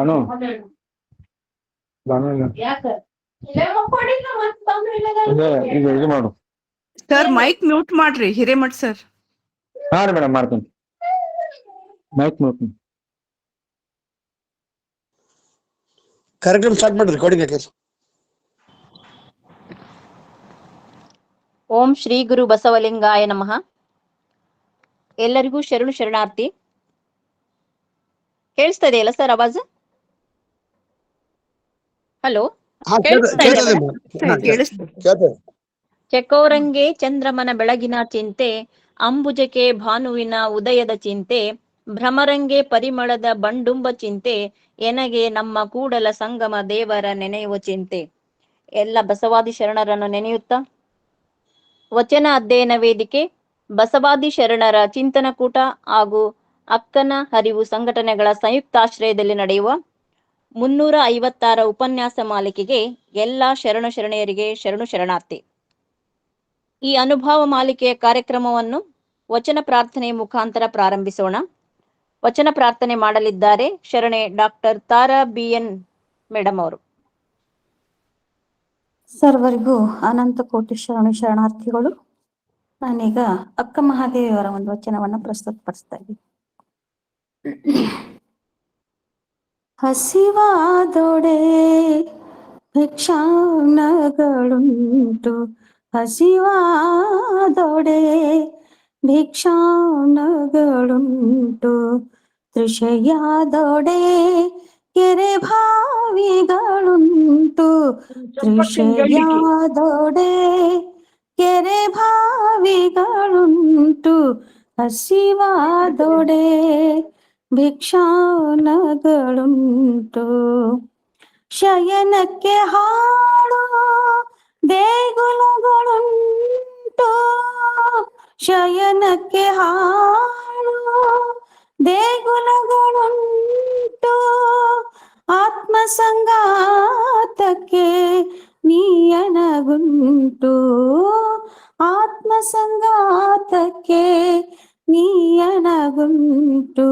Start ಮಾಡ್ರಿ. ಬಾನು ಬಾನು ಇಲ್ಲ. ಈಗ ಇದು ಮಾಡು. ಸರ್ ಮೈಕ್ ಮ್ಯೂಟ್ ಮಾಡ್ರಿ ಹಿರೇಮಠ್ ಸರ್. ಹಾ ರೀ ಮೇಡಮ್ ಮಾಡ್ತೀನಿ. Mic mute. ಕಾರ್ಯಕ್ರಮ ಸ್ಟಾರ್ಟ್ ಮಾಡ್ರಿ. ರೆಕಾರ್ಡಿಂಗ್ ಹಾಕಿ. ಓಂ ಶ್ರೀ ಗುರು ಬಸವಲಿಂಗಾಯ ನಮಃ. ಎಲ್ಲರಿಗೂ ಶರಣು ಶರಣಾರ್ಥಿ. ಕೇಳಿಸ್ತಾ ಇದೆಯಲ್ಲ ಸರ್ ಆವಾಜ್? ಹಲೋ, ಚೆಕೋರಂಗೆ ಚಂದ್ರಮನ ಬೆಳಗಿನ ಚಿಂತೆ, ಅಂಬುಜಕ್ಕೆ ಭಾನುವಿನ ಉದಯದ ಚಿಂತೆ, ಭ್ರಮರಂಗೆ ಪರಿಮಳದ ಬಂಡುಂಬ ಚಿಂತೆ, ಎನಗೆ ನಮ್ಮ ಕೂಡಲ ಸಂಗಮ ದೇವರ ನೆನೆಯುವ ಚಿಂತೆ. ಎಲ್ಲ ಬಸವಾದಿ ಶರಣರನ್ನು ನೆನೆಯುತ್ತಾ ವಚನ ಅಧ್ಯಯನ ವೇದಿಕೆ, ಬಸವಾದಿ ಶರಣರ ಚಿಂತನ ಕೂಟ ಹಾಗೂ ಅಕ್ಕನ ಹರಿವು ಸಂಘಟನೆಗಳ ಸಂಯುಕ್ತಾಶ್ರಯದಲ್ಲಿ ನಡೆಯುವ 356 ಉಪನ್ಯಾಸ ಮಾಲಿಕೆಗೆ ಎಲ್ಲ ಶರಣು ಶರಣೆಯರಿಗೆ ಶರಣು ಶರಣಾರ್ಥಿ. ಈ ಅನುಭವ ಮಾಲಿಕೆಯ ಕಾರ್ಯಕ್ರಮವನ್ನು ವಚನ ಪ್ರಾರ್ಥನೆ ಮುಖಾಂತರ ಪ್ರಾರಂಭಿಸೋಣ. ವಚನ ಪ್ರಾರ್ಥನೆ ಮಾಡಲಿದ್ದಾರೆ ಶರಣೆ ಡಾಕ್ಟರ್ ತಾರಾ BN ಮೇಡಮ್ ಅವರು. ಸರ್ವರಿಗೂ ಅನಂತ ಕೋಟಿ ಶರಣು ಶರಣಾರ್ಥಿಗಳು. ನಾನೀಗ ಅಕ್ಕ ಮಹಾದೇವಿಯವರ ಒಂದು ವಚನವನ್ನ ಪ್ರಸ್ತುತಪಡಿಸ್ತಾ ಇದ್ದೀನಿ. ಹಸಿವಾದೊಡೆ ಭಿಕ್ಷಾನಗಳುಂಟು, ಹಸಿವಾದೊಡೆ ಭಿಕ್ಷಾನಗಳುಂಟು, ತೃಷೆಯಾದೊಡೆ ಕೆರೆ ಭಾವಿಗಳುಂಟು, ತೃಷೆಯಾದೊಡೆ ಕೆರೆ ಭಾವಿಗಳುಂಟು, ಹಸಿವಾದೊಡೆ ಭಿಕ್ಷಾನಗಳುಂಟು. ಶಯನಕ್ಕೆ ಹಾಳು ದೇಗುಲಗಳುಂಟು, ಶಯನಕ್ಕೆ ಹಾಳು ದೇಗುಲಗಳುಂಟು, ಆತ್ಮಸಂಗಾತಕ್ಕೆ ನೀಯನಗುಂಟು, ಆತ್ಮಸಂಗಾತಕ್ಕೆ ನೀಯನಗುಂಟು.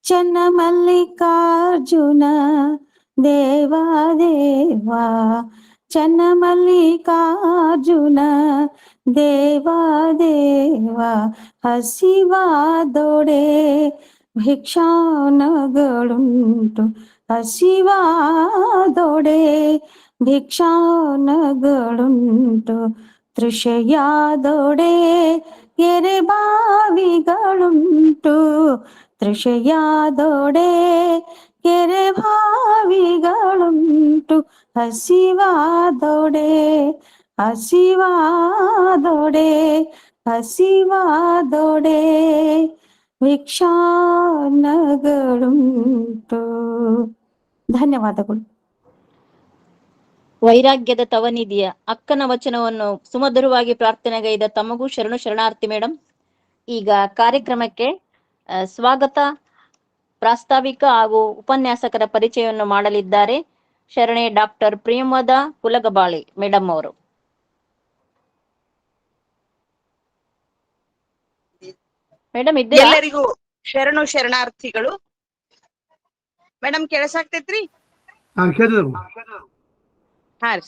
ಚನ್ನಮಲ್ಲಿಕಾರ್ಜುನ ದೇವಾದೇವ, ಚನ್ನಮಲ್ಲಿಕಾರ್ಜುನ ದೇವಾದೇವ, ಹಸಿವಾದೊಡೆ ಭಿಕ್ಷಾನಗಳುಂಟು, ಹಸಿವಾದೊಡೆ ಭಿಕ್ಷಾನಗಳುಂಟು, ತೃಷೆಯಾದೊಡೆ ಕೆರೆ ಬಾವಿಗಳುಂಟು, ತೃಷೆಯಾದೊಡೆ ಕೆರೆ ಭಾವಿಗಳುಂಟು, ಹಸಿವಾದೊಡೆ ಹಸಿವಾದೊಡೆ ಹಸಿವಾದೊಡೆ ಭಿಕ್ಷಾನಗಳುಂಟು. ಧನ್ಯವಾದಗಳು. ವೈರಾಗ್ಯದ ತವನಿಧಿಯ ಅಕ್ಕನ ವಚನವನ್ನು ಸುಮಧುರವಾಗಿ ಪ್ರಾರ್ಥನೆಗೈದ ತಮಗೂ ಶರಣು ಶರಣಾರ್ಥಿ ಮೇಡಮ್. ಈಗ ಕಾರ್ಯಕ್ರಮಕ್ಕೆ ಸ್ವಾಗತ, ಪ್ರಾಸ್ತಾವಿಕ ಹಾಗೂ ಉಪನ್ಯಾಸಕರ ಪರಿಚಯವನ್ನು ಮಾಡಲಿದ್ದಾರೆ ಶರಣೆ ಡಾಕ್ಟರ್ ಪ್ರಿಯಮದ ಕುಲಗಬಾಳಿ ಮೇಡಮ್ ಅವರು. ಮೇಡಮ್ ಇದ್ದೀರಾ? ಎಲ್ಲರಿಗೂ ಶರಣು ಶರಣಾರ್ಥಿಗಳು. ಮೇಡಮ್ ಕೇಳಿಸಾಗ್ತೈತ್ರಿ? ಹಾ ರೀ,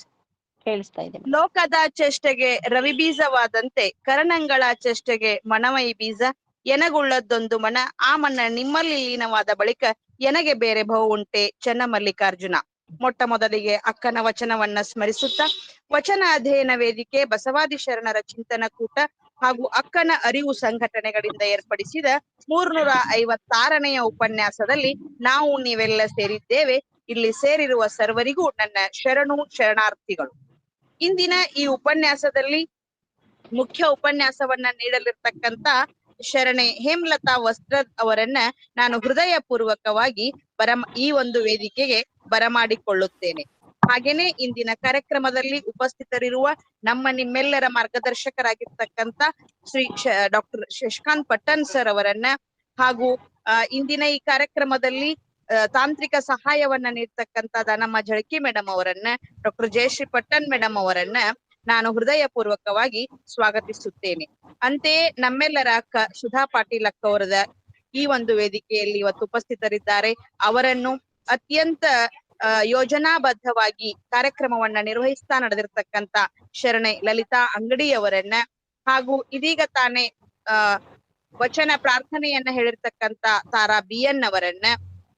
ಕೇಳಿಸ್ತಾ ಇದೆ. ಲೋಕದ ಚೇಷ್ಟೆಗೆ ರವಿ ಬೀಜವಾದಂತೆ ಕರಣಂಗಳ ಚೇಷ್ಟೆಗೆ ಮನಮೈ ಬೀಜ, ಎನಗುಳ್ಳದ್ದೊಂದು ಮನ ಆ ಮನ ನಿಮ್ಮಲ್ಲಿ ಲೀನವಾದ ಬಳಿಕ ಎನಗೆ ಬೇರೆ ಭವ ಉಂಟೆ ಚನ್ನಮಲ್ಲಿಕಾರ್ಜುನ. ಮೊಟ್ಟ ಮೊದಲಿಗೆ ಅಕ್ಕನ ವಚನವನ್ನ ಸ್ಮರಿಸುತ್ತಾ ವಚನ ಅಧ್ಯಯನ ವೇದಿಕೆ, ಬಸವಾದಿ ಶರಣರ ಚಿಂತನ ಕೂಟ ಹಾಗೂ ಅಕ್ಕನ ಅರಿವು ಸಂಘಟನೆಗಳಿಂದ ಏರ್ಪಡಿಸಿದ 356ನೆಯ ಉಪನ್ಯಾಸದಲ್ಲಿ ನಾವು ನೀವೆಲ್ಲ ಸೇರಿದ್ದೇವೆ. ಇಲ್ಲಿ ಸೇರಿರುವ ಸರ್ವರಿಗೂ ನನ್ನ ಶರಣು ಶರಣಾರ್ಥಿಗಳು. ಇಂದಿನ ಈ ಉಪನ್ಯಾಸದಲ್ಲಿ ಮುಖ್ಯ ಉಪನ್ಯಾಸವನ್ನ ನೀಡಲಿರ್ತಕ್ಕಂತ ಶರಣೆ ಹೇಮಲತಾ ವಸ್ತ್ರದ್ ಅವರನ್ನ ನಾನು ಹೃದಯ ಪೂರ್ವಕವಾಗಿ ಈ ಒಂದು ವೇದಿಕೆಗೆ ಬರಮಾಡಿಕೊಳ್ಳುತ್ತೇನೆ. ಹಾಗೇನೆ ಇಂದಿನ ಕಾರ್ಯಕ್ರಮದಲ್ಲಿ ಉಪಸ್ಥಿತರಿರುವ ನಿಮ್ಮೆಲ್ಲರ ಮಾರ್ಗದರ್ಶಕರಾಗಿರ್ತಕ್ಕಂತ ಶ್ರೀ ಡಾಕ್ಟರ್ ಶಶಿಕಾಂತ್ ಪಟ್ಟಣ್ ಸರ್ ಅವರನ್ನ ಹಾಗೂ ಇಂದಿನ ಈ ಕಾರ್ಯಕ್ರಮದಲ್ಲಿ ತಾಂತ್ರಿಕ ಸಹಾಯವನ್ನ ನೀಡ್ತಕ್ಕಂತ ನಮ್ಮ ಝಳಕಿ ಮೇಡಮ್ ಅವರನ್ನ, ಡಾಕ್ಟರ್ ಜಯಶ್ರೀ ಪಟ್ಟಣ್ ಮೇಡಮ್ ಅವರನ್ನ ನಾನು ಹೃದಯ ಪೂರ್ವಕವಾಗಿ ಸ್ವಾಗತಿಸುತ್ತೇನೆ. ಅಂತೆಯೇ ನಮ್ಮೆಲ್ಲರ ಅಕ್ಕ ಸುಧಾ ಪಾಟೀಲ್ ಅಕ್ಕ ಅವರದ ಈ ಒಂದು ವೇದಿಕೆಯಲ್ಲಿ ಇವತ್ತು ಉಪಸ್ಥಿತರಿದ್ದಾರೆ. ಅವರನ್ನು ಅತ್ಯಂತ ಯೋಜನಾಬದ್ಧವಾಗಿ ಕಾರ್ಯಕ್ರಮವನ್ನ ನಿರ್ವಹಿಸ್ತಾ ನಡೆದಿರ್ತಕ್ಕಂತ ಶರಣೆ ಲಲಿತಾ ಅಂಗಡಿ ಅವರನ್ನ, ಹಾಗೂ ಇದೀಗ ತಾನೇ ವಚನ ಪ್ರಾರ್ಥನೆಯನ್ನ ಹೇಳಿರ್ತಕ್ಕಂತ ತಾರಾ BN ಅವರನ್ನ,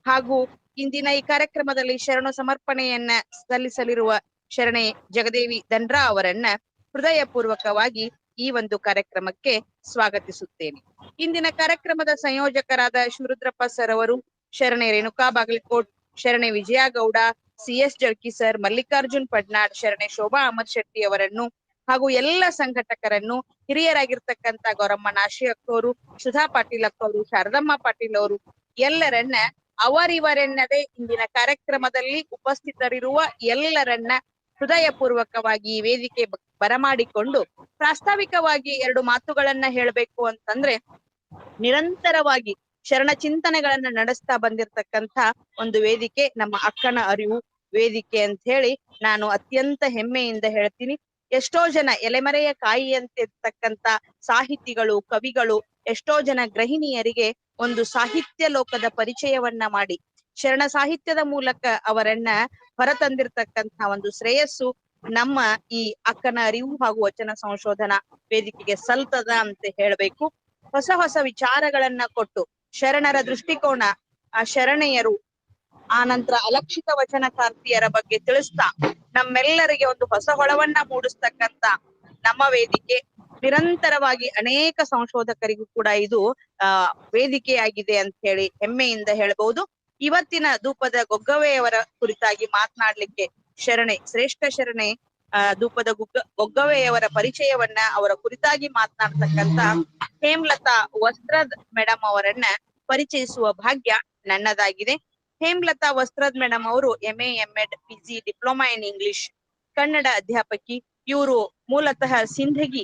ಹಾಗೂ ಇಂದಿನ ಈ ಕಾರ್ಯಕ್ರಮದಲ್ಲಿ ಶರಣು ಸಮರ್ಪಣೆಯನ್ನ ಸಲ್ಲಿಸಲಿರುವ ಶರಣೆ ಜಗದೇವಿ ದಂಡ್ರಾ ಅವರನ್ನ ಹೃದಯ ಪೂರ್ವಕವಾಗಿ ಈ ಒಂದು ಕಾರ್ಯಕ್ರಮಕ್ಕೆ ಸ್ವಾಗತಿಸುತ್ತೇನೆ. ಇಂದಿನ ಕಾರ್ಯಕ್ರಮದ ಸಂಯೋಜಕರಾದ ಶಿವರುದ್ರಪ್ಪ ಸರ್ ಅವರು, ಶರಣೆ ರೇಣುಕಾ ಬಾಗಲಕೋಟ್, ಶರಣೆ ವಿಜಯ ಗೌಡ, CS ಜಳ್ಕಿ ಸರ್, ಮಲ್ಲಿಕಾರ್ಜುನ್ ಪಡ್ನಾಡ್, ಶರಣೆ ಶೋಭಾ ಅಮರ್ ಶೆಟ್ಟಿ ಅವರನ್ನು, ಹಾಗೂ ಎಲ್ಲ ಸಂಘಟಕರನ್ನು, ಹಿರಿಯರಾಗಿರ್ತಕ್ಕಂತ ಗೌರಮ್ಮ ನಾಶಿ ಅಕ್ಕವರು, ಸುಧಾ ಪಾಟೀಲ್ ಅಕ್ಕವರು, ಶಾರದಮ್ಮ ಪಾಟೀಲ್ ಅವರು, ಎಲ್ಲರನ್ನ ಅವರಿವರೆನ್ನದೇ ಇಂದಿನ ಕಾರ್ಯಕ್ರಮದಲ್ಲಿ ಉಪಸ್ಥಿತರಿರುವ ಎಲ್ಲರನ್ನ ಹೃದಯ ಪೂರ್ವಕವಾಗಿ ಈ ವೇದಿಕೆ ಬರಮಾಡಿಕೊಂಡು ಪ್ರಾಸ್ತಾವಿಕವಾಗಿ 2 ಮಾತುಗಳನ್ನ ಹೇಳಬೇಕು ಅಂತಂದ್ರೆ, ನಿರಂತರವಾಗಿ ಶರಣ ಚಿಂತನೆಗಳನ್ನ ನಡೆಸ್ತಾ ಬಂದಿರತಕ್ಕಂತ ಒಂದು ವೇದಿಕೆ ನಮ್ಮ ಅಕ್ಕನ ಅರಿವು ವೇದಿಕೆ ಅಂತ ಹೇಳಿ ನಾನು ಅತ್ಯಂತ ಹೆಮ್ಮೆಯಿಂದ ಹೇಳ್ತೀನಿ. ಎಷ್ಟೋ ಜನ ಎಲೆಮರೆಯ ಕಾಯಿ ಅಂತಿರ್ತಕ್ಕಂತ ಸಾಹಿತಿಗಳು, ಕವಿಗಳು, ಎಷ್ಟೋ ಜನ ಗೃಹಿಣಿಯರಿಗೆ ಒಂದು ಸಾಹಿತ್ಯ ಲೋಕದ ಪರಿಚಯವನ್ನ ಮಾಡಿ ಶರಣ ಸಾಹಿತ್ಯದ ಮೂಲಕ ಅವರನ್ನ ಹೊರತಂದಿರ್ತಕ್ಕಂತ ಒಂದು ಶ್ರೇಯಸ್ಸು ನಮ್ಮ ಈ ಅಕ್ಕನ ಅರಿವು ಹಾಗೂ ವಚನ ಸಂಶೋಧನಾ ವೇದಿಕೆಗೆ ಸಲ್ತದ ಅಂತ ಹೇಳ್ಬೇಕು. ಹೊಸ ಹೊಸ ವಿಚಾರಗಳನ್ನ ಕೊಟ್ಟು ಶರಣರ ದೃಷ್ಟಿಕೋನ, ಆ ಶರಣೆಯರು, ಆ ನಂತರ ಅಲಕ್ಷಿತ ವಚನಕಾರ್ತಿಯರ ಬಗ್ಗೆ ತಿಳಿಸ್ತಾ ನಮ್ಮೆಲ್ಲರಿಗೆ ಒಂದು ಹೊಸ ಹೊಳವನ್ನ ಮೂಡಿಸ್ತಕ್ಕಂತ ನಮ್ಮ ವೇದಿಕೆ ನಿರಂತರವಾಗಿ ಅನೇಕ ಸಂಶೋಧಕರಿಗೂ ಕೂಡ ಇದು ವೇದಿಕೆಯಾಗಿದೆ ಅಂತ ಹೇಳಿ ಹೆಮ್ಮೆಯಿಂದ ಹೇಳ್ಬಹುದು. ಇವತ್ತಿನ ಧೂಪದ ಗೊಗ್ಗವೆಯವರ ಕುರಿತಾಗಿ ಮಾತನಾಡ್ಲಿಕ್ಕೆ ಶರಣೆ, ಶ್ರೇಷ್ಠ ಶರಣೆ ಧೂಪದ ಗೊಗ್ಗವೆಯವರ ಪರಿಚಯವನ್ನ, ಅವರ ಕುರಿತಾಗಿ ಮಾತನಾಡ್ತಕ್ಕಂತ ಹೇಮಲತಾ ವಸ್ತ್ರದ್ ಮೇಡಮ್ ಅವರನ್ನ ಪರಿಚಯಿಸುವ ಭಾಗ್ಯ ನನ್ನದಾಗಿದೆ. ಹೇಮಲತಾ ವಸ್ತ್ರದ್ ಮೇಡಮ್ ಅವರು MA MEd PG diploma in English, Kannada ಅಧ್ಯಾಪಕಿ. ಇವರು ಮೂಲತಃ ಸಿಂಧಗಿ,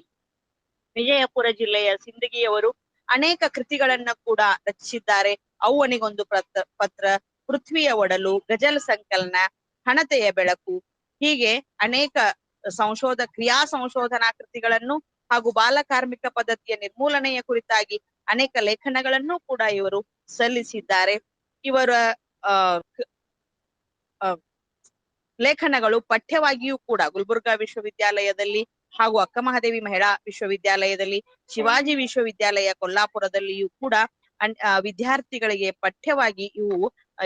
ವಿಜಯಪುರ ಜಿಲ್ಲೆಯ ಸಿಂಧಗಿಯವರು. ಅನೇಕ ಕೃತಿಗಳನ್ನ ಕೂಡ ರಚಿಸಿದ್ದಾರೆ. ಅವ್ವನಿಗೊಂದು ಪತ್ರ, ಪೃಥ್ವಿಯ ಒಡಲು, ಗಜಲ್ ಸಂಕಲನ, ಹಣತೆಯ ಬೆಳಕು, ಹೀಗೆ ಅನೇಕ ಕ್ರಿಯಾ ಸಂಶೋಧನಾ ಕೃತಿಗಳನ್ನು ಹಾಗೂ ಬಾಲ ಕಾರ್ಮಿಕ ಪದ್ಧತಿಯ ನಿರ್ಮೂಲನೆಯ ಕುರಿತಾಗಿ ಅನೇಕ ಲೇಖನಗಳನ್ನು ಕೂಡ ಇವರು ಸಲ್ಲಿಸಿದ್ದಾರೆ. ಇವರ ಲೇಖನಗಳು ಪಠ್ಯವಾಗಿಯೂ ಕೂಡ ಗುಲ್ಬರ್ಗಾ ವಿಶ್ವವಿದ್ಯಾಲಯದಲ್ಲಿ ಹಾಗೂ ಅಕ್ಕಮಹಾದೇವಿ ಮಹಿಳಾ ವಿಶ್ವವಿದ್ಯಾಲಯದಲ್ಲಿ, ಶಿವಾಜಿ ವಿಶ್ವವಿದ್ಯಾಲಯ ಕೊಲ್ಲಾಪುರದಲ್ಲಿಯೂ ಕೂಡ ವಿದ್ಯಾರ್ಥಿಗಳಿಗೆ ಪಠ್ಯವಾಗಿ ಇವು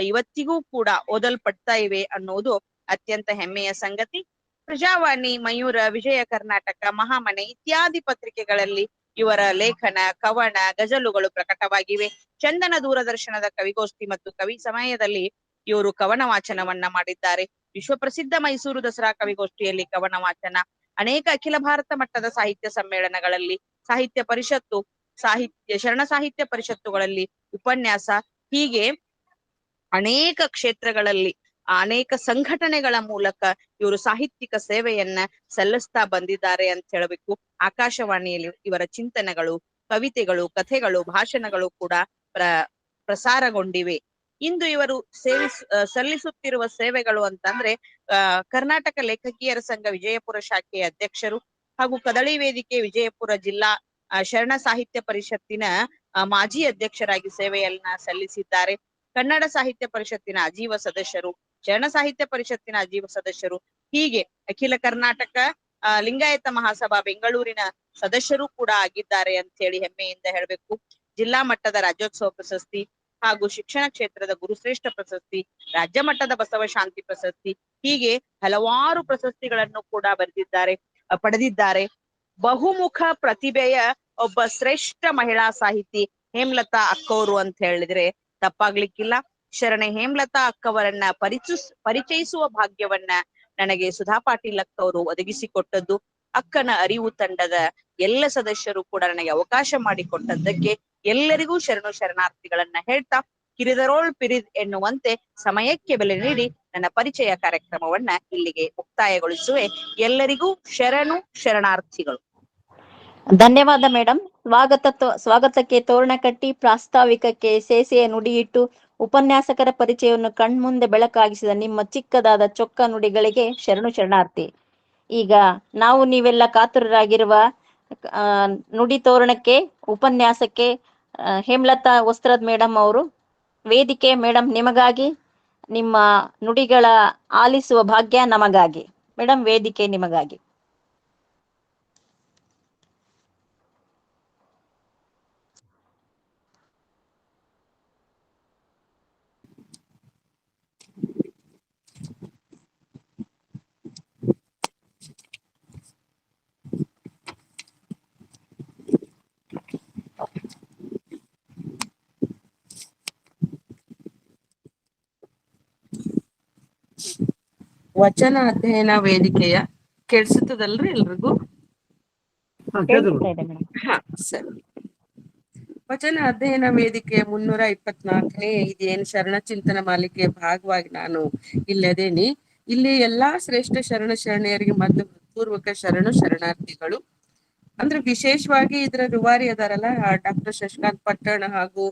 ಇವತ್ತಿಗೂ ಕೂಡ ಓದಲ್ಪಡ್ತಾ ಇವೆ ಅನ್ನೋದು ಅತ್ಯಂತ ಹೆಮ್ಮೆಯ ಸಂಗತಿ. ಪ್ರಜಾವಾಣಿ, ಮಯೂರ, ವಿಜಯ ಕರ್ನಾಟಕ, ಮಹಾಮನೆ ಇತ್ಯಾದಿ ಪತ್ರಿಕೆಗಳಲ್ಲಿ ಇವರ ಲೇಖನ, ಕವನ, ಗಜಲುಗಳು ಪ್ರಕಟವಾಗಿವೆ. ಚಂದನ ದೂರದರ್ಶನದ ಕವಿಗೋಷ್ಠಿ ಮತ್ತು ಕವಿ ಸಮಯದಲ್ಲಿ ಇವರು ಕವನ ವಾಚನವನ್ನ ಮಾಡಿದ್ದಾರೆ. ವಿಶ್ವಪ್ರಸಿದ್ಧ ಮೈಸೂರು ದಸರಾ ಕವಿಗೋಷ್ಠಿಯಲ್ಲಿ ಕವನ ವಾಚನ, ಅನೇಕ ಅಖಿಲ ಭಾರತ ಮಟ್ಟದ ಸಾಹಿತ್ಯ ಸಮ್ಮೇಳನಗಳಲ್ಲಿ, ಸಾಹಿತ್ಯ ಪರಿಷತ್ತು, ಶರಣ ಸಾಹಿತ್ಯ ಪರಿಷತ್ತುಗಳಲ್ಲಿ ಉಪನ್ಯಾಸ, ಹೀಗೆ ಅನೇಕ ಕ್ಷೇತ್ರಗಳಲ್ಲಿ ಅನೇಕ ಸಂಘಟನೆಗಳ ಮೂಲಕ ಇವರು ಸಾಹಿತ್ಯಿಕ ಸೇವೆಯನ್ನ ಸಲ್ಲಿಸ್ತಾ ಬಂದಿದ್ದಾರೆ ಅಂತ ಹೇಳಬೇಕು. ಆಕಾಶವಾಣಿಯಲ್ಲಿ ಇವರ ಚಿಂತನೆಗಳು, ಕವಿತೆಗಳು, ಕಥೆಗಳು, ಭಾಷಣಗಳು ಕೂಡ ಪ್ರಸಾರಗೊಂಡಿವೆ. ಇಂದು ಇವರು ಸಲ್ಲಿಸುತ್ತಿರುವ ಸೇವೆಗಳು ಅಂತಂದ್ರೆ ಕರ್ನಾಟಕ ಲೇಖಕಿಯರ ಸಂಘ ವಿಜಯಪುರ ಶಾಖೆಯ ಅಧ್ಯಕ್ಷರು ಹಾಗೂ ಕದಳಿ ವೇದಿಕೆ ವಿಜಯಪುರ ಜಿಲ್ಲಾ ಶರಣ ಸಾಹಿತ್ಯ ಪರಿಷತ್ತಿನ ಮಾಜಿ ಅಧ್ಯಕ್ಷರಾಗಿ ಸೇವೆಯನ್ನ ಸಲ್ಲಿಸಿದ್ದಾರೆ. ಕನ್ನಡ ಸಾಹಿತ್ಯ ಪರಿಷತ್ತಿನ ಅಜೀವ ಸದಸ್ಯರು, ಶರಣ ಸಾಹಿತ್ಯ ಪರಿಷತ್ತಿನ ಅಜೀವ ಸದಸ್ಯರು, ಹೀಗೆ ಅಖಿಲ ಕರ್ನಾಟಕ ಲಿಂಗಾಯತ ಮಹಾಸಭಾ ಬೆಂಗಳೂರಿನ ಸದಸ್ಯರು ಕೂಡ ಆಗಿದ್ದಾರೆ ಅಂತ ಹೇಳಿ ಹೆಮ್ಮೆಯಿಂದ ಹೇಳ್ಬೇಕು. ಜಿಲ್ಲಾ ಮಟ್ಟದ ರಾಜ್ಯೋತ್ಸವ ಪ್ರಶಸ್ತಿ ಹಾಗೂ ಶಿಕ್ಷಣ ಕ್ಷೇತ್ರದ ಗುರುಶ್ರೇಷ್ಠ ಪ್ರಶಸ್ತಿ, ರಾಜ್ಯ ಮಟ್ಟದ ಬಸವ ಶಾಂತಿ ಪ್ರಶಸ್ತಿ, ಹೀಗೆ ಹಲವಾರು ಪ್ರಶಸ್ತಿಗಳನ್ನು ಕೂಡ ಪಡೆದಿದ್ದಾರೆ. ಬಹುಮುಖ ಪ್ರತಿಭೆಯ ಒಬ್ಬ ಶ್ರೇಷ್ಠ ಮಹಿಳಾ ಸಾಹಿತಿ ಹೇಮಲತಾ ಅಕ್ಕವರು ಅಂತ ಹೇಳಿದ್ರೆ ತಪ್ಪಾಗ್ಲಿಕ್ಕಿಲ್ಲ. ಶರಣೆ ಹೇಮಲತಾ ಅಕ್ಕವರನ್ನ ಪರಿಚಯಿಸುವ ಭಾಗ್ಯವನ್ನ ನನಗೆ ಸುಧಾ ಪಾಟೀಲ್ ಅಕ್ಕವರು ಒದಗಿಸಿಕೊಟ್ಟದ್ದು. ಅಕ್ಕನ ಅರಿವು ತಂಡದ ಎಲ್ಲ ಸದಸ್ಯರು ಕೂಡ ನನಗೆ ಅವಕಾಶ ಮಾಡಿಕೊಟ್ಟದ್ದಕ್ಕೆ ಎಲ್ಲರಿಗೂ ಶರಣಾರ್ಥಿಗಳನ್ನ ಹೇಳ್ತಾ, ಕಿರಿದರೋಳ್ ಪಿರಿದ್ ಎನ್ನುವಂತೆ ಸಮಯಕ್ಕೆ ಬೆಲೆ ನೀಡಿ ನನ್ನ ಪರಿಚಯ ಕಾರ್ಯಕ್ರಮವನ್ನ ಇಲ್ಲಿಗೆ ಮುಕ್ತಾಯಗೊಳಿಸುವೆ. ಎಲ್ಲರಿಗೂ ಶರಣಾರ್ಥಿಗಳು. ಧನ್ಯವಾದ ಮೇಡಮ್. ಸ್ವಾಗತಕ್ಕೆ ತೋರಣ ಕಟ್ಟಿ ಪ್ರಾಸ್ತಾವಿಕಕ್ಕೆ ಸೇಸೆಯ ನುಡಿಯಿಟ್ಟು ಉಪನ್ಯಾಸಕರ ಪರಿಚಯವನ್ನು ಕಣ್ಮುಂದೆ ಬೆಳಕಾಗಿಸಿದ ನಿಮ್ಮ ಚಿಕ್ಕದಾದ ಚೊಕ್ಕ ನುಡಿಗಳಿಗೆ ಶರಣು ಶರಣಾರ್ಥಿ. ಈಗ ನಾವು ನೀವೆಲ್ಲ ಕಾತುರರಾಗಿರುವ ನುಡಿ ತೋರಣಕ್ಕೆ, ಉಪನ್ಯಾಸಕ್ಕೆ ಹೇಮಲತಾ ವಸ್ತ್ರದ್ ಮೇಡಮ್ ಅವರು ವೇದಿಕೆ ಮೇಡಮ್ ನಿಮಗಾಗಿ, ನಿಮ್ಮ ನುಡಿಗಳ ಆಲಿಸುವ ಭಾಗ್ಯ ನಮಗಾಗಿ. ಮೇಡಮ್ ವೇದಿಕೆ ನಿಮಗಾಗಿ. ವಚನ ಅಧ್ಯಯನ ವೇದಿಕೆಯ ಕೇಳಿಸುತ್ತದಲ್ರಿ ಎಲ್ರಿಗೂ? ಕೇಳಿಸ್ತಾ ಇದೆ ಮೇಡಮ್. ಹಾ, ಸರಿ. ವಚನ ಅಧ್ಯಯನ ವೇದಿಕೆಯ 324ನೇ ಇದೇನು ಶರಣ ಚಿಂತನ ಮಾಲಿಕೆಯ ಭಾಗವಾಗಿ ನಾನು ಇಲ್ಲದೇನಿ. ಇಲ್ಲಿ ಎಲ್ಲಾ ಶ್ರೇಷ್ಠ ಶರಣೆಯರಿಗೆ ಮತ್ತು ಪೂರ್ವಕ ಶರಣಾರ್ಥಿಗಳು. ಅಂದ್ರೆ ವಿಶೇಷವಾಗಿ ಇದರ ರೂವಾರಿ ಅದಾರಲ್ಲ ಡಾಕ್ಟರ್ ಶಶಿಕಾಂತ್ ಪಟ್ಟಣ ಹಾಗೂ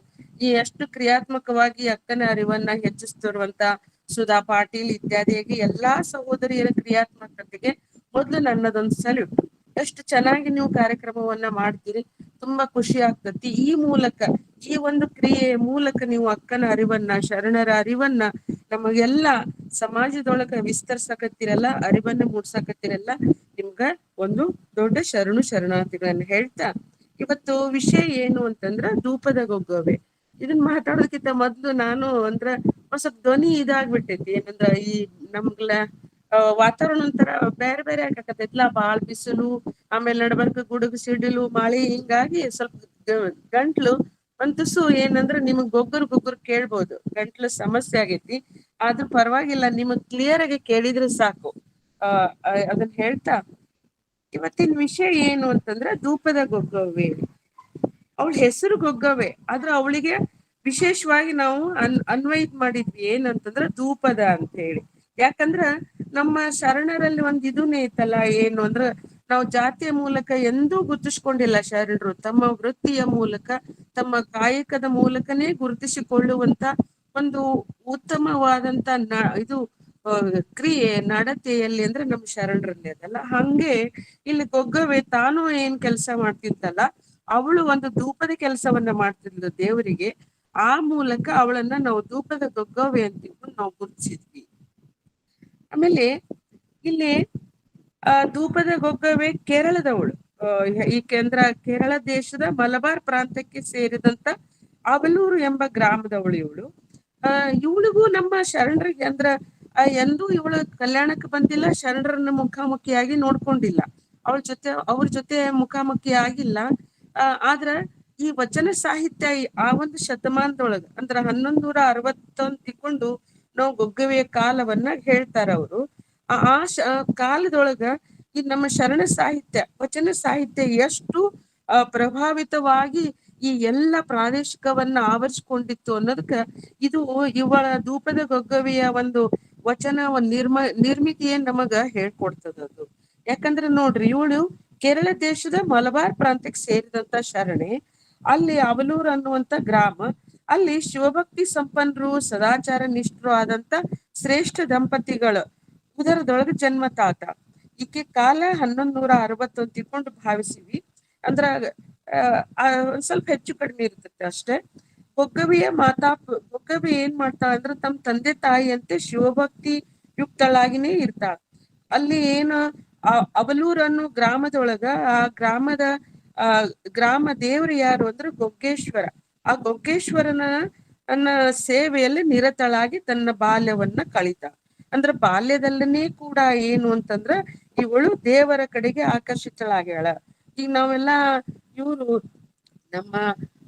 ಈ ಎಷ್ಟು ಕ್ರಿಯಾತ್ಮಕವಾಗಿ ಅಕ್ಕನ ಅರಿವನ್ನ ಹೆಚ್ಚಿಸ್ತಿರುವಂತ ಸುಧಾ ಪಾಟೀಲ್ ಇತ್ಯಾದಿಯಾಗಿ ಎಲ್ಲಾ ಸಹೋದರಿಯರ ಕ್ರಿಯಾತ್ಮಕತೆಗೆ ಮೊದ್ಲು ನನ್ನದೊಂದು ಸಲ್ಯೂಟ್. ಎಷ್ಟು ಚೆನ್ನಾಗಿ ನೀವು ಕಾರ್ಯಕ್ರಮವನ್ನ ಮಾಡ್ತೀರಿ, ತುಂಬಾ ಖುಷಿ ಆಗ್ತತಿ. ಈ ಮೂಲಕ, ಈ ಒಂದು ಕ್ರಿಯೆಯ ಮೂಲಕ ನೀವು ಅಕ್ಕನ ಅರಿವನ್ನ, ಶರಣರ ಅರಿವನ್ನ ನಮಗೆಲ್ಲ ಸಮಾಜದೊಳಗ ವಿಸ್ತರಿಸಕತ್ತಿರಲ್ಲ, ಅರಿವನ್ನ ಮೂಡ್ಸಕತ್ತಿರಲ್ಲ. ನಿಮ್ಗ ಒಂದು ದೊಡ್ಡ ಶರಣಾರ್ಥಿಗಳನ್ನ ಹೇಳ್ತಾ, ಇವತ್ತು ವಿಷಯ ಏನು ಅಂತಂದ್ರ ಧೂಪದ ಗೊಗ್ಗವೆ. ಇದನ್ನ ಮಾತಾಡೋದಕ್ಕಿಂತ ಮೊದ್ಲು ನಾನು ಒಂದ್ ಸ್ವಲ್ಪ ಧ್ವನಿ ಇದಾಗ್ಬಿಟ್ಟೈತಿ. ಏನಂದ್ರ ಈ ನಮ್ಗಳ ವಾತಾವರಣ ಒಂಥರ ಬೇರೆ ಬೇರೆ ಆಗಾಕತ್ತೈತ್ಲಾ, ಬಾಳ್ ಬಿಸಿಲು, ಆಮೇಲೆ ನಡ್ಬರ್ಕ ಗುಡುಗು ಸಿಡಿಲು ಮಳಿ, ಹಿಂಗಾಗಿ ಸ್ವಲ್ಪ ಗಂಟ್ಲು ಒಂತುಸು ಏನಂದ್ರ ನಿಮಗ್ ಗೊಗ್ಗರು ಕೇಳ್ಬೋದು, ಗಂಟ್ಲು ಸಮಸ್ಯೆ ಆಗೈತಿ. ಆದ್ರೂ ಪರವಾಗಿಲ್ಲ, ನಿಮಗ್ ಕ್ಲಿಯರ್ ಆಗಿ ಕೇಳಿದ್ರೆ ಸಾಕು. ಅದನ್ನ ಹೇಳ್ತಾ ಇವತ್ತಿನ ವಿಷಯ ಏನು ಅಂತಂದ್ರ ಧೂಪದ ಗೊಗ್ಗವೆ. ಅವಳ ಹೆಸರು ಗೊಗ್ಗವೆ, ಆದ್ರ ಅವಳಿಗೆ ವಿಶೇಷವಾಗಿ ನಾವು ಅನ್ವಯಿತ್ ಮಾಡಿದ್ವಿ ಏನಂತಂದ್ರ ಧೂಪದ ಅಂತ ಹೇಳಿ. ಯಾಕಂದ್ರ ನಮ್ಮ ಶರಣರಲ್ಲಿ ಒಂದ್ ಇದನ್ನೇ ಐತಲ್ಲ, ಏನು ಅಂದ್ರ ನಾವು ಜಾತಿಯ ಮೂಲಕ ಎಂದೂ ಗುರುತಿಸ್ಕೊಂಡಿಲ್ಲ. ಶರಣರು ತಮ್ಮ ವೃತ್ತಿಯ ಮೂಲಕ, ತಮ್ಮ ಕಾಯಕದ ಮೂಲಕನೇ ಗುರುತಿಸಿಕೊಳ್ಳುವಂತ ಒಂದು ಉತ್ತಮವಾದಂತ ಇದು ಕ್ರಿಯೆ ನಡತೆಯಲ್ಲಿ ಅಂದ್ರೆ ನಮ್ಮ ಶರಣರಲ್ಲಿ ಅದಲ್ಲ. ಹಂಗೆ ಇಲ್ಲಿ ಗೊಗ್ಗವೆ ತಾನು ಏನ್ ಕೆಲಸ ಮಾಡ್ತಿದ್ದಲ್ಲ, ಅವಳು ಒಂದು ಧೂಪದ ಕೆಲಸವನ್ನ ಮಾಡ್ತಿದ್ಲು ದೇವರಿಗೆ. ಆ ಮೂಲಕ ಅವಳನ್ನ ನಾವು ಧೂಪದ ಗೊಗ್ಗವೆ ಅಂತ ನಾವು ಗುರುತಿಸಿದ್ವಿ. ಆಮೇಲೆ ಇಲ್ಲಿ ಧೂಪದ ಗೊಗ್ಗವೆ ಕೇರಳದವಳು. ಈ ಕೇರಳ ದೇಶದ ಮಲಬಾರ್ ಪ್ರಾಂತಕ್ಕೆ ಸೇರಿದಂತ ಅವಲೂರು ಎಂಬ ಗ್ರಾಮದವಳು ಇವಳು. ಇವಳಿಗೂ ನಮ್ಮ ಶರಣರಿಗೆ ಎಂದೂ ಇವಳು ಕಲ್ಯಾಣಕ್ಕೆ ಬಂದಿಲ್ಲ, ಶರಣರನ್ನ ಮುಖಾಮುಖಿಯಾಗಿ ನೋಡ್ಕೊಂಡಿಲ್ಲ, ಅವ್ರ ಜೊತೆ ಮುಖಾಮುಖಿ ಆಗಿಲ್ಲ. ಆದ್ರ ಈ ವಚನ ಸಾಹಿತ್ಯ ಆ ಒಂದು ಶತಮಾನದೊಳಗ 1160 ತಿಳ್ಕೊಂಡು ನಾವು ಗೊಗ್ಗವೆಯ ಕಾಲವನ್ನ ಹೇಳ್ತಾರ ಅವರು. ಆ ಕಾಲದೊಳಗ ಈ ನಮ್ಮ ಶರಣ ಸಾಹಿತ್ಯ, ವಚನ ಸಾಹಿತ್ಯ ಎಷ್ಟು ಪ್ರಭಾವಿತವಾಗಿ ಈ ಎಲ್ಲ ಪ್ರಾದೇಶಿಕವನ್ನ ಆವರಿಸಿಕೊಂಡಿತ್ತು ಅನ್ನೋದಕ್ಕ ಇದು ಇವಳ ಧೂಪದ ಗೊಗ್ಗವೆಯ ಒಂದು ವಚನ ನಿರ್ಮಿತಿಯೇ ನಮಗ ಹೇಳ್ಕೊಡ್ತದದು. ಯಾಕಂದ್ರೆ ನೋಡ್ರಿ, ಇವಳು ಕೇರಳ ದೇಶದ ಮಲಬಾರ್ ಪ್ರಾಂತ್ಯಕ್ಕೆ ಸೇರಿದಂತ ಶರಣೆ. ಅಲ್ಲಿ ಅವಲೂರು ಅನ್ನುವಂತ ಗ್ರಾಮ, ಅಲ್ಲಿ ಶಿವಭಕ್ತಿ ಸಂಪನ್ನರು, ಸದಾಚಾರ ನಿಷ್ಠರು ಆದಂತ ಶ್ರೇಷ್ಠ ದಂಪತಿಗಳು ಉದರದೊಳಗೆ ಜನ್ಮ ತಾತ. ಈಕೆ ಕಾಲ 1160 ತಿಳ್ಕೊಂಡು ಭಾವಿಸಿವಿ. ಒಂದ್ ಸ್ವಲ್ಪ ಹೆಚ್ಚು ಕಡಿಮೆ ಇರ್ತದೆ ಅಷ್ಟೇ. ಗೊಗ್ಗವೆ ಏನ್ ಮಾಡ್ತಾಳ ತಮ್ಮ ತಂದೆ ತಾಯಿಯಂತೆ ಶಿವಭಕ್ತಿ ಯುಕ್ತಳಾಗಿನೇ ಇರ್ತಾಳ. ಅಲ್ಲಿ ಏನು ಅವಲೂರು ಅನ್ನೋ ಗ್ರಾಮದೊಳಗ ಆ ಗ್ರಾಮ ದೇವರು ಯಾರು ಅಂದ್ರೆ ಗೊಗ್ಗೇಶ್ವರ. ಆ ಗೊಗ್ಗೇಶ್ವರನ ಸೇವೆಯಲ್ಲಿ ನಿರತಳಾಗಿ ತನ್ನ ಬಾಲ್ಯವನ್ನ ಕಳಿತಾಳ. ಬಾಲ್ಯದಲ್ಲೇ ಕೂಡ ಏನು ಅಂತಂದ್ರ ಇವಳು ದೇವರ ಕಡೆಗೆ ಆಕರ್ಷಿತಳಾಗ್ಯಾಳ. ಈಗ ನಾವೆಲ್ಲಾ ಇವ್ರು ನಮ್ಮ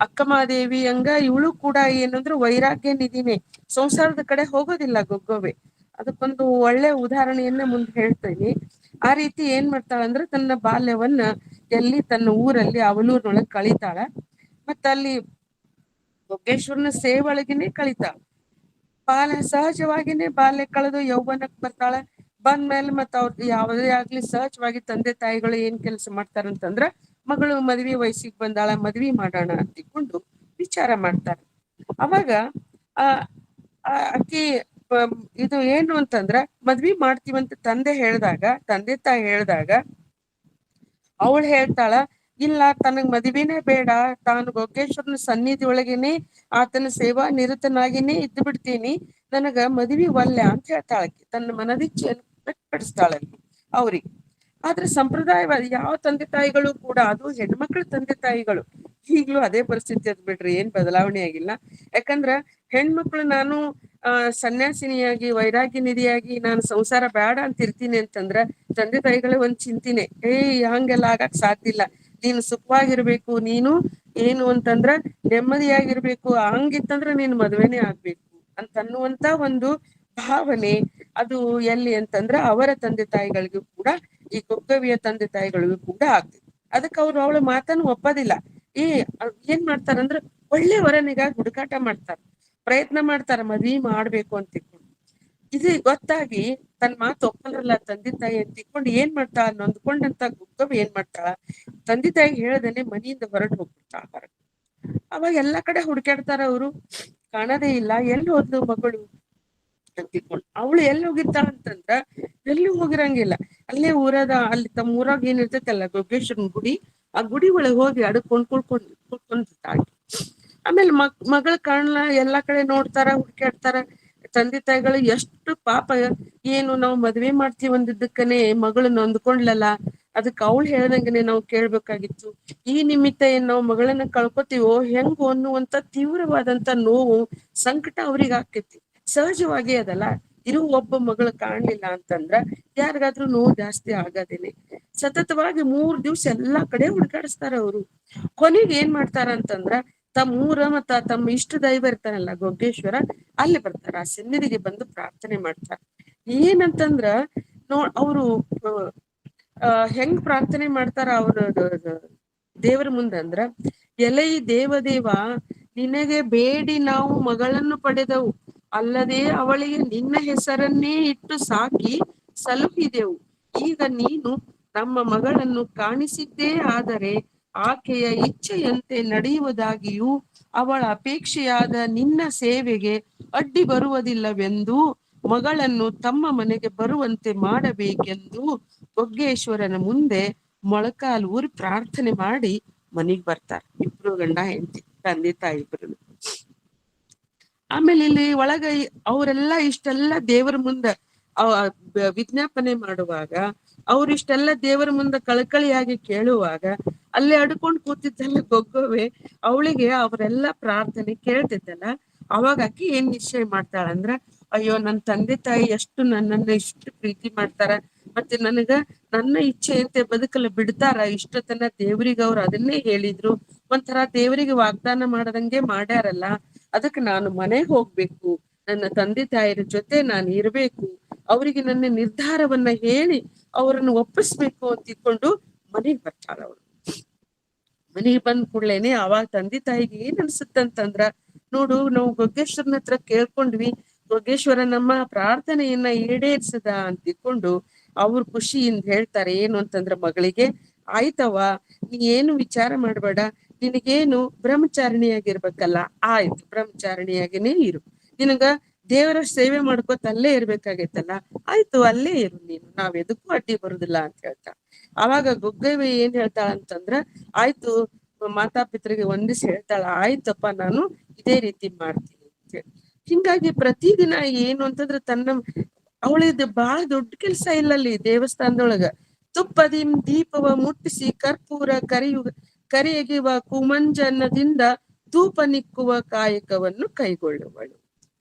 ಅಕ್ಕಮಹಾದೇವಿ ಹಂಗ ಇವಳು ಕೂಡ ಏನಂದ್ರೆ ವೈರಾಗ್ಯ ನಿಧಿನೇ, ಸಂಸಾರದ ಕಡೆ ಹೋಗೋದಿಲ್ಲ ಗೊಗ್ಗವೆ. ಅದಕ್ಕೊಂದು ಒಳ್ಳೆ ಉದಾಹರಣೆಯನ್ನ ಮುಂದೆ ಹೇಳ್ತೀನಿ. ಆ ರೀತಿ ಏನ್ ಮಾಡ್ತಾಳ ತನ್ನ ಬಾಲ್ಯವನ್ನ ತನ್ನ ಊರಲ್ಲಿ ಅವಲೂರಿನೊಳಗೆ ಕಳಿತಾಳ. ಮತ್ತ ಅಲ್ಲಿ ಗೊಗ್ಗೇಶ್ವರನ ಸೇವೊಳಗಿನೇ ಕಳಿತಾಳ. ಸಹಜವಾಗಿನೇ ಬಾಲ್ಯ ಕಳೆದು ಯೌವನಕ್ಕೆ ಬರ್ತಾಳ. ಬಂದ್ಮೇಲೆ ಮತ್ತ ಅವ್ರದ್ದು ಯಾವುದೇ ಆಗ್ಲಿ ಸಹಜವಾಗಿ ತಂದೆ ತಾಯಿಗಳು ಏನ್ ಕೆಲಸ ಮಾಡ್ತಾರಂತಂದ್ರ, ಮಗಳು ಮದ್ವಿ ವಯಸ್ಸಿಗೆ ಬಂದಾಳ, ಮದ್ವಿ ಮಾಡೋಣ ಅಂತಿಕೊಂಡು ವಿಚಾರ ಮಾಡ್ತಾರ. ಅವಾಗ ಆ ಅಕ್ಕಿ ಇದು ಏನು ಅಂತಂದ್ರ ಮದ್ವಿ ಮಾಡ್ತೀವಂತ ತಂದೆ ತಾಯಿ ಹೇಳ್ದಾಗ ಅವಳು ಹೇಳ್ತಾಳ, ಇಲ್ಲ ತನಗ್ ಮದುವೆನೇ ಬೇಡ, ತಾನು ಗೊಗ್ಗೇಶ್ವರನ ಸನ್ನಿಧಿ ಒಳಗೇನೆ ಆತನ ಸೇವಾ ನಿರತನಾಗಿನೇ ಇದ್ದು ಬಿಡ್ತೀನಿ, ನನಗ ಮದ್ವಿ ಒಲ್ಲೆ ಅಂತ ಹೇಳ್ತಾಳಕಿ. ತನ್ನ ಮನದಿಚ್ಛೆಯನ್ನು ವ್ಯಕ್ತಪಡಿಸ್ತಾಳಲ್ಲಿ ಅವ್ರಿಗೆ. ಆದ್ರೆ ಸಂಪ್ರದಾಯವಾದ ಯಾವ ತಂದೆ ತಾಯಿಗಳು ಕೂಡ, ಅದು ಹೆಣ್ಮಕ್ಳ ತಂದೆ ತಾಯಿಗಳು ಈಗ್ಲೂ ಅದೇ ಪರಿಸ್ಥಿತಿ ಅದ್ ಬಿಡ್ರಿ, ಏನ್ ಬದಲಾವಣೆ ಆಗಿಲ್ಲ. ಯಾಕಂದ್ರ ಹೆಣ್ಮಕ್ಳು ನಾನು ಸನ್ಯಾಸಿನಿಯಾಗಿ ವೈರಾಗ್ಯ ನಿಧಿಯಾಗಿ ನಾನು ಸಂಸಾರ ಬೇಡ ಅಂತ ಇರ್ತೀನಿ ಅಂತಂದ್ರ ತಂದೆ ತಾಯಿಗಳೇ ಒಂದ್ ಚಿಂತಿನೆ, ಹಂಗೆಲ್ಲ ಆಗಕ್ ಸಾಧ್ಯ ಇಲ್ಲ, ನೀನು ಸುಖವಾಗಿರ್ಬೇಕು, ನೀನು ಏನು ಅಂತಂದ್ರ ನೆಮ್ಮದಿಯಾಗಿರ್ಬೇಕು, ಹಂಗಿತ್ತಂದ್ರ ನೀನ್ ಮದ್ವೆನೇ ಆಗ್ಬೇಕು ಅಂತನ್ನುವಂತ ಒಂದು ಭಾವನೆ ಅದು ಎಲ್ಲಿ ಅಂತಂದ್ರ ಅವರ ತಂದೆ ತಾಯಿಗಳಿಗೂ ಕೂಡ, ಈ ಗೊಗ್ಗವಿಯ ತಂದೆ ತಾಯಿಗಳಿಗೂ ಕೂಡ ಆಗ್ತದೆ. ಅದಕ್ಕೆ ಅವಳ ಮಾತನ್ನು ಒಪ್ಪೋದಿಲ್ಲ. ಏನ್ ಮಾಡ್ತಾರಂದ್ರ ಒಳ್ಳೆ ವರನಿಗಾಗಿ ಹುಡುಕಾಟ ಮಾಡ್ತಾರ, ಪ್ರಯತ್ನ ಮಾಡ್ತಾರ ಮದ್ವಿ ಮಾಡ್ಬೇಕು ಅಂತ ತಿಳ್ಕೊಂಡು. ಇದು ಗೊತ್ತಾಗಿ ತನ್ನ ಮಾತು ಒಪ್ಪಲ್ರಲ್ಲ ತಂದೆ ತಾಯಿ ಅಂತ ತಿಳ್ಕೊಂಡು ಏನ್ ಮಾಡ್ತಾಳ, ನೊಂದ್ಕೊಂಡಂತ ಗೊಗ್ಗವಿ ಏನ್ ಮಾಡ್ತಾಳ, ತಂದೆ ತಾಯಿಗೆ ಹೇಳದೇನೆ ಮನೆಯಿಂದ ಹೊರಟು ಹೋಗ್ಬಿಡ್ತಾಳ ಹೊರಗೆ. ಅವಾಗ ಎಲ್ಲಾ ಕಡೆ ಹುಡುಕಾಡ್ತಾರ ಅವರು, ಕಾಣದೇ ಇಲ್ಲ, ಎಲ್ಲಿ ಹೋದ್ಲು ಮಗಳು ಅಂತ ತಿಳ್ಕೊಂಡು. ಅವಳು ಎಲ್ಲಿ ಹೋಗಿರ್ತಾಳ ಅಂತಂದ್ರ ಎಲ್ಲಿ ಹೋಗಿರಂಗಿಲ್ಲ, ಅಲ್ಲೇ ಅಲ್ಲಿ ತಮ್ಮ ಊರಾಗ ಏನ್ ಇರ್ತೈತಲ್ಲ ಗೊಗ್ಗೇಶ್ವರನ್ ಗುಡಿ, ಆ ಗುಡಿ ಒಳಗೆ ಹೋಗಿ ಅಡ್ಕೊಂಡು ಕುಳ್ಕೊಂಡಿರ್ತಾಳ. ಆಮೇಲೆ ಮಗಳ ಕಾಣಲ್ಲ, ಎಲ್ಲಾ ಕಡೆ ನೋಡ್ತಾರ, ಹುಡುಕಾಡ್ತಾರ. ತಂದೆ ತಾಯಿಗಳು ಎಷ್ಟು ಪಾಪ, ಏನು ನಾವು ಮದ್ವೆ ಮಾಡ್ತೀವಿ ಅಂದಿದ್ದಕ್ಕನೆ ಮಗಳು ನೊಂದ್ಕೊಂಡ್ಲಲ್ಲ, ಅದಕ್ಕೆ ಅವಳು ಹೇಳ್ದಂಗೆನೆ ನಾವು ಕೇಳ್ಬೇಕಾಗಿತ್ತು, ಈ ನಿಮಿತ್ತ ಏನ್ ನಾವು ಮಗಳನ್ನ ಕಳ್ಕೊತೀವೋ ಹೆಂಗೋ ಅನ್ನುವಂತ ತೀವ್ರವಾದಂತ ನೋವು ಸಂಕಟ ಅವ್ರಿಗೆ ಆಕೈತಿ. ಸಹಜವಾಗಿ ಅದಲ್ಲ, ಇರು ಒಬ್ಬ ಮಗಳು ಕಾಣ್ಲಿಲ್ಲ ಅಂತಂದ್ರ ಯಾರಿಗಾದ್ರೂ ನೋವು ಜಾಸ್ತಿ ಆಗದೇನೆ. ಸತತವಾಗಿ 3 ದಿವ್ಸ ಎಲ್ಲಾ ಕಡೆ ಹುಡುಕಾಡಿಸ್ತಾರ ಅವರು. ಕೊನೆಗೆ ಏನ್ ಮಾಡ್ತಾರ ಅಂತಂದ್ರ ತಮ್ಮ ಊರ ಮತ್ತ ತಮ್ಮ ಇಷ್ಟ ದೈವ ಇರ್ತಾನಲ್ಲ ಗೊಗ್ಗೇಶ್ವರ, ಅಲ್ಲಿ ಬರ್ತಾರ, ಆ ಸನ್ನಿಧಿಗೆ ಬಂದು ಪ್ರಾರ್ಥನೆ ಮಾಡ್ತಾರ. ಏನಂತಂದ್ರ ಅವರು ಹೆಂಗ್ ಪ್ರಾರ್ಥನೆ ಮಾಡ್ತಾರ ಅವ್ರ ದೇವರ ಮುಂದಂದ್ರ, ಎಲೈ ದೇವದೇವ, ನಿನಗೆ ಬೇಡಿ ನಾವು ಮಗಳನ್ನು ಪಡೆದವು, ಅಲ್ಲದೆ ಅವಳಿಗೆ ನಿನ್ನ ಹೆಸರನ್ನೇ ಇಟ್ಟು ಸಾಕಿ ಸಲುಹಿದೆವು. ಈಗ ನೀನು ನಮ್ಮ ಮಗಳನ್ನು ಕಾಣಿಸಿದ್ದೇ ಆದರೆ ಆಕೆಯ ಇಚ್ಛೆಯಂತೆ ನಡೆಯುವುದಾಗಿಯೂ ಅವಳ ಅಪೇಕ್ಷೆಯಾದ ನಿನ್ನ ಸೇವೆಗೆ ಅಡ್ಡಿ ಬರುವುದಿಲ್ಲವೆಂದು ಮಗಳನ್ನು ತಮ್ಮ ಮನೆಗೆ ಬರುವಂತೆ ಮಾಡಬೇಕೆಂದು ಗೊಗ್ಗೇಶ್ವರನ ಮುಂದೆ ಮೊಳಕಾಲು ಊರಿ ಪ್ರಾರ್ಥನೆ ಮಾಡಿ ಮನೆಗ್ ಬರ್ತಾರ ಇಬ್ರು ಗಂಡ ಹೆಂಡತಿ, ತಂದೆ ತಾಯಿ ಇಬ್ರು. ಆಮೇಲೆ ಇಲ್ಲಿ ಒಳಗ ಅವರೆಲ್ಲಾ ಇಷ್ಟೆಲ್ಲ ದೇವರ ಮುಂದ ವಿಜ್ಞಾಪನೆ ಮಾಡುವಾಗ, ಅವ್ರಿಷ್ಟೆಲ್ಲ ದೇವರ ಮುಂದೆ ಕಳಕಳಿಯಾಗಿ ಕೇಳುವಾಗ, ಅಲ್ಲೇ ಅಡ್ಕೊಂಡು ಕೂತಿದ್ದಲ್ಲ ಗೊಗ್ಗವೆ, ಅವಳಿಗೆ ಅವರೆಲ್ಲಾ ಪ್ರಾರ್ಥನೆ ಕೇಳ್ತಿದ್ದಲ್ಲ, ಅವಾಗ ಆಕಿ ಏನ್ ನಿಶ್ಚಯ ಮಾಡ್ತಾಳಂದ್ರ, ಅಯ್ಯೋ ನನ್ ತಂದೆ ತಾಯಿ ಎಷ್ಟು ನನ್ನನ್ನ ಇಷ್ಟು ಪ್ರೀತಿ ಮಾಡ್ತಾರ, ಮತ್ತೆ ನನ್ನ ಇಚ್ಛೆಯಂತೆ ಬದುಕಲು ಬಿಡ್ತಾರ, ಇಷ್ಟತನ ದೇವ್ರಿಗೆ ಅವ್ರು ಅದನ್ನೇ ಹೇಳಿದ್ರು, ಒಂಥರ ದೇವರಿಗೆ ವಾಗ್ದಾನ ಮಾಡದಂಗೆ ಮಾಡ್ಯಾರಲ್ಲ, ಅದಕ್ಕೆ ನಾನು ಮನೆಗೆ ಹೋಗ್ಬೇಕು, ನನ್ನ ತಂದೆ ತಾಯಿರ ಜೊತೆ ನಾನು ಇರ್ಬೇಕು, ಅವರಿಗೆ ನನ್ನ ನಿರ್ಧಾರವನ್ನ ಹೇಳಿ ಅವರನ್ನು ಒಪ್ಪಿಸ್ಬೇಕು ಅಂತ ತಿಳ್ಕೊಂಡು ಮನೆಗ್ ಬರ್ತಾಳ ಅವಳು. ಮನೆಗೆ ಬಂದ್ ಕೂಡ್ಲೇನೆ ಅವಾಗ ತಂದೆ ತಾಯಿಗೆ ಏನ್ ಅನ್ಸುತ್ತಂತಂದ್ರ, ನೋಡು ನಾವು ಗೊಗ್ಗೇಶ್ವರನ ಹತ್ರ ಕೇಳ್ಕೊಂಡ್ವಿ, ಗೊಗ್ಗೇಶ್ವರ ನಮ್ಮ ಪ್ರಾರ್ಥನೆಯನ್ನ ಈಡೇರಿಸದ ಅಂತ ತಿಳ್ಕೊಂಡು ಅವ್ರು ಖುಷಿಯಿಂದ ಹೇಳ್ತಾರೆ ಏನು ಅಂತಂದ್ರ ಮಗಳಿಗೆ, ಆಯ್ತವ ನೀ ಏನು ವಿಚಾರ ಮಾಡ್ಬೇಡ, ನಿನಗೇನು ಬ್ರಹ್ಮಚಾರಿಣಿಯಾಗಿರ್ಬೇಕಲ್ಲ, ಆಯ್ತು ಬ್ರಹ್ಮಚಾರಿಣಿಯಾಗಿನೇ ಇರು, ನಿನಗ ದೇವರ ಸೇವೆ ಮಾಡ್ಕೊತ ಅಲ್ಲೇ ಇರ್ಬೇಕಾಗೈತಲ್ಲ, ಆಯ್ತು ಅಲ್ಲೇ ಇರು ನೀನು, ನಾವ್ ಎದಕ್ಕೂ ಅಡ್ಡಿ ಬರುದಿಲ್ಲ ಅಂತ ಹೇಳ್ತಾಳ. ಅವಾಗ ಗೊಗ್ಗವಿ ಏನ್ ಹೇಳ್ತಾಳ ಅಂತಂದ್ರ, ಆಯ್ತು ಮಾತಾಪಿತರಿಗೆ ಒಂದಿವ್ಸ ಹೇಳ್ತಾಳ, ಆಯ್ತಪ್ಪ ನಾನು ಇದೇ ರೀತಿ ಮಾಡ್ತೀನಿ ಅಂತ ಹೇಳಿ. ಹಿಂಗಾಗಿ ಪ್ರತಿದಿನ ಏನು ಅಂತಂದ್ರ ಅವಳಿದ ಬಹಳ ದೊಡ್ಡ ಕೆಲ್ಸ ಇಲ್ಲಲ್ಲಿ ದೇವಸ್ಥಾನದೊಳಗ. ತುಪ್ಪದಿಂ ದೀಪವ ಮುಟ್ಟಿಸಿ ಕರ್ಪೂರ ಕರಿಯಗಿವ ಕುಮಂಜನದಿಂದ ಧೂಪ ನಿಕ್ಕುವ ಕಾಯಕವನ್ನು ಕೈಗೊಳ್ಳುವಳು.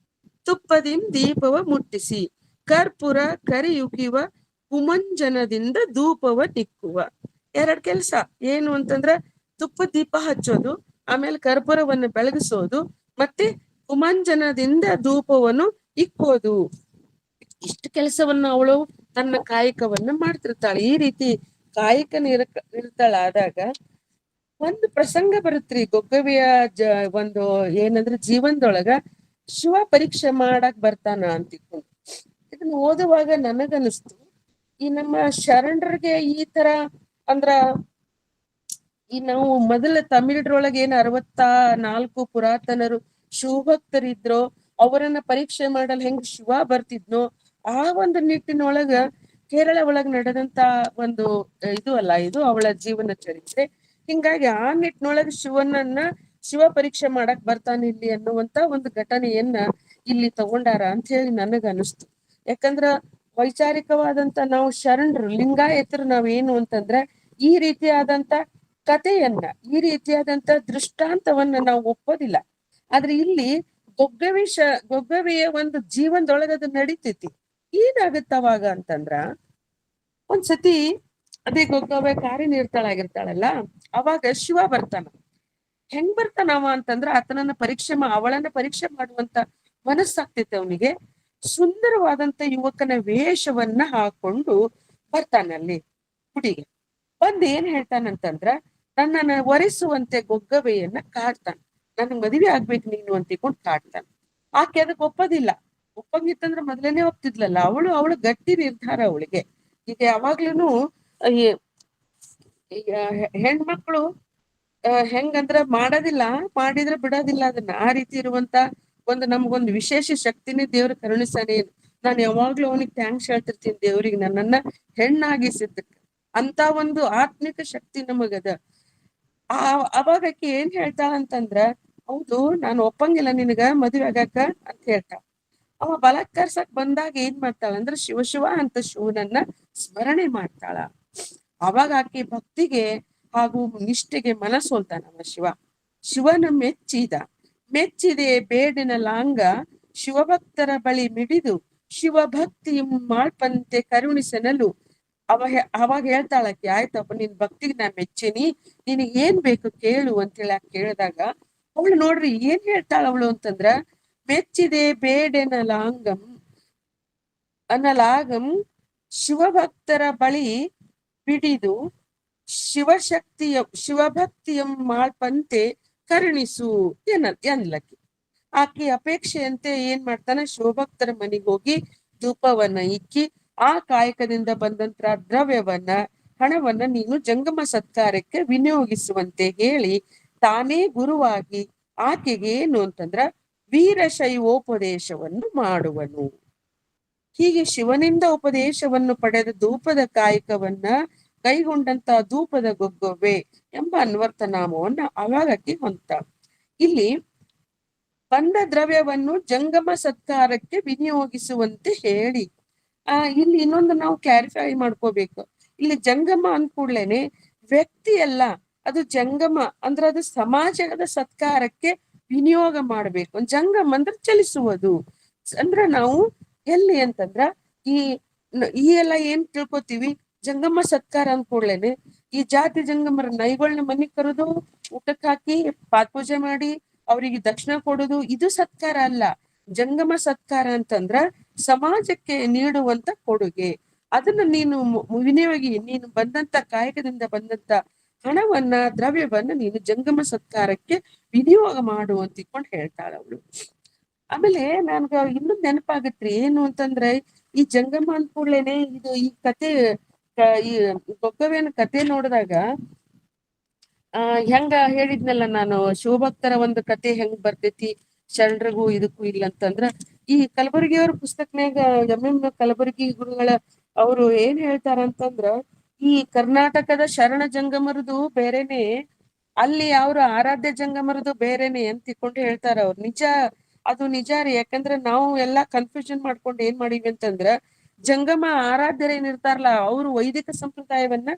ತುಪ್ಪದಿಂ ದೀಪವ ಮುಟ್ಟಿಸಿ ಕರ್ಪೂರ ಕರಿಯುಗಿವ ಕುಮಂಜನದಿಂದ ಧೂಪವ ನಿಕ್ಕುವ. 2 ಕೆಲ್ಸ ಏನು ಅಂತಂದ್ರ ತುಪ್ಪ ದೀಪ ಹಚ್ಚೋದು, ಆಮೇಲೆ ಕರ್ಪೂರವನ್ನು ಬೆಳಗಿಸೋದು, ಮತ್ತೆ ಕುಮಂಜನದಿಂದ ಧೂಪವನ್ನು ಇಕ್ಕೋದು. ಇಷ್ಟು ಕೆಲಸವನ್ನ ಅವಳು ತನ್ನ ಕಾಯಕವನ್ನ ಮಾಡ್ತಿರ್ತಾಳೆ. ಈ ರೀತಿ ಕಾಯಕ ನಿರತಳಾದಾಗ ಒಂದು ಪ್ರಸಂಗ ಬರುತ್ತ್ರಿ ಗೊಗ್ಗವಿಯ ಒಂದು ಏನಂದ್ರೆ ಜೀವನದೊಳಗ, ಶಿವ ಪರೀಕ್ಷೆ ಮಾಡಕ್ ಬರ್ತಾನ ಅಂತಿಕೊಂಡು. ಇದನ್ನ ಓದುವಾಗ ನನಗನಿಸ್ತು, ಈ ನಮ್ಮ ಶರಣರಿಗೆ ಈ ತರ ಅಂದ್ರ, ಈ ನಾವು ಮೊದಲ ತಮಿಳ್ರೊಳಗೆ ಏನ್ 64 ಪುರಾತನರು ಶಿವಭಕ್ತರಿದ್ರೋ ಅವರನ್ನ ಪರೀಕ್ಷೆ ಮಾಡಲ್ ಹೆಂಗ್ ಶಿವ ಬರ್ತಿದ್ನೋ ಆ ಒಂದು ನಿಟ್ಟಿನೊಳಗ ಕೇರಳ ಒಳಗ್ ನಡೆದಂತ ಒಂದು ಇದು ಅಲ್ಲ ಇದು ಅವಳ ಜೀವನ ಚರಿತ್ರೆ. ಹಿಂಗಾಗಿ ಆ ನಿಟ್ಟಿನೊಳಗ ಶಿವ ಪರೀಕ್ಷೆ ಮಾಡಕ್ ಬರ್ತಾನೆ ಇಲ್ಲಿ ಅನ್ನುವಂತ ಒಂದು ಘಟನೆಯನ್ನ ಇಲ್ಲಿ ತಗೊಂಡಾರ ಅಂತ ಹೇಳಿ ನನಗ ಅನಿಸ್ತು. ಯಾಕಂದ್ರ ವೈಚಾರಿಕವಾದಂತ ನಾವು ಶರಣರು ಲಿಂಗಾಯತರು ನಾವೇನು ಅಂತಂದ್ರೆ ಈ ರೀತಿಯಾದಂತ ಕಥೆಯನ್ನ ಈ ರೀತಿಯಾದಂತ ದೃಷ್ಟಾಂತವನ್ನ ನಾವು ಒಪ್ಪೋದಿಲ್ಲ. ಆದ್ರೆ ಇಲ್ಲಿ ಗೊಗ್ಗವೆಯ ಒಂದು ಜೀವನದೊಳಗ ಅದು ನಡೀತೈತಿ. ಏನಾಗತ್ತವಾಗ ಅಂತಂದ್ರ ಒಂದ್ಸತಿ ಅದೇ ಗೊಗ್ಗವೆ ಕಾರ್ಯನಿರತಳಾಗಿರ್ತಾಳಲ್ಲ, ಅವಾಗ ಶಿವ ಬರ್ತಾನ. ಹೆಂಗ್ ಬರ್ತಾನವ ಅಂತಂದ್ರ ಅವಳನ್ನ ಪರೀಕ್ಷೆ ಮಾಡುವಂತ ಮನಸ್ಸಾಗ್ತೈತೆ ಅವನಿಗೆ. ಸುಂದರವಾದಂತ ಯುವಕನ ವೇಷವನ್ನ ಹಾಕೊಂಡು ಬರ್ತಾನಲ್ಲಿ ಗುಡಿಗೆ. ಬಂದ್ ಏನ್ ಹೇಳ್ತಾನಂತಂದ್ರ ನನ್ನನ್ನ ಒರೆಸುವಂತೆ ಗೊಗ್ಗವೆಯನ್ನ ಕಾಡ್ತಾನ. ನನ್ ಮದುವೆ ಆಗ್ಬೇಕು ನೀನು ಅಂತಿಕೊಂಡು ಕಾಡ್ತಾನ. ಆಕೆ ಅದಕ್ಕೆ ಒಪ್ಪಂಗಿತ್ತಂದ್ರ ಮೊದ್ಲೇನೆ ಒಪ್ತಿದ್ಲಲ್ಲ. ಅವಳು ಗಟ್ಟಿ ನಿರ್ಧಾರ ಅವಳಿಗೆ. ಈಗ ಯಾವಾಗ್ಲೂನು ಈಗ ಹೆಣ್ಮಕ್ಳು ಹೆಂಗಂದ್ರ ಮಾಡೋದಿಲ್ಲ, ಮಾಡಿದ್ರೆ ಬಿಡೋದಿಲ್ಲ ಅದನ್ನ. ಆ ರೀತಿ ಇರುವಂತ ನಮ್ಗೊಂದು ವಿಶೇಷ ಶಕ್ತಿನೇ ದೇವ್ರ ಕರುಣಿಸಾನೆ. ನಾನು ಯಾವಾಗ್ಲೂ ಅವನಿಗೆ ಥ್ಯಾಂಕ್ಸ್ ಹೇಳ್ತಿರ್ತೀನಿ ದೇವ್ರಿಗೆ, ನನ್ನನ್ನ ಹೆಣ್ಣಾಗಿಸಿದ್ದಕ್ಕೆ. ಅಂತ ಒಂದು ಆತ್ಮಿಕ ಶಕ್ತಿ ನಮಗದ. ಅವಾಗ ಆಕಿ ಏನ್ ಹೇಳ್ತಾಳಂತಂದ್ರ, ಹೌದು ನಾನು ಒಪ್ಪಂಗಿಲ್ಲ ನಿನಗ ಮದುವೆ ಆಗಾಕ ಅಂತ ಹೇಳ್ತಾಳ. ಅವ ಬಲಾತ್ಕಾರ್ಸಕ್ ಬಂದಾಗ ಏನ್ ಮಾಡ್ತಾಳಂದ್ರ ಶಿವ ಅಂತ ಶಿವನನ್ನ ಸ್ಮರಣೆ ಮಾಡ್ತಾಳ. ಅವಾಗ ಆಕಿ ಭಕ್ತಿಗೆ ಹಾಗೂ ನಿಷ್ಠೆಗೆ ಮನಸೋಲ್ತಾನವ ಶಿವನ ಮೆಚ್ಚಿದೆ ಬೇಡಿನ ಲಾಂಗ ಶಿವಭಕ್ತರ ಬಳಿ ಮಿಡಿದು ಶಿವಭಕ್ತಿ ಮಾಳ್ಪಂತೆ ಕರುಣಿಸನಲು. ಅವಾಗ ಹೇಳ್ತಾಳಕ್ಕೆ, ಆಯ್ತಪ್ಪ ನಿನ್ ಭಕ್ತಿಗೆ ನಾ ಮೆಚ್ಚೇನಿ, ನಿನಗ್ ಏನ್ ಬೇಕು ಕೇಳು ಅಂತೇಳಿ ಕೇಳಿದಾಗ ಅವಳು ನೋಡ್ರಿ ಏನ್ ಹೇಳ್ತಾಳ ಅವಳು ಅಂತಂದ್ರ, ಮೆಚ್ಚಿದೆ ಬೇಡೆನಲಾಗಂ ಶಿವಭಕ್ತರ ಬಳಿ ಬಿಡಿದು ಶಿವಭಕ್ತಿಯಂ ಮಾಳ್ಪಂತೆ ಕರುಣಿಸು ಎನ್ಲಕ್ಕಿ. ಆಕೆ ಅಪೇಕ್ಷೆಯಂತೆ ಏನ್ ಮಾಡ್ತಾನ, ಶಿವಭಕ್ತರ ಮನೆಗೆ ಹೋಗಿ ಧೂಪವನ್ನ ಇಕ್ಕಿ ಆ ಕಾಯಕದಿಂದ ಬಂದಂತ ಹಣವನ್ನ ನೀನು ಜಂಗಮ ಸತ್ಕಾರಕ್ಕೆ ವಿನಿಯೋಗಿಸುವಂತೆ ಹೇಳಿ ತಾನೇ ಗುರುವಾಗಿ ಆಕೆಗೆ ಏನು ಅಂತಂದ್ರ ವೀರಶೈವೋಪದೇಶವನ್ನು ಮಾಡುವನು. ಹೀಗೆ ಶಿವನಿಂದ ಉಪದೇಶವನ್ನು ಪಡೆದ ಧೂಪದ ಕಾಯಕವನ್ನ ಕೈಗೊಂಡಂತ ಧೂಪದ ಗೊಗ್ಗವೆ ಎಂಬ ಅನ್ವರ್ಥನಾಮವನ್ನ ಅವಾಗಕ್ಕೆ ಹೊಂದ್ತಾಳ. ಇಲ್ಲಿ ಬಂದ ದ್ರವ್ಯವನ್ನು ಜಂಗಮ ಸತ್ಕಾರಕ್ಕೆ ವಿನಿಯೋಗಿಸುವಂತೆ ಹೇಳಿ. ಇಲ್ಲಿ ಇನ್ನೊಂದು ನಾವು ಕ್ಲಾರಿಫೈ ಮಾಡ್ಕೋಬೇಕು. ಇಲ್ಲಿ ಜಂಗಮ ಅಂದ್ಕೂಡ್ಲೇನೆ ವ್ಯಕ್ತಿ ಅಲ್ಲ, ಅದು ಜಂಗಮ ಅಂದ್ರೆ ಅದು ಸಮಾಜದ ಸತ್ಕಾರಕ್ಕೆ ವಿನಿಯೋಗ ಮಾಡ್ಬೇಕು. ಜಂಗಮ ಅಂದ್ರೆ ಚಲಿಸುವುದು. ಅಂದ್ರ ನಾವು ಎಲ್ಲಿ ಅಂತಂದ್ರ ಈ ಎಲ್ಲ ಏನ್ ತಿಳ್ಕೊತೀವಿ, ಜಂಗಮ ಸತ್ಕಾರ ಅಂದ್ಕೂಡ್ಲೇನೆ ಈ ಜಾತಿ ಜಂಗಮರ ನೈಗಳನ್ನ ಮನೆಗ್ ಕರೆದು ಊಟಕ್ಕೆ ಹಾಕಿ ಪಾತ್ಪೂಜೆ ಮಾಡಿ ಅವ್ರಿಗೆ ದಕ್ಷಿಣ ಕೊಡುದು ಇದು ಸತ್ಕಾರ ಅಲ್ಲ. ಜಂಗಮ ಸತ್ಕಾರ ಅಂತಂದ್ರ ಸಮಾಜಕ್ಕೆ ನೀಡುವಂತ ಕೊಡುಗೆ. ಅದನ್ನ ನೀನು ವಿನಿಯೋಗಿ, ನೀನು ಬಂದಂತ ಕಾಯಕದಿಂದ ಬಂದಂತ ಹಣವನ್ನ ದ್ರವ್ಯವನ್ನ ನೀನು ಜಂಗಮ ಸತ್ಕಾರಕ್ಕೆ ವಿನಿಯೋಗ ಮಾಡು ಅಂತ ಇಟ್ಕೊಂಡು ಹೇಳ್ತಾಳ ಅವಳು. ಆಮೇಲೆ ನನ್ಗ ಇನ್ನೊಂದ್ ನೆನಪಾಗತ್ರಿ, ಏನು ಅಂತಂದ್ರೆ ಈ ಜಂಗಮ ಅಂದ್ಕೂಡ್ಲೇನೆ ಇದು ಈ ಕತೆ ಈ ಗೊಗ್ಗವೆನ ಕತೆ ನೋಡಿದಾಗ ಹೆಂಗ ಹೇಳಿದ್ನಲ್ಲ ನಾನು, ಶಿವಭಕ್ತರ ಒಂದು ಕತೆ ಹೆಂಗ್ ಬರ್ತೈತಿ ಶರಣರಿಗೂ ಇದಕ್ಕೂ ಇಲ್ಲ ಅಂತಂದ್ರ, ಈ ಕಲಬುರ್ಗಿಯವ್ರ ಪುಸ್ತಕನ್ಯಾಗ ಎಂ ಕಲಬುರ್ಗಿ ಗುರುಗಳ ಅವರು ಏನ್ ಹೇಳ್ತಾರ ಅಂತಂದ್ರ, ಈ ಕರ್ನಾಟಕದ ಶರಣ ಜಂಗಮರದು ಬೇರೆನೆ, ಅಲ್ಲಿ ಅವ್ರ ಆರಾಧ್ಯ ಜಂಗಮರದು ಬೇರೆನೆ ಅಂತ ತಿಳ್ಕೊಂಡು ಹೇಳ್ತಾರ ಅವ್ರು. ಅದು ನಿಜ ರೀ. ಯಾಕಂದ್ರ ನಾವು ಎಲ್ಲಾ ಕನ್ಫ್ಯೂಷನ್ ಮಾಡ್ಕೊಂಡು ಏನ್ ಮಾಡೀವಿ ಅಂತಂದ್ರ, ಜಂಗಮ ಆರಾಧ್ಯರೇನಿರ್ತಾರಲ್ಲ ಅವರು ವೈದಿಕ ಸಂಪ್ರದಾಯವನ್ನ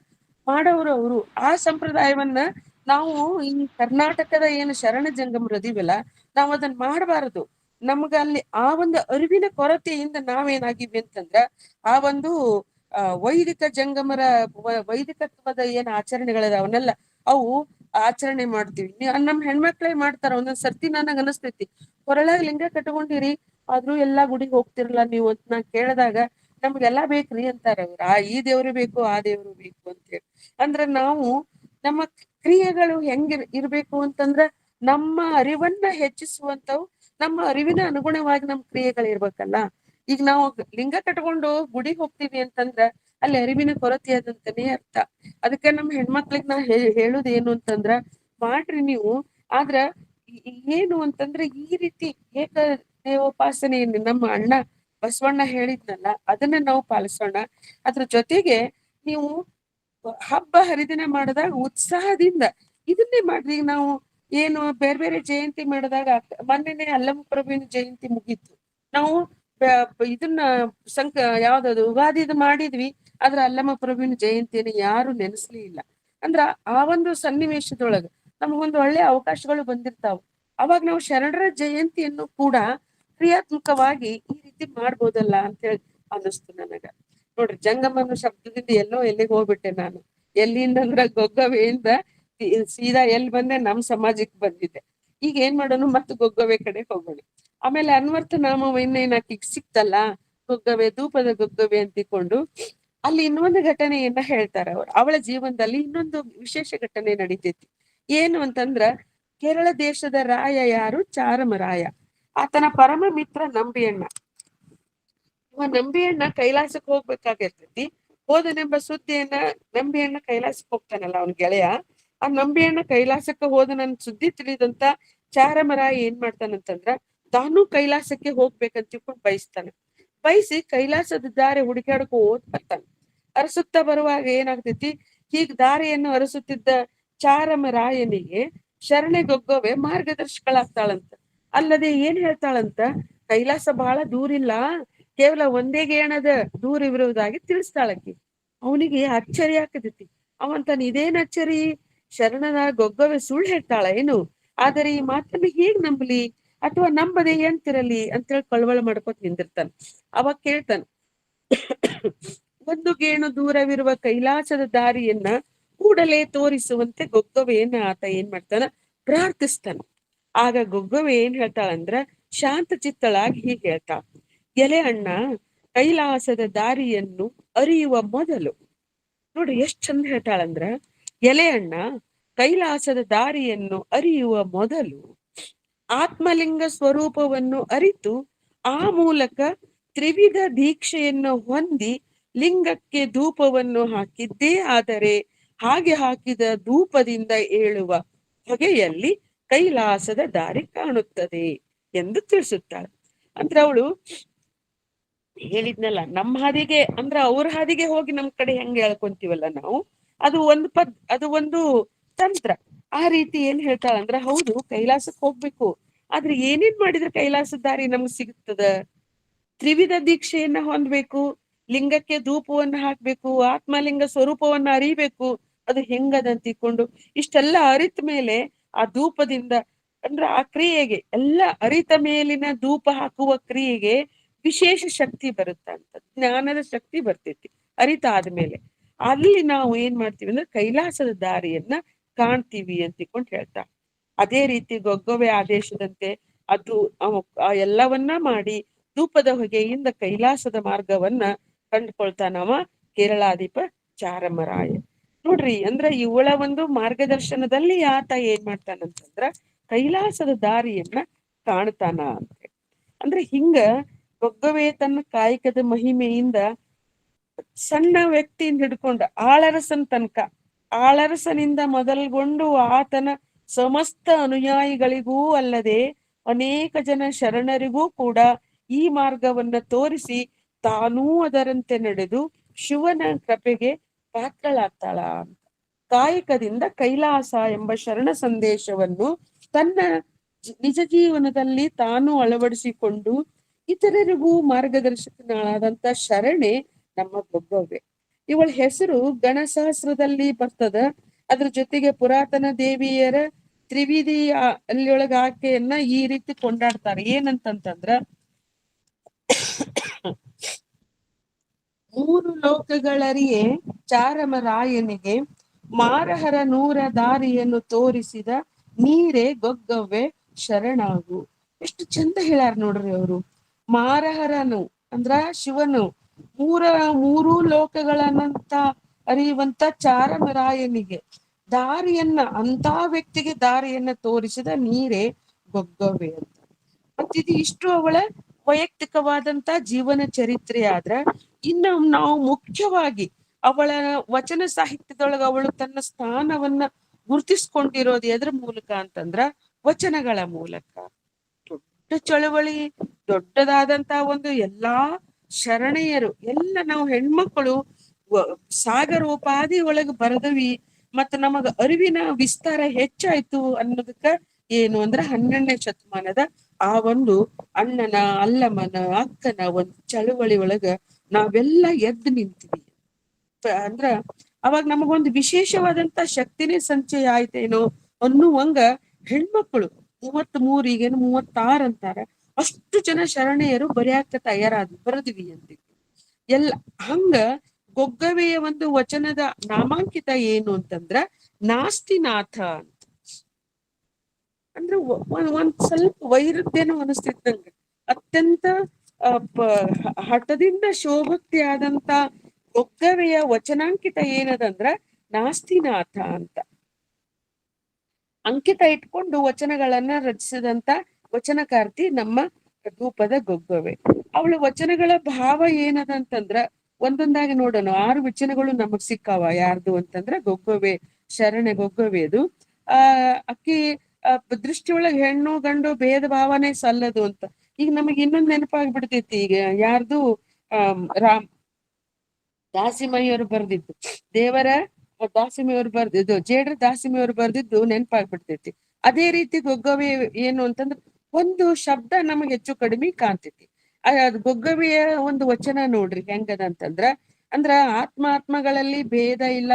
ಮಾಡೋರು. ಅವರು ಆ ಸಂಪ್ರದಾಯವನ್ನ ನಾವು ಈ ಕರ್ನಾಟಕದ ಏನು ಶರಣ ಜಂಗಮರದಿವಲ್ಲ ನಾವ್ ಅದನ್ನ ಮಾಡಬಾರದು. ನಮ್ಗ ಅಲ್ಲಿ ಆ ಒಂದು ಅರಿವಿನ ಕೊರತೆಯಿಂದ ನಾವೇನಾಗಿವಿ ಅಂತಂದ್ರ ಆ ಒಂದು ವೈದಿಕ ಜಂಗಮರ ವೈದಿಕತ್ವದ ಏನ್ ಆಚರಣೆಗಳಿದಾವನ್ನೆಲ್ಲ ಅವು ಆಚರಣೆ ಮಾಡ್ತೀವಿ. ನಮ್ ಹೆಣ್ಮಕ್ಳೇ ಮಾಡ್ತಾರ. ಒಂದೊಂದ್ ಸರ್ತಿ ನನಗ್ ಅನಸ್ತೈತಿ, ಹೊರಳಾಗ ಲಿಂಗ ಕಟ್ಕೊಂಡಿರಿ ಆದ್ರೂ ಎಲ್ಲಾ ಗುಡಿಗೆ ಹೋಗ್ತಿರಲ್ಲ ನೀವು ಅಂತ ನಾ ಕೇಳಿದಾಗ, ನಮ್ಗೆಲ್ಲಾ ಬೇಕ್ರಿ ಅಂತಾರ ಅವ್ರು. ಈ ದೇವ್ರು ಬೇಕು ಆ ದೇವ್ರು ಬೇಕು ಅಂತ ಹೇಳಿ. ಅಂದ್ರ ನಾವು ನಮ್ಮ ಕ್ರಿಯೆಗಳು ಹೆಂಗ್ ಇರ್ಬೇಕು ಅಂತಂದ್ರ ನಮ್ಮ ಅರಿವನ್ನ ಹೆಚ್ಚಿಸುವಂತವು, ನಮ್ಮ ಅರಿವಿನ ಅನುಗುಣವಾಗಿ ನಮ್ ಕ್ರಿಯೆಗಳು ಇರ್ಬೇಕಲ್ಲ. ಈಗ ನಾವು ಲಿಂಗ ಕಟ್ಕೊಂಡು ಗುಡಿಗೆ ಹೋಗ್ತೀವಿ ಅಂತಂದ್ರ ಅಲ್ಲಿ ಅರಿವಿನ ಕೊರತೆ ಅದಂತಾನೆ ಅರ್ಥ. ಅದಕ್ಕೆ ನಮ್ ಹೆಣ್ಮಕ್ಳಿಗೆ ನಾ ಹೇಳುದು ಏನು ಅಂತಂದ್ರ, ಮಾಡ್ರಿ ನೀವು. ಆದ್ರ ಏನು ಅಂತಂದ್ರೆ ಈ ರೀತಿ ಉಪಾಸನೆಯನ್ನು ನಮ್ಮ ಅಣ್ಣ ಬಸವಣ್ಣ ಹೇಳಿದ್ನಲ್ಲ ಅದನ್ನ ನಾವು ಪಾಲಿಸೋಣ. ಅದ್ರ ಜೊತೆಗೆ ನೀವು ಹಬ್ಬ ಹರಿದಿನ ಮಾಡಿದಾಗ ಉತ್ಸಾಹದಿಂದ ಇದನ್ನೇ ಮಾಡ್ರಿ. ಈಗ ನಾವು ಏನು ಬೇರೆ ಬೇರೆ ಜಯಂತಿ ಮಾಡಿದಾಗ ಮೊನ್ನೆನೆ ಅಲ್ಲಮ ಪ್ರಭುವಿನ ಜಯಂತಿ ಮುಗೀತು. ನಾವು ಇದನ್ನ ಯಾವ್ದದು ಉಗಾದಿದು ಮಾಡಿದ್ವಿ, ಆದ್ರ ಅಲ್ಲಮ ಪ್ರಭುವಿನ ಜಯಂತಿಯನ್ನು ಯಾರು ನೆನೆಸ್ಲಿ ಇಲ್ಲ. ಅಂದ್ರ ಆ ಒಂದು ಸನ್ನಿವೇಶದೊಳಗ ನಮಗೊಂದು ಒಳ್ಳೆ ಅವಕಾಶಗಳು ಬಂದಿರ್ತಾವ. ಅವಾಗ ನಾವು ಶರಣರ ಜಯಂತಿಯನ್ನು ಕೂಡ ಕ್ರಿಯಾತ್ಮಕವಾಗಿ ಈ ರೀತಿ ಮಾಡ್ಬೋದಲ್ಲ ಅಂತ ಹೇಳಿ ಅನ್ನಿಸ್ತು ನನಗ. ನೋಡ್ರಿ, ಜಂಗಮನ ಶಬ್ದದಿಂದ ಎಲ್ಲಿಗೆ ಹೋಗ್ಬಿಟ್ಟೆ ನಾನು. ಎಲ್ಲಿಂದ ಅಂದ್ರ ಗೊಗ್ಗವೆಯಿಂದ ಸೀದಾ ಎಲ್ಲಿ ಬಂದೆ, ನಮ್ ಸಮಾಜಕ್ಕೆ ಬಂದಿದ್ದೆ. ಈಗ ಏನ್ ಮಾಡೋಣ, ಮತ್ತೆ ಗೊಗ್ಗವೆ ಕಡೆ ಹೋಗೋಣ. ಆಮೇಲೆ ಅನ್ವರ್ಥ ನಾಮವನ್ನ ಆಕಿಗ್ ಸಿಕ್ತಲ್ಲ, ಗೊಗ್ಗವೆ ಧೂಪದ ಗೊಗ್ಗವೆ ಅಂತಿಕೊಂಡು ಅಲ್ಲಿ ಇನ್ನೊಂದು ಘಟನೆಯನ್ನ ಹೇಳ್ತಾರ ಅವ್ರು. ಅವಳ ಜೀವನದಲ್ಲಿ ಇನ್ನೊಂದು ವಿಶೇಷ ಘಟನೆ ನಡೀತೈತಿ. ಏನು ಅಂತಂದ್ರ, ಕೇರಳ ದೇಶದ ರಾಯ ಯಾರು? ಚಾರಮರಾಯ. ಆತನ ಪರಮ ಮಿತ್ರ ನಂಬಿಯಣ್ಣ. ನಂಬಿಯಣ್ಣ ಕೈಲಾಸಕ್ಕೆ ಹೋಗ್ಬೇಕಾಗಿರ್ತೈತಿ. ಹೋದನೆಂಬ ಸುದ್ದಿಯನ್ನ, ನಂಬಿಯಣ್ಣ ಕೈಲಾಸಕ್ಕೆ ಹೋಗ್ತಾನಲ್ಲ ಅವನ ಗೆಳೆಯ, ಆ ನಂಬಿಯಣ್ಣ ಕೈಲಾಸಕ್ಕೆ ಹೋದನ ಸುದ್ದಿ ತಿಳಿದಂತ ಚಾರಮರಾಯ ಏನ್ ಮಾಡ್ತಾನಂತಂದ್ರ, ತಾನು ಕೈಲಾಸಕ್ಕೆ ಹೋಗ್ಬೇಕಂತ ತಿಳ್ಕೊಂಡು ಬಯಸಿ ಕೈಲಾಸದ ದಾರಿ ಹುಡುಕಾಡ್ಕೋ ಬರ್ತಾನ. ಅರಸುತ್ತಾ ಬರುವಾಗ ಏನಾಗ್ತೈತಿ, ಹೀಗ್ ದಾರಿಯನ್ನು ಅರಸುತ್ತಿದ್ದ ಚಾರಮರಾಯನಿಗೆ ಶರಣೆ ಗೊಗ್ಗವೆ ಮಾರ್ಗದರ್ಶಕಳಾಗ್ತಾಳಂತ. ಅಲ್ಲದೆ ಏನ್ ಹೇಳ್ತಾಳಂತ, ಕೈಲಾಸ ಬಹಳ ದೂರಿಲ್ಲ, ಕೇವಲ ಒಂದೇ ಗೇಣದ ದೂರವಿರುವುದಾಗಿ ತಿಳಿಸ್ತಾಳಕಿ. ಅವನಿಗೆ ಅಚ್ಚರಿ ಆಗ್ತೈತಿ. ಅವಂತಾನ, ಇದೇನ್ ಅಚ್ಚರಿ, ಶರಣನ ಗೊಗ್ಗವೆ ಸುಳ್ಳು ಹೇಳ್ತಾಳ ಏನು? ಆದರೆ ಈ ಮಾತನ್ನ ಹೇಗ್ ನಂಬಲಿ, ಅಥವಾ ನಂಬದೆ ಎಂತಿರಲಿ ಅಂತೇಳಿ ಕಳವಳ ಮಾಡ್ಕೊತ ನಿಂದಿರ್ತಾನ. ಅವಾಗ ಕೇಳ್ತಾನ, ಒಂದು ಗೇಣು ದೂರವಿರುವ ಕೈಲಾಸದ ದಾರಿಯನ್ನ ಕೂಡಲೇ ತೋರಿಸುವಂತೆ ಗೊಗ್ಗವೆಯನ್ನ ಆತ ಏನ್ ಮಾಡ್ತಾನ, ಪ್ರಾರ್ಥಿಸ್ತಾನ. ಆಗ ಗೊಗ್ಗವೆ ಏನ್ ಹೇಳ್ತಾಳಂದ್ರ, ಶಾಂತ ಚಿತ್ತಳಾಗಿ ಹೀಗೆ ಹೇಳ್ತಾಳ, ಎಲೆ ಅಣ್ಣ, ಕೈಲಾಸದ ದಾರಿಯನ್ನು ಅರಿಯುವ ಮೊದಲು, ನೋಡ್ರಿ ಎಷ್ಟ್ ಚಂದ ಹೇಳ್ತಾಳಂದ್ರ, ಎಲೆ ಅಣ್ಣ, ಕೈಲಾಸದ ದಾರಿಯನ್ನು ಅರಿಯುವ ಮೊದಲು ಆತ್ಮಲಿಂಗ ಸ್ವರೂಪವನ್ನು ಅರಿತು ಆ ಮೂಲಕ ತ್ರಿವಿಧ ದೀಕ್ಷೆಯನ್ನು ಹೊಂದಿ ಲಿಂಗಕ್ಕೆ ಧೂಪವನ್ನು ಹಾಕಿದ್ದೇ ಆದರೆ ಹಾಗೆ ಹಾಕಿದ ಧೂಪದಿಂದ ಏಳುವ ಹೊಗೆಯಲ್ಲಿ ಕೈಲಾಸದ ದಾರಿ ಕಾಣುತ್ತದೆ ಎಂದು ತಿಳಿಸುತ್ತಾಳೆ. ಅಂದ್ರೆ ಅವಳು ಹೇಳಿದ್ನಲ್ಲ, ನಮ್ಮ ಹಾದಿಗೆ ಅಂದ್ರ ಅವ್ರ ಹಾದಿಗೆ ಹೋಗಿ ನಮ್ ಕಡೆ ಹೆಂಗ್ ಹೇಳ್ಕೊಂತೀವಲ್ಲ ನಾವು, ಅದು ಒಂದು ತಂತ್ರ. ಆ ರೀತಿ ಏನ್ ಹೇಳ್ತಾಳಂದ್ರ, ಹೌದು ಕೈಲಾಸಕ್ಕೆ ಹೋಗ್ಬೇಕು, ಆದ್ರೆ ಏನೇನ್ ಮಾಡಿದ್ರೆ ಕೈಲಾಸದ ದಾರಿ ನಮ್ಗ್ ಸಿಗುತ್ತದ? ತ್ರಿವಿಧ ದೀಕ್ಷೆಯನ್ನ ಹೊಂದ್ಬೇಕು, ಲಿಂಗಕ್ಕೆ ಧೂಪವನ್ನ ಹಾಕ್ಬೇಕು, ಆತ್ಮಲಿಂಗ ಸ್ವರೂಪವನ್ನ ಅರಿಬೇಕು. ಅದು ಹೆಂಗದಂತ ತಿಳ್ಕೊಂಡು ಇಷ್ಟೆಲ್ಲ ಅರಿತ ಮೇಲೆ ಆ ಧೂಪದಿಂದ ಅಂದ್ರ ಆ ಕ್ರಿಯೆಗೆ, ಎಲ್ಲ ಅರಿತ ಮೇಲಿನ ಧೂಪ ಹಾಕುವ ಕ್ರಿಯೆಗೆ ವಿಶೇಷ ಶಕ್ತಿ ಬರುತ್ತಂತ, ಜ್ಞಾನದ ಶಕ್ತಿ ಬರ್ತೈತಿ ಅರಿತ ಆದ್ಮೇಲೆ. ಅಲ್ಲಿ ನಾವು ಏನ್ ಮಾಡ್ತೀವಿ ಅಂದ್ರೆ ಕೈಲಾಸದ ದಾರಿಯನ್ನ ಕಾಣ್ತೀವಿ ಅಂತ ತಿಳ್ಕೊಂಡು ಹೇಳ್ತಾ. ಅದೇ ರೀತಿ ಗೊಗ್ಗವೆ ಆದೇಶದಂತೆ ಅದು ಎಲ್ಲವನ್ನ ಮಾಡಿ ಧೂಪದ ಹೊಗೆಯಿಂದ ಕೈಲಾಸದ ಮಾರ್ಗವನ್ನ ಕಂಡುಕೊಳ್ತಾನವ ಕೇರಳಾಧಿಪ ಚಾರಮರಾಯ. ನೋಡ್ರಿ, ಅಂದ್ರ ಇವಳ ಒಂದು ಮಾರ್ಗದರ್ಶನದಲ್ಲಿ ಆತ ಏನ್ ಮಾಡ್ತಾನಂತಂದ್ರ ಕೈಲಾಸದ ದಾರಿಯನ್ನ ಕಾಣ್ತಾನ ಅಂತ. ಅಂದ್ರೆ ಹಿಂಗ ಗೊಗ್ಗವೆ ತನ್ನ ಕಾಯಕದ ಮಹಿಮೆಯಿಂದ ಸಣ್ಣ ವ್ಯಕ್ತಿಯಿಂದ ಹಿಡ್ಕೊಂಡ ಆಳರಸನ ತನಕ, ಆಳರಸನಿಂದ ಮೊದಲ್ಗೊಂಡು ಆತನ ಸಮಸ್ತ ಅನುಯಾಯಿಗಳಿಗೂ ಅಲ್ಲದೆ ಅನೇಕ ಜನ ಶರಣರಿಗೂ ಕೂಡ ಈ ಮಾರ್ಗವನ್ನ ತೋರಿಸಿ ತಾನೂ ಅದರಂತೆ ನಡೆದು ಶಿವನ ಕೃಪೆಗೆ ಪಾತ್ರಳಾಗ್ತಾಳ ಅಂತ. ಕಾಯಕದಿಂದ ಕೈಲಾಸ ಎಂಬ ಶರಣ ಸಂದೇಶವನ್ನು ತನ್ನ ನಿಜ ಜೀವನದಲ್ಲಿ ತಾನು ಅಳವಡಿಸಿಕೊಂಡು ಇತರರಿಗೂ ಮಾರ್ಗದರ್ಶಕನಾದಂತ ಶರಣೆ ನಮ್ಮ ಗೊಗ್ಗವೆ. ಇವಳ ಹೆಸರು ಗಣಸಹಸ್ರದಲ್ಲಿ ಬರ್ತದ. ಅದ್ರ ಜೊತೆಗೆ ಪುರಾತನ ದೇವಿಯರ ತ್ರಿವಿಧಿ ಅಲ್ಲಿಯೊಳಗ ಆಕೆಯನ್ನ ಈ ರೀತಿ ಕೊಂಡಾಡ್ತಾರೆ. ಏನಂತಂತಂದ್ರ, 3 ಲೋಕಗಳರಿಯೇ ಚಾರಮರಾಯನಿಗೆ ಮಾರಹರ 100 ದಾರಿಯನ್ನು ತೋರಿಸಿದ ನೀರೇ ಗೊಗ್ಗವ್ವೆ ಶರಣಾಗು. ಎಷ್ಟು ಚಂದ ಹೇಳ್ಯಾರ ನೋಡ್ರಿ ಅವರು. ಮಾರಹರನು ಅಂದ್ರ ಶಿವನು, 3 ಲೋಕಗಳನ್ನಂತ ಅರಿಯುವಂತ ಚಾರಮರಾಯನಿಗೆ ದಾರಿಯನ್ನ, ಅಂತ ವ್ಯಕ್ತಿಗೆ ದಾರಿಯನ್ನ ತೋರಿಸಿದ ನೀರೇ ಗೊಗ್ಗವ್ವೆ ಅಂತ. ಮತ್ತಿದು ಇಷ್ಟು ಅವಳ ವೈಯಕ್ತಿಕವಾದಂತ ಜೀವನ ಚರಿತ್ರೆ ಆದ್ರ, ಇನ್ನು ನಾವು ಮುಖ್ಯವಾಗಿ ಅವಳ ವಚನ ಸಾಹಿತ್ಯದೊಳಗ ಅವಳು ತನ್ನ ಸ್ಥಾನವನ್ನ ಗುರುತಿಸ್ಕೊಂಡಿರೋದು ಎದ್ರ ಮೂಲಕ ಅಂತಂದ್ರ ವಚನಗಳ ಮೂಲಕ. ದೊಡ್ಡ ಚಳವಳಿ ದೊಡ್ಡದಾದಂತ ಒಂದು ಎಲ್ಲಾ ಶರಣೆಯರು ಎಲ್ಲ ನಾವು ಹೆಣ್ಮಕ್ಕಳು ಸಾಗರೋಪಾದಿ ಒಳಗ ಬರದವಿ ಮತ್ತ ನಮಗ ಅರಿವಿನ ವಿಸ್ತಾರ ಹೆಚ್ಚಾಯ್ತು ಅನ್ನೋದಕ್ಕ ಏನು ಅಂದ್ರ 12ನೇ ಶತಮಾನದ ಆ ಒಂದು ಅಣ್ಣನ ಅಲ್ಲಮ್ಮನ ಅಕ್ಕನ ಒಂದು ಚಳುವಳಿ ಒಳಗ ನಾವೆಲ್ಲ ಎದ್ದು ನಿಂತೀವಿ. ಅಂದ್ರ ಅವಾಗ ನಮಗೊಂದು ವಿಶೇಷವಾದಂತ ಶಕ್ತಿನೇ ಸಂಚಯ ಆಯ್ತೇನೋ ಅನ್ನುವಂಗ ಹೆಣ್ಮಕ್ಳು 33 ಈಗೇನು 36 ಅಂತಾರ ಅಷ್ಟು ಜನ ಶರಣೆಯರು ಬರೆಯಾಕ ಬರದ್ವಿ ಅಂತ ಎಲ್ಲ ಹಂಗ ಗೊಗ್ಗವೆಯ ಒಂದು ವಚನದ ನಾಮಾಂಕಿತ ಏನು ಅಂತಂದ್ರ ನಾಸ್ತಿನಾಥ ಅಂತ. ಅಂದ್ರೆ ಒಂದ್ ಸ್ವಲ್ಪ ವೈರುಧ್ಯನೂ ಅನಿಸ್ತಿತ್ತು ನಂಗೆ. ಅತ್ಯಂತ ಹಠದಿಂದ ಶೋಭಕ್ತಿ ಆದಂತ ಗೊಗ್ಗವೆಯ ವಚನಾಂಕಿತ ಏನದಂದ್ರ ನಾಸ್ತಿನಾಥ ಅಂತ ಅಂಕಿತ ಇಟ್ಕೊಂಡು ವಚನಗಳನ್ನ ರಚಿಸಿದಂತ ವಚನಕಾರ್ತಿ ನಮ್ಮ ರೂಪದ ಗೊಗ್ಗವೆ. ಅವಳ ವಚನಗಳ ಭಾವ ಏನದಂತಂದ್ರ ಒಂದೊಂದಾಗಿ ನೋಡೋಣ. 6 ವಚನಗಳು ನಮಗ್ ಸಿಕ್ಕಾವ. ಯಾರ್ದು ಅಂತಂದ್ರ ಗೊಗ್ಗವೆ, ಶರಣೆ ಗೊಗ್ಗವೆದು. ಅಕ್ಕಿ ದೃಷ್ಟಿಯೊಳಗ ಹೆಣ್ಣು ಗಂಡು ಭೇದ ಭಾವನೆ ಸಲ್ಲದು ಅಂತ. ಈಗ ನಮಗ್ ಇನ್ನೊಂದ್ ನೆನಪಾಗ್ಬಿಡ್ತೈತಿ. ಈಗ ಯಾರ್ದು ದಾಸಿಮಯ್ಯವರು ಬರ್ದಿದ್ದು, ದೇವರ ದಾಸಿಮಯ್ಯವರು ಬರ್ದಿದ್ದು, ಜೇಡ್ರ ದಾಸಿಮಯ್ಯವರು ಬರ್ದಿದ್ದು ನೆನಪಾಗ್ಬಿಡ್ತೈತಿ. ಅದೇ ರೀತಿ ಗೊಗ್ಗವೆ ಏನು ಅಂತಂದ್ರ ಒಂದು ಶಬ್ದ ನಮಗ್ ಹೆಚ್ಚು ಕಡಿಮೆ ಕಾಣ್ತೈತಿ. ಅದು ಗೊಗ್ಗವೆಯ ಒಂದು ವಚನ ನೋಡ್ರಿ ಹೆಂಗದ ಅಂತಂದ್ರ ಆತ್ಮಗಳಲ್ಲಿ ಭೇದ ಇಲ್ಲ,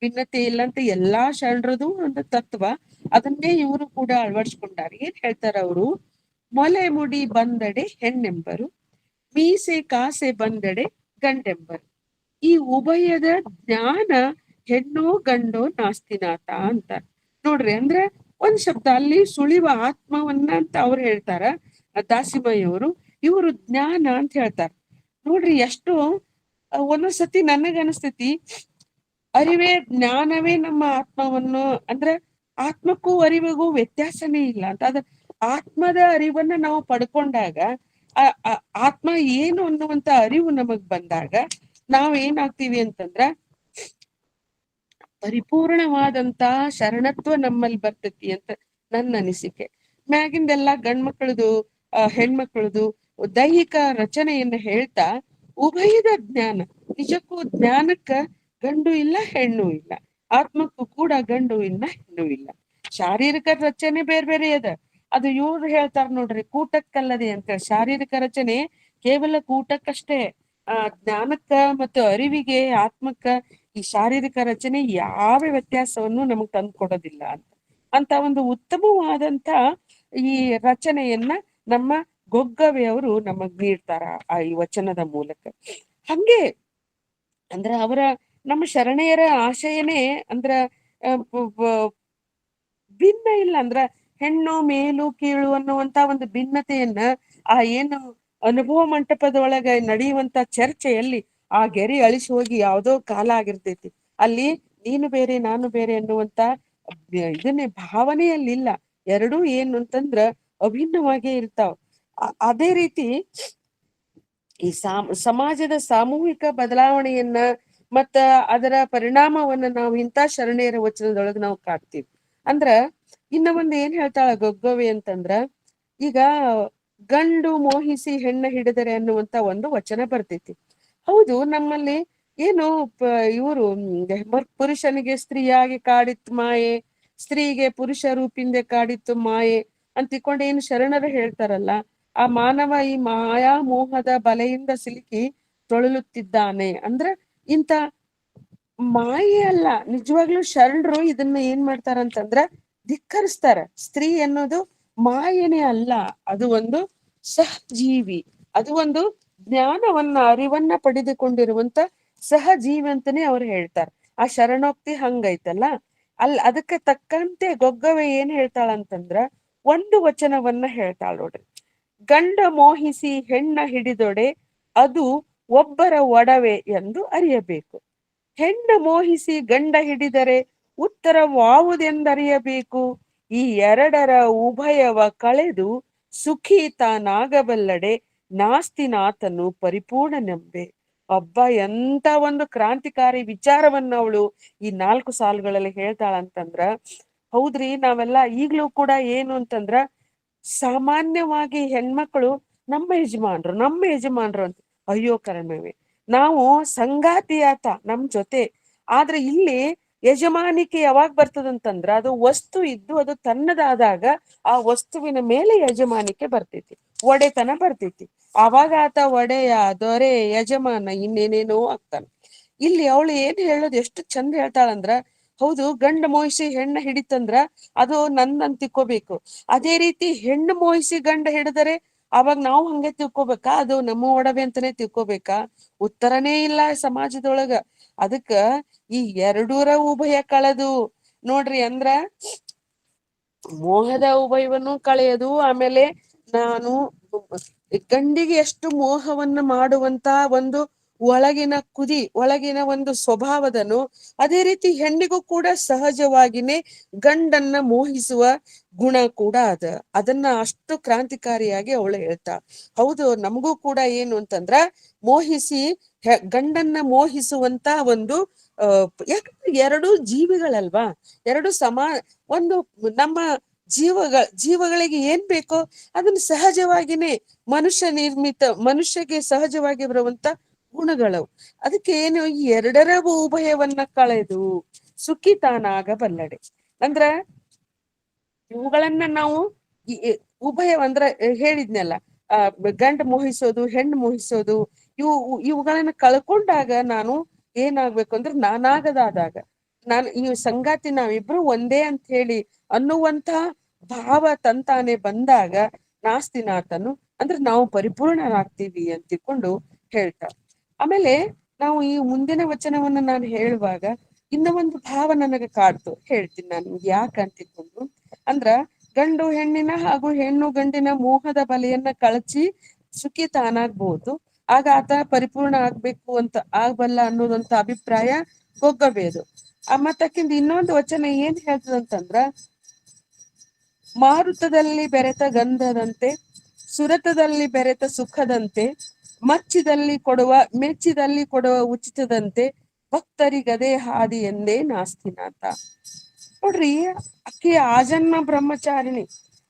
ಭಿನ್ನತೆ ಇಲ್ಲ ಅಂತ ಎಲ್ಲಾ ಶರಣರದು ಒಂದು ತತ್ವ. ಅದನ್ನೇ ಇವರು ಕೂಡ ಅಳವಡಿಸ್ಕೊಂಡಾರ. ಏನ್ ಹೇಳ್ತಾರ ಅವರು? ಮೊಲೆ ಮುಡಿ ಬಂದಡೆ ಹೆಣ್ಣೆಂಬರು, ಮೀಸೆ ಕಾಸೆ ಬಂದಡೆ ಗಂಡೆಂಬರು. ಈ ಉಭಯದ ಜ್ಞಾನ ಹೆಣ್ಣೋ ಗಂಡೋ ನಾಸ್ತಿನಾಥ ಅಂತ ನೋಡ್ರಿ. ಅಂದ್ರೆ ಒಂದ್ ಶಬ್ದ ಅಲ್ಲಿ ಸುಳಿವ ಆತ್ಮವನ್ನ ಅಂತ ಅವ್ರು ಹೇಳ್ತಾರ ದಾಸಿಮಯ್ಯವರು. ಇವರು ಜ್ಞಾನ ಅಂತ ಹೇಳ್ತಾರ. ನೋಡ್ರಿ ಎಷ್ಟು ಒಂದೊಂದ್ಸತಿ ನನಗ ಅನಿಸ್ತೈತಿ ಅರಿವೇ ಜ್ಞಾನವೇ ನಮ್ಮ ಆತ್ಮವನ್ನು ಅಂದ್ರೆ ಆತ್ಮಕ್ಕೂ ಅರಿವಿಗೂ ವ್ಯತ್ಯಾಸನೇ ಇಲ್ಲ ಅಂತ. ಅದ ಆತ್ಮದ ಅರಿವನ್ನ ನಾವು ಪಡ್ಕೊಂಡಾಗ ಆತ್ಮ ಏನು ಅನ್ನುವಂತ ಅರಿವು ನಮಗ್ ಬಂದಾಗ ನಾವ್ ಏನಾಗ್ತೀವಿ ಅಂತಂದ್ರ ಪರಿಪೂರ್ಣವಾದಂತ ಶರಣತ್ವ ನಮ್ಮಲ್ಲಿ ಬರ್ತೈತಿ ಅಂತ ನನ್ನ ಅನಿಸಿಕೆ. ಮ್ಯಾಗಿಂದೆಲ್ಲಾ ಗಂಡ್ಮಕ್ಳದು ಹೆಣ್ಮಕ್ಳದು ದೈಹಿಕ ರಚನೆಯನ್ನ ಹೇಳ್ತಾ ಉಭಯದ ಜ್ಞಾನ, ನಿಜಕ್ಕೂ ಜ್ಞಾನಕ್ಕ ಗಂಡು ಇಲ್ಲ ಹೆಣ್ಣು ಇಲ್ಲ, ಆತ್ಮಕ್ಕೂ ಕೂಡ ಗಂಡು ಇಲ್ಲ ಹೆಣ್ಣು ಇಲ್ಲ. ಶಾರೀರಿಕ ರಚನೆ ಬೇರೆ ಬೇರೆ ಅದ. ಅದು ಇವ್ರು ಹೇಳ್ತಾರ ನೋಡ್ರಿ, ಕೂಟಕ್ಕಲ್ಲದೆ ಅಂತ. ಶಾರೀರಿಕ ರಚನೆ ಕೇವಲ ಕೂಟಕ್ಕಷ್ಟೇ. ಜ್ಞಾನಕ್ಕ ಮತ್ತು ಅರಿವಿಗೆ ಆತ್ಮಕ್ಕ ಈ ಶಾರೀರಿಕ ರಚನೆ ಯಾವ ವ್ಯತ್ಯಾಸವನ್ನು ನಮಗ್ ತಂದು ಕೊಡೋದಿಲ್ಲ ಅಂತ ಒಂದು ಉತ್ತಮವಾದಂತ ಈ ರಚನೆಯನ್ನ ನಮ್ಮ ಗೊಗ್ಗವೆಯವರು ನಮಗ್ ನೀಡ್ತಾರ ಈ ವಚನದ ಮೂಲಕ. ಹಂಗೆ ಅಂದ್ರ ಅವರ ನಮ್ಮ ಶರಣೆಯರ ಆಶಯನೇ ಅಂದ್ರ ಭಿನ್ನ ಇಲ್ಲ. ಅಂದ್ರ ಹೆಣ್ಣು ಮೇಲು ಕೀಳು ಅನ್ನುವಂತ ಒಂದು ಭಿನ್ನತೆಯನ್ನ ಏನು ಅನುಭವ ಮಂಟಪದೊಳಗ ನಡೆಯುವಂತ ಚರ್ಚೆಯಲ್ಲಿ ಆ ಗೆರೆ ಅಳಿಸಿ ಹೋಗಿ ಯಾವ್ದೋ ಕಾಲ ಆಗಿರ್ತೈತಿ. ಅಲ್ಲಿ ನೀನು ಬೇರೆ ನಾನು ಬೇರೆ ಅನ್ನುವಂತ ಇದನ್ನೇ ಭಾವನೆಯಲ್ಲಿಲ್ಲ. ಎರಡೂ ಏನು ಅಂತಂದ್ರ ಅಭಿನ್ನವಾಗೇ ಇರ್ತಾವ. ಅದೇ ರೀತಿ ಈ ಸಮಾಜದ ಸಾಮೂಹಿಕ ಬದಲಾವಣೆಯನ್ನ ಮತ್ತ ಅದರ ಪರಿಣಾಮವನ್ನ ನಾವು ಇಂಥ ಶರಣೆಯರ ವಚನದೊಳಗ ನಾವು ಕಾಡ್ತೀವಿ. ಅಂದ್ರ ಇನ್ನ ಒಂದ್ ಏನ್ ಹೇಳ್ತಾಳ ಗೊಗ್ಗವೆ ಅಂತಂದ್ರ, ಈಗ ಗಂಡು ಮೋಹಿಸಿ ಹೆಣ್ಣ ಹಿಡಿದರೆ ಅನ್ನುವಂತ ಒಂದು ವಚನ ಬರ್ತೈತಿ. ಹೌದು, ನಮ್ಮಲ್ಲಿ ಏನು ಇವರು ಪುರುಷನಿಗೆ ಸ್ತ್ರೀಯಾಗಿ ಕಾಡಿತ್ತು ಮಾಯೆ, ಸ್ತ್ರೀಗೆ ಪುರುಷ ರೂಪಿಂದೆ ಕಾಡಿತ್ತು ಮಾಯೆ ಅಂತಿಕೊಂಡು ಏನು ಶರಣರು ಹೇಳ್ತಾರಲ್ಲ, ಆ ಮಾನವ ಈ ಮಾಯಾ ಮೋಹದ ಬಲೆಯಿಂದ ಸಿಲುಕಿ ತೊಳಲುತ್ತಿದ್ದಾನೆ. ಅಂದ್ರ ಇಂತ ಮಾಯೆ ಅಲ್ಲ, ನಿಜವಾಗ್ಲೂ ಶರಣರು ಇದನ್ನ ಏನ್ ಮಾಡ್ತಾರಂತಂದ್ರ ಧಿಕ್ಕರಿಸ್ತಾರ. ಸ್ತ್ರೀ ಅನ್ನೋದು ಮಾಯೆನೇ ಅಲ್ಲ, ಅದು ಒಂದು ಸಹಜೀವಿ, ಅದು ಒಂದು ಜ್ಞಾನವನ್ನ ಅರಿವನ್ನ ಪಡೆದುಕೊಂಡಿರುವಂತ ಸಹಜೀವಿ ಅಂತಾನೆ ಅವ್ರು ಹೇಳ್ತಾರ. ಆ ಶರಣೋಕ್ತಿ ಹಂಗೈತಲ್ಲ, ಅದಕ್ಕೆ ತಕ್ಕಂತೆ ಗೊಗ್ಗವೆ ಏನ್ ಹೇಳ್ತಾಳಂತಂದ್ರ ಒಂದು ವಚನವನ್ನ ಹೇಳ್ತಾಳ ನೋಡ್ರಿ. ಗಂಡ ಮೋಹಿಸಿ ಹೆಣ್ಣ ಹಿಡಿದೊಡೆ ಅದು ಒಬ್ಬರ ಒಡವೆ ಎಂದು ಅರಿಯಬೇಕು. ಹೆಣ್ಣ ಮೋಹಿಸಿ ಗಂಡ ಹಿಡಿದರೆ ಉತ್ತರವಾವುದೆಂದರಿಯಬೇಕು. ಈ ಎರಡರ ಉಭಯವ ಕಳೆದು ಸುಖಿ ತಾನಾಗಬಲ್ಲಡೆ ನಾಸ್ತಿನಾಥನು ಪರಿಪೂರ್ಣ ನಂಬೆ. ಒಬ್ಬ ಎಂತ ಒಂದು ಕ್ರಾಂತಿಕಾರಿ ವಿಚಾರವನ್ನ ಅವಳು ಈ 4 ಸಾಲುಗಳಲ್ಲಿ ಹೇಳ್ತಾಳಂತಂದ್ರ, ಹೌದ್ರಿ, ನಾವೆಲ್ಲ ಈಗ್ಲೂ ಕೂಡ ಏನು ಅಂತಂದ್ರ ಸಾಮಾನ್ಯವಾಗಿ ಹೆಣ್ಮಕ್ಳು ನಮ್ಮ ಯಜಮಾನ್ರು ಅಂತ, ಅಯ್ಯೋ ಕರ್ಮವೇ, ನಾವು ಸಂಗಾತಿ ಆತ ನಮ್ ಜೊತೆ. ಆದ್ರೆ ಇಲ್ಲಿ ಯಜಮಾನಿಕೆ ಯಾವಾಗ ಬರ್ತದಂತಂದ್ರ ಅದು ವಸ್ತು ಇದ್ದು ಅದು ತನ್ನದಾದಾಗ ಆ ವಸ್ತುವಿನ ಮೇಲೆ ಯಜಮಾನಿಕೆ ಬರ್ತೈತಿ, ಒಡೆತನ ಬರ್ತೈತಿ. ಅವಾಗ ಆತ ಒಡೆಯ, ದೊರೆ, ಯಜಮಾನ ಇನ್ನೇನೇನೋ ಆಗ್ತಾನ. ಇಲ್ಲಿ ಅವಳು ಏನ್ ಹೇಳೋದು ಎಷ್ಟು ಚಂದ ಹೇಳ್ತಾಳಂದ್ರ, ಹೌದು, ಗಂಡ ಮೋಹಿಸಿ ಹೆಣ್ಣ ಹಿಡಿತಂದ್ರ ಅದು ನಂದಂತ ತಿಕ್ಕೋಬೇಕು. ಅದೇ ರೀತಿ ಹೆಣ್ಣು ಮೋಹಿಸಿ ಗಂಡ ಹಿಡಿದರೆ ಅವಾಗ ನಾವು ಹಂಗೆ ತಿಳ್ಕೊಬೇಕಾ, ಅದು ನಮ್ಮ ಒಡವೆ ಅಂತಾನೆ ತಿಳ್ಕೊಬೇಕಾ? ಉತ್ತರನೇ ಇಲ್ಲ ಸಮಾಜದೊಳಗ. ಅದಕ್ಕ ಈ ಎರಡೂರ ಉಭಯ ಕಳೆದು ನೋಡ್ರಿ ಅಂದ್ರ ಮೋಹದ ಉಭಯವನ್ನು ಕಳೆಯೋದು. ಆಮೇಲೆ ನಾನು ಗಂಡಿಗೆ ಎಷ್ಟು ಮೋಹವನ್ನ ಮಾಡುವಂತ ಒಂದು ಒಳಗಿನ ಒಂದು ಸ್ವಭಾವದನು, ಅದೇ ರೀತಿ ಹೆಣ್ಣಿಗೂ ಕೂಡ ಸಹಜವಾಗಿನೇ ಗಂಡನ್ನ ಮೋಹಿಸುವ ಗುಣ ಕೂಡ ಅದನ್ನ ಅಷ್ಟು ಕ್ರಾಂತಿಕಾರಿಯಾಗಿ ಅವಳು ಹೇಳ್ತಾ. ಹೌದು, ನಮಗೂ ಕೂಡ ಏನು ಅಂತಂದ್ರ ಮೋಹಿಸಿ ಗಂಡನ್ನ ಮೋಹಿಸುವಂತ ಒಂದು ಯಾಕಂದ್ರೆ ಎರಡು ಜೀವಿಗಳಲ್ವಾ, ಎರಡು ಒಂದು ನಮ್ಮ ಜೀವಗಳಿಗೆ ಏನ್ ಬೇಕೋ ಅದನ್ನ ಸಹಜವಾಗಿನೇ ಮನುಷ್ಯಗೆ ಸಹಜವಾಗಿ ಬರುವಂತ ಗುಣಗಳವು. ಅದಕ್ಕೆ ಏನು, ಈ ಎರಡರ ಉಭಯವನ್ನ ಕಳೆದು ಸುಖಿ ತಾನಾಗಬಲ್ಲಡೆ ಅಂದ್ರ ಇವುಗಳನ್ನ ನಾವು ಉಭಯ ಅಂದ್ರ ಹೇಳಿದ್ನಲ್ಲ, ಗಂಡ ಮೋಹಿಸೋದು, ಹೆಣ್ಣು ಮೋಹಿಸೋದು, ಇವುಗಳನ್ನ ಕಳ್ಕೊಂಡಾಗ ನಾನು ಏನಾಗ್ಬೇಕು ಅಂದ್ರೆ ನಾನಾಗದಾದಾಗ ಈ ಸಂಗಾತಿ ನಾವಿಬ್ರು ಒಂದೇ ಅಂತ ಹೇಳಿ ಅನ್ನುವಂತ ಭಾವ ತಂತಾನೆ ಬಂದಾಗ ನಾಸ್ತಿನಾತನು ಅಂದ್ರೆ ನಾವು ಪರಿಪೂರ್ಣರಾಗ್ತೀವಿ ಅಂತ ತಿಳ್ಕೊಂಡು ಹೇಳ್ತಾರೆ. ಆಮೇಲೆ ನಾವು ಈ ಮುಂದಿನ ವಚನವನ್ನ ನಾನು ಹೇಳುವಾಗ ಇನ್ನ ಒಂದು ಭಾವ ನನಗೆ ಕಾಡ್ತು, ಹೇಳ್ತೀನಿ ನಾನು ಯಾಕಂತಿಕೊಂಡು. ಅಂದ್ರ ಗಂಡು ಹೆಣ್ಣಿನ ಹಾಗೂ ಹೆಣ್ಣು ಗಂಡಿನ ಮೋಹದ ಬಲೆಯನ್ನ ಕಳಚಿ ಸುಖಿ ತಾನಾಗ್ಬಹುದು, ಆಗ ಆತ ಪರಿಪೂರ್ಣ ಆಗ್ಬೇಕು ಅಂತ ಆಗ್ಬಲ್ಲ ಅನ್ನೋದಂತ ಅಭಿಪ್ರಾಯ ಗೊಗ್ಗಬೇದು. ಮತ್ತಕ್ಕಿಂತ ಇನ್ನೊಂದು ವಚನ ಏನ್ ಹೇಳ್ತದಂತಂದ್ರ, ಮಾರುತದಲ್ಲಿ ಬೆರೆತ ಗಂಧದಂತೆ, ಸುರತದಲ್ಲಿ ಬೆರೆತ ಸುಖದಂತೆ, ಮೆಚ್ಚಿದಲ್ಲಿ ಕೊಡುವ ಉಚಿತದಂತೆ, ಭಕ್ತರಿಗದೇ ಹಾದಿ ಎಂದೇ ನಾಸ್ತಿನಾಥ. ನೋಡ್ರಿ, ಅಕ್ಕಿ ಆಜನ್ಮ ಬ್ರಹ್ಮಚಾರಿಣಿ,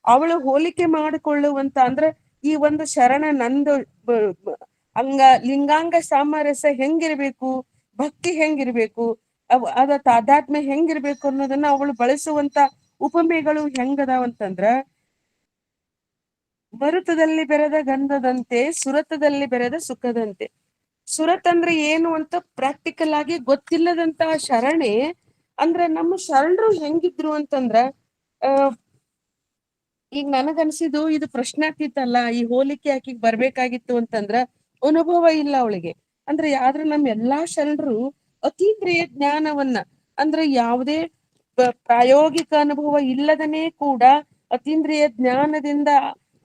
ಅವಳು ಹೋಲಿಕೆ ಮಾಡಿಕೊಳ್ಳುವಂತ ಅಂದ್ರೆ ಈ ಒಂದು ಶರಣ ನಂದು ಲಿಂಗಾಂಗ ಸಾಮರಸ್ಯ ಹೆಂಗಿರ್ಬೇಕು, ಭಕ್ತಿ ಹೆಂಗಿರ್ಬೇಕು, ಅದ ತಾದಾತ್ಮ್ಯ ಹೆಂಗಿರ್ಬೇಕು ಅನ್ನೋದನ್ನ ಅವಳು ಬಳಸುವಂತ ಉಪಮೆಗಳು ಹೆಂಗದಾವಂತಂದ್ರ, ಮರುತದಲ್ಲಿ ಬೆರೆದ ಗಂಧದಂತೆ, ಸುರತದಲ್ಲಿ ಬೆರೆದ ಸುಖದಂತೆ. ಸುರತ್ ಅಂದ್ರೆ ಏನು ಅಂತ ಪ್ರಾಕ್ಟಿಕಲ್ ಆಗಿ ಗೊತ್ತಿಲ್ಲದಂತಹ ಶರಣೆ ಅಂದ್ರೆ ನಮ್ಮ ಶರಣರು ಹೆಂಗಿದ್ರು ಅಂತಂದ್ರ, ಈಗ ನನಗನ್ಸಿದ್ದು ಇದು ಪ್ರಶ್ನಾತೀತ ಅಲ್ಲ, ಈ ಹೋಲಿಕೆ ಆಕಿಗ್ ಬರ್ಬೇಕಾಗಿತ್ತು ಅಂತಂದ್ರ ಅನುಭವ ಇಲ್ಲ ಅವಳಿಗೆ. ಅಂದ್ರೆ ಆದ್ರೆ ನಮ್ಮ ಎಲ್ಲಾ ಶರಣರು ಅತೀಂದ್ರಿಯ ಜ್ಞಾನವನ್ನ ಅಂದ್ರೆ ಯಾವುದೇ ಪ್ರಾಯೋಗಿಕ ಅನುಭವ ಇಲ್ಲದನೇ ಕೂಡ ಅತೀಂದ್ರಿಯ ಜ್ಞಾನದಿಂದ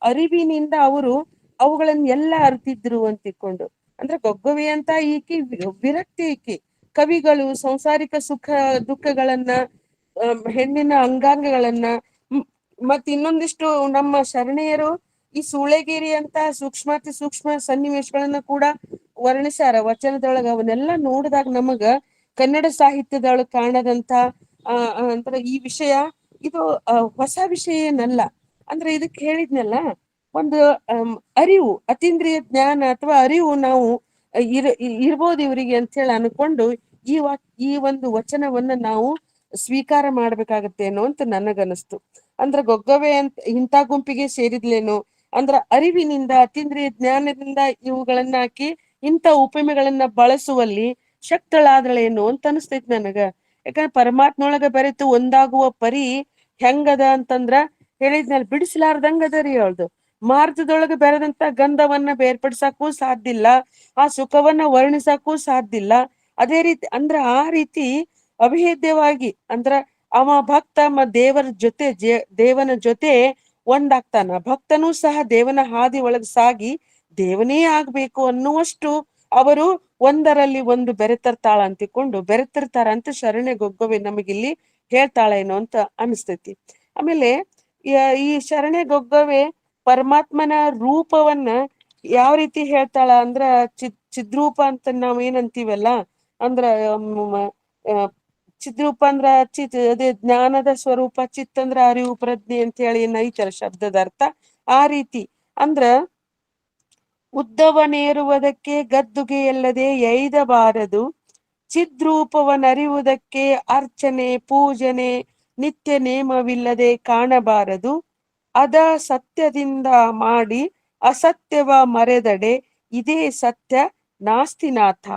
ಅರಿವಿನಿಂದ ಅವರು ಅವುಗಳನ್ನ ಎಲ್ಲ ಅರ್ತಿದ್ರು ಅಂತ ತಿಳ್ಕೊಂಡು. ಅಂದ್ರೆ ಗೊಗ್ಗವಿ ಅಂತ ಈಕಿ ವಿರಕ್ತಿ, ಈಕಿ ಕವಿಗಳು ಸಂಸಾರಿಕ ಸುಖ ದುಃಖಗಳನ್ನ, ಹೆಣ್ಣಿನ ಅಂಗಾಂಗಗಳನ್ನ, ಮತ್ ಇನ್ನೊಂದಿಷ್ಟು ನಮ್ಮ ಶರಣೆಯರು ಈ ಸೂಳೆಗೇರಿ ಅಂತ ಸೂಕ್ಷ್ಮ ಸನ್ನಿವೇಶಗಳನ್ನ ಕೂಡ ವರ್ಣಿಸ್ಯಾರ ವಚನದೊಳಗ. ಅವನ್ನೆಲ್ಲ ನೋಡಿದಾಗ ನಮಗ ಕನ್ನಡ ಸಾಹಿತ್ಯದೊಳಗ ಕಾಣದಂತ ಅಂದ್ರೆ ಈ ವಿಷಯ ಇದು ಹೊಸ ವಿಷಯ ಏನಲ್ಲ. ಅಂದ್ರೆ ಇದಕ್ ಹೇಳಿದ್ನಲ್ಲ, ಒಂದು ಅರಿವು, ಅತೀಂದ್ರಿಯ ಜ್ಞಾನ ಅಥವಾ ಅರಿವು ನಾವು ಇರ್ಬೋದು ಇವರಿಗೆ ಅಂತ ಹೇಳಿ ಅನ್ಕೊಂಡು ಈ ಒಂದು ವಚನವನ್ನ ನಾವು ಸ್ವೀಕಾರ ಮಾಡ್ಬೇಕಾಗತ್ತೇನೋ ಅಂತ ನನಗನಿಸ್ತು. ಅಂದ್ರ ಗೊಗ್ಗವೆ ಅಂತ ಇಂಥ ಗುಂಪಿಗೆ ಸೇರಿದ್ಲೇನೋ, ಅಂದ್ರ ಅರಿವಿನಿಂದ ಅತೀಂದ್ರಿಯ ಜ್ಞಾನದಿಂದ ಇವುಗಳನ್ನ ಹಾಕಿ ಇಂಥ ಉಪಮೆಗಳನ್ನ ಬಳಸುವಲ್ಲಿ ಶಕ್ತಳಾದಳೇನು ಅಂತ ಅನಿಸ್ತೈತಿ ನನಗ. ಯಾಕಂದ್ರೆ ಪರಮಾತ್ಮೊಳಗ ಬೆರೆತು ಒಂದಾಗುವ ಪರಿ ಹೆಂಗದ ಅಂತಂದ್ರ ಹೇಳಿದ್ನಲ್ಲಿ ಬಿಡಿಸಲಾರ್ದಂಗ ಅದರಿ ಅವಳ್ದು. ಮಾರ್ಗದೊಳಗ ಬೆರೆದಂತ ಗಂಧವನ್ನ ಬೇರ್ಪಡಿಸಕ್ಕೂ ಸಾಧ್ಯ ಇಲ್ಲ, ಆ ಸುಖವನ್ನ ವರ್ಣಿಸಕ್ಕೂ ಸಾಧ್ಯ ಇಲ್ಲ. ಅದೇ ರೀತಿ ಅಂದ್ರ ಆ ರೀತಿ ಅಭೇದ್ಯವಾಗಿ ಅಂದ್ರ ಅವ ಭಕ್ತ ದೇವನ ಜೊತೆ ಒಂದಾಗ್ತಾನ. ಭಕ್ತನೂ ಸಹ ದೇವನ ಹಾದಿ ಒಳಗ್ ಸಾಗಿ ದೇವನೇ ಆಗ್ಬೇಕು ಅನ್ನುವಷ್ಟು ಅವರು ಒಂದರಲ್ಲಿ ಒಂದು ಬೆರೆತಿರ್ತಾಳ ಅಂತಿಕೊಂಡು ಬೆರೆತಿರ್ತಾರ ಅಂತ ಶರಣೆ ಗೊಗ್ಗವೆ ನಮಗಿಲ್ಲಿ ಹೇಳ್ತಾಳೇನೋ ಅಂತ ಅನಿಸ್ತೈತಿ. ಆಮೇಲೆ ಈ ಶರಣೆ ಗೊಗ್ಗವೆ ಪರಮಾತ್ಮನ ರೂಪವನ್ನ ಯಾವ ರೀತಿ ಹೇಳ್ತಾಳ ಅಂದ್ರ ಚಿದ್ರೂಪ ಅಂತ ನಾವ್ ಏನಂತೀವಲ್ಲ, ಅಂದ್ರ ಚಿದ್ರೂಪ ಅಂದ್ರ ಅದೇ ಜ್ಞಾನದ ಸ್ವರೂಪ, ಚಿತ್ ಅಂದ್ರ ಅರಿವು ಪ್ರಜ್ಞೆ ಅಂತ ಹೇಳಿ ಏನ್ ಐತಲ್ಲ ಶಬ್ದದ ಅರ್ಥ. ಆ ರೀತಿ ಅಂದ್ರ ಉದ್ದವನೇರುವುದಕ್ಕೆ ಗದ್ದುಗೆ ಎಲ್ಲದೆ ಎಯ್ದಬಾರದು, ಚಿದ್ರೂಪವನರಿವುದಕ್ಕೆ ಅರ್ಚನೆ ಪೂಜನೆ ನಿತ್ಯ ನೇಮವಿಲ್ಲದೆ ಕಾಣಬಾರದು, ಅದ ಸತ್ಯದಿಂದ ಮಾಡಿ ಅಸತ್ಯವ ಮರೆದಡೆ ಇದೇ ಸತ್ಯ ನಾಸ್ತಿನಾಥ.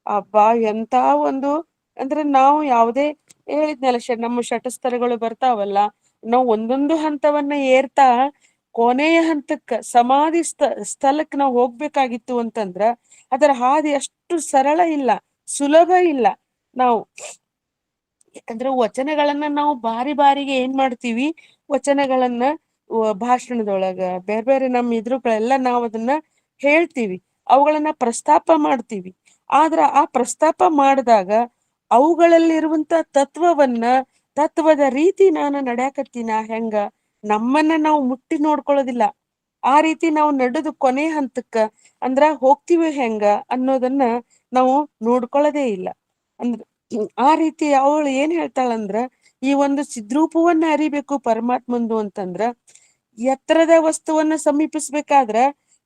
ಅಬ್ಬಾ ಎಂತ ಒಂದು ಅಂದ್ರೆ ನಾವು ಯಾವುದೇ ಹೇಳಿದ್ನಲ್ಲ ನಮ್ಮ ಷಟಸ್ಥರಗಳು ಬರ್ತಾವಲ್ಲ, ನಾವು ಒಂದೊಂದು ಹಂತವನ್ನ ಏರ್ತಾ ಕೊನೆಯ ಹಂತಕ್ಕ ಸಮಾಧಿ ಸ್ಥಳಕ್ಕೆ ನಾವು ಹೋಗ್ಬೇಕಾಗಿತ್ತು ಅಂತಂದ್ರ ಅದರ ಹಾದಿ ಅಷ್ಟು ಸರಳ ಇಲ್ಲ, ಸುಲಭ ಇಲ್ಲ. ನಾವು ಯಾಕಂದ್ರೆ ವಚನಗಳನ್ನ ನಾವು ಬಾರಿ ಬಾರಿಗೆ ಏನ್ ಮಾಡ್ತೀವಿ, ವಚನಗಳನ್ನ ಭಾಷಣದೊಳಗ ಬೇರೆ ಬೇರೆ ನಮ್ಮ ಇದ್ರುಗಳೆಲ್ಲ ನಾವು ಅದನ್ನ ಹೇಳ್ತೀವಿ, ಅವುಗಳನ್ನ ಪ್ರಸ್ತಾಪ ಮಾಡ್ತೀವಿ. ಆದ್ರ ಆ ಪ್ರಸ್ತಾಪ ಮಾಡಿದಾಗ ಅವುಗಳಲ್ಲಿರುವಂತ ತತ್ವದ ರೀತಿ ನಾನು ನಡ್ಯಾಕತ್ತೀನ ಹೆಂಗ, ನಮ್ಮನ್ನ ನಾವು ಮುಟ್ಟಿ ನೋಡ್ಕೊಳ್ಳೋದಿಲ್ಲ. ಆ ರೀತಿ ನಾವು ನಡೆದು ಕೊನೆ ಹಂತಕ್ಕ ಅಂದ್ರ ಹೋಗ್ತೀವಿ ಹೆಂಗ ಅನ್ನೋದನ್ನ ನಾವು ನೋಡ್ಕೊಳ್ಳೋದೇ ಇಲ್ಲ. ಅಂದ್ರ ಆ ರೀತಿ ಅವಳು ಏನ್ ಹೇಳ್ತಾಳಂದ್ರ, ಈ ಒಂದು ಚಿದ್ರೂಪವನ್ನ ಅರಿಬೇಕು ಪರಮಾತ್ಮಂದು ಅಂತಂದ್ರ, ಎತ್ತರದ ವಸ್ತುವನ್ನ ಸಮೀಪಿಸ್ಬೇಕಾದ್ರ,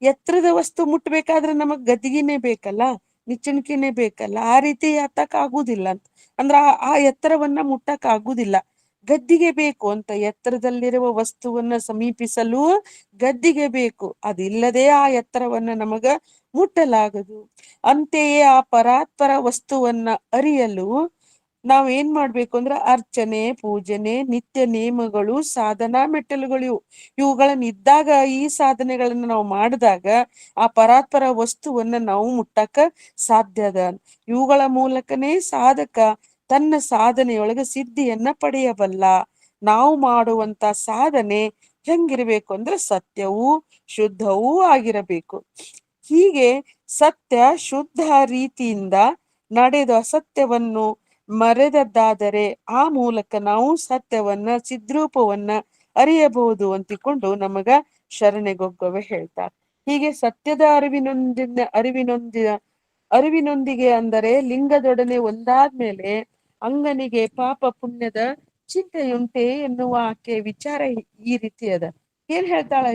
ಎತ್ತರದ ವಸ್ತು ಮುಟ್ಬೇಕಾದ್ರ ನಮಗ್ ಗದ್ದಿಗೆನೆ ಬೇಕಲ್ಲ, ನಿಚ್ಚಣಿಕೆನೆ ಬೇಕಲ್ಲ. ಆ ರೀತಿ ಹತ್ತಕ್ ಆಗುದಿಲ್ಲ ಅಂತ ಅಂದ್ರ ಆ ಎತ್ತರವನ್ನ ಮುಟ್ಟಕ್ ಆಗುದಿಲ್ಲ, ಗದ್ದಿಗೆ ಬೇಕು ಅಂತ. ಎತ್ತರದಲ್ಲಿರುವ ವಸ್ತುವನ್ನ ಸಮೀಪಿಸಲು ಗದ್ದಿಗೆ ಬೇಕು, ಅದಿಲ್ಲದೆ ಆ ಎತ್ತರವನ್ನ ನಮಗ ಮುಟ್ಟಲಾಗದು. ಅಂತೆಯೇ ಆ ಪರಾತ್ಪರ ವಸ್ತುವನ್ನ ಅರಿಯಲು ನಾವ್ ಏನ್ ಮಾಡ್ಬೇಕು ಅಂದ್ರ ಅರ್ಚನೆ ಪೂಜನೆ ನಿತ್ಯ ನೇಮಗಳು ಸಾಧನಾ ಮೆಟ್ಟಲುಗಳು ಇವುಗಳನ್ನ ಇದ್ದಾಗ, ಈ ಸಾಧನೆಗಳನ್ನ ನಾವು ಮಾಡಿದಾಗ ಆ ಪರಾತ್ಪರ ವಸ್ತುವನ್ನ ನಾವು ಮುಟ್ಟಕ ಸಾಧ್ಯ ಅದ. ಇವುಗಳ ಮೂಲಕನೇ ಸಾಧಕ ತನ್ನ ಸಾಧನೆಯೊಳಗ ಸಿದ್ಧಿಯನ್ನ ಪಡೆಯಬಲ್ಲ. ನಾವು ಮಾಡುವಂತ ಸಾಧನೆ ಹೆಂಗಿರ್ಬೇಕು ಅಂದ್ರೆ ಸತ್ಯವೂ ಶುದ್ಧವೂ ಆಗಿರಬೇಕು. ಹೀಗೆ ಸತ್ಯ ಶುದ್ಧ ರೀತಿಯಿಂದ ನಡೆದು ಅಸತ್ಯವನ್ನು ಮರೆದದ್ದಾದರೆ ಆ ಮೂಲಕ ನಾವು ಸತ್ಯವನ್ನ ಚಿದ್ರೂಪವನ್ನ ಅರಿಯಬಹುದು ಅಂತಿಕೊಂಡು ನಮಗ ಶರಣೆಗೊಗ್ಗವೆ ಹೇಳ್ತಾರೆ. ಹೀಗೆ ಸತ್ಯದ ಅರಿವಿನೊಂದಿಗೆ ಅಂದರೆ ಲಿಂಗದೊಡನೆ ಒಂದಾದ್ಮೇಲೆ ಅಂಗನಿಗೆ ಪಾಪ ಪುಣ್ಯದ ಚಿಂತೆಯುಂಟೆ ಎನ್ನುವ ಆಕೆ ವಿಚಾರ ಈ ರೀತಿ ಅದ. ಏನ್ ಹೇಳ್ತಾಳ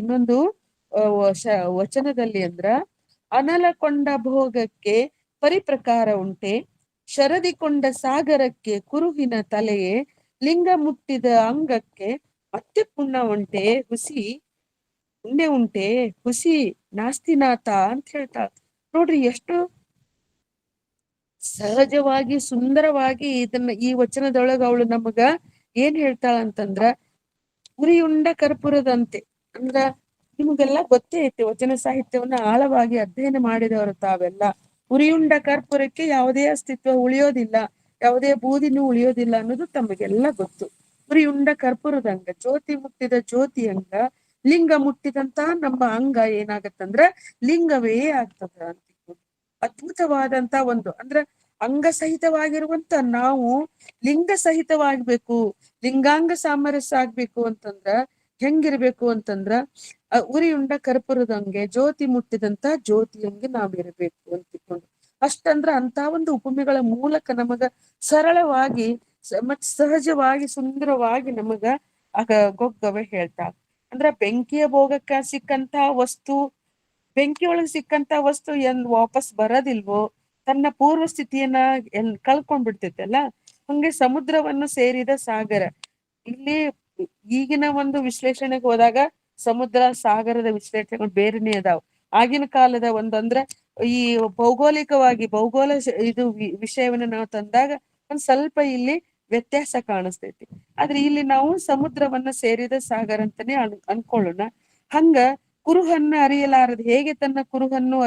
ಇನ್ನೊಂದು ವಚನದಲ್ಲಿ ಅಂದ್ರ, ಅನಲಕೊಂಡ ಭೋಗಕ್ಕೆ ಪರಿಪ್ರಕಾರ ಉಂಟೆ, ಶರದಿಕೊಂಡ ಸಾಗರಕ್ಕೆ ಕುರುಹಿನ ತಲೆಯೇ, ಲಿಂಗ ಮುಟ್ಟಿದ ಅಂಗಕ್ಕೆ ಮತ್ತೆ ಪುಣ್ಯ ಉಂಟೆ ಹುಸಿ ನಾಸ್ತಿನಾಥ ಅಂತ ಹೇಳ್ತಾಳ. ನೋಡ್ರಿ ಎಷ್ಟು ಸಹಜವಾಗಿ ಸುಂದರವಾಗಿ ಈ ವಚನದೊಳಗ ಅವಳು ನಮಗ ಏನ್ ಹೇಳ್ತಾಳ ಅಂತಂದ್ರ, ಉರಿಯುಂಡ ಕರ್ಪೂರದಂತೆ. ಅಂದ್ರ ನಿಮಗೆಲ್ಲ ಗೊತ್ತೇ ಐತಿ, ವಚನ ಸಾಹಿತ್ಯವನ್ನ ಆಳವಾಗಿ ಅಧ್ಯಯನ ಮಾಡಿದವರು ತಾವೆಲ್ಲ. ಉರಿಯುಂಡ ಕರ್ಪೂರಕ್ಕೆ ಯಾವುದೇ ಅಸ್ತಿತ್ವ ಉಳಿಯೋದಿಲ್ಲ, ಯಾವುದೇ ಬೂದಿನೂ ಉಳಿಯೋದಿಲ್ಲ ಅನ್ನೋದು ತಮಗೆಲ್ಲ ಗೊತ್ತು. ಉರಿಯುಂಡ ಕರ್ಪೂರದಂಗ, ಜ್ಯೋತಿ ಮುಟ್ಟಿದ ಜ್ಯೋತಿ ಅಂಗ, ಲಿಂಗ ಮುಟ್ಟಿದಂತ ನಮ್ಮ ಅಂಗ ಏನಾಗತ್ತಂದ್ರ ಲಿಂಗವೇ ಆಗ್ತದ ಅಂತ. ಅದ್ಭುತವಾದಂತ ಒಂದು ಅಂದ್ರ ಅಂಗ ಸಹಿತವಾಗಿರುವಂತ ನಾವು ಲಿಂಗ ಸಹಿತವಾಗ್ಬೇಕು, ಲಿಂಗಾಂಗ ಸಾಮರಸ್ಯ ಆಗ್ಬೇಕು ಅಂತಂದ್ರ ಹೆಂಗಿರ್ಬೇಕು ಅಂತಂದ್ರ ಉರಿಯುಂಡ ಕರ್ಪೂರದಂಗೆ ಜ್ಯೋತಿ ಮುಟ್ಟಿದಂತ ಜ್ಯೋತಿಯಂಗೆ ನಾವಿರ್ಬೇಕು ಅಂತಿಕೊಂಡು. ಅಷ್ಟಂದ್ರ ಅಂತ ಒಂದು ಉಪಮೆಗಳ ಮೂಲಕ ನಮಗ ಸರಳವಾಗಿ ಮತ್ ಸಹಜವಾಗಿ ಸುಂದರವಾಗಿ ನಮಗ ಗೊಗ್ಗವೆ ಹೇಳ್ತಾಳ. ಅಂದ್ರ ಬೆಂಕಿಯ ಭೋಗಕ್ಕ ಸಿಕ್ಕಂತ ವಸ್ತು, ಬೆಂಕಿಯೊಳಗ್ ಸಿಕ್ಕಂತ ವಸ್ತು ವಾಪಸ್ ಬರೋದಿಲ್ವೋ, ತನ್ನ ಪೂರ್ವ ಸ್ಥಿತಿಯನ್ನ ಕಳ್ಕೊಂಡ್ ಬಿಡ್ತೈತಲ್ಲ, ಹಂಗೆ ಸಮುದ್ರವನ್ನು ಸೇರಿದ ಸಾಗರ. ಇಲ್ಲಿ ಈಗಿನ ಒಂದು ವಿಶ್ಲೇಷಣೆಗೆ ಹೋದಾಗ ಸಮುದ್ರ ಸಾಗರದ ವಿಶ್ಲೇಷಣೆಗಳು ಬೇರೆನೇ ಅದಾವ. ಆಗಿನ ಕಾಲದ ಅಂದ್ರ ಈ ಭೌಗೋಳ ಇದು ವಿಷಯವನ್ನ ನಾವು ತಂದಾಗ ಒಂದ್ ಸ್ವಲ್ಪ ಇಲ್ಲಿ ವ್ಯತ್ಯಾಸ ಕಾಣಿಸ್ತೈತಿ. ಆದ್ರೆ ಇಲ್ಲಿ ನಾವು ಸಮುದ್ರವನ್ನ ಸೇರಿದ ಸಾಗರ ಅಂತಾನೆ ಅನ್ಕೊಳ್ಳೋಣ. ಹಂಗ ಕುರುಹನ್ನ ಅರಿಯಲಾರದು ಹೇಗೆ ತನ್ನ ಕುರುಹನ್ನು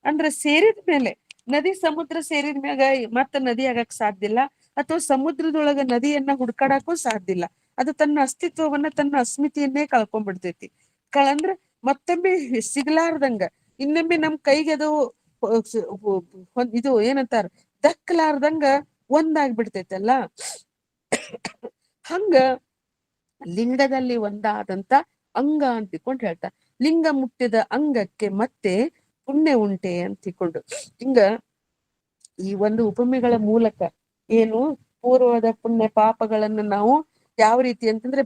ಅಂದ್ರೆ ಸೇರಿದ ಮೇಲೆ ನದಿ ಸಮುದ್ರ ಸೇರಿದ ಮ್ಯಾಗ ಮತ್ತ ನದಿ ಆಗಕ್ ಸಾಧ್ಯ ಇಲ್ಲ, ಅಥವಾ ಸಮುದ್ರದೊಳಗ ನದಿಯನ್ನ ಹುಡ್ಕಾಡಕ್ಕೂ ಸಾಧ್ಯ ಇಲ್ಲ. ಅದು ತನ್ನ ಅಸ್ತಿತ್ವವನ್ನ ತನ್ನ ಅಸ್ಮಿತೆಯನ್ನೇ ಕಳ್ಕೊಂಡ್ಬಿಡ್ತೈತಿ. ಅಂದ್ರ ಮತ್ತೊಮ್ಮೆ ಸಿಗ್ಲಾರ್ದಂಗ ಇನ್ನೊಮ್ಮೆ ನಮ್ ಕೈಗೆ ಅದು ಇದು ಏನಂತಾರ ದಕ್ಕಲಾರ್ದಂಗ ಒಂದಾಗ್ಬಿಡ್ತೈತಲ್ಲ. ಹಂಗ ಲಿಂಗದಲ್ಲಿ ಒಂದಾದಂತ ಅಂಗ ಅಂತಿಕೊಂಡು ಹೇಳ್ತಾ, ಲಿಂಗ ಮುಟ್ಟಿದ ಅಂಗಕ್ಕೆ ಮತ್ತೆ ಪುಣ್ಯ ಉಂಟೆ ಅಂತಿಕೊಂಡು. ಹಿಂಗ ಈ ಒಂದು ಉಪಮೆಗಳ ಮೂಲಕ ಏನು ಪೂರ್ವದ ಪುಣ್ಯ ಪಾಪಗಳನ್ನು ನಾವು ಯಾವ ರೀತಿ ಅಂತಂದ್ರೆ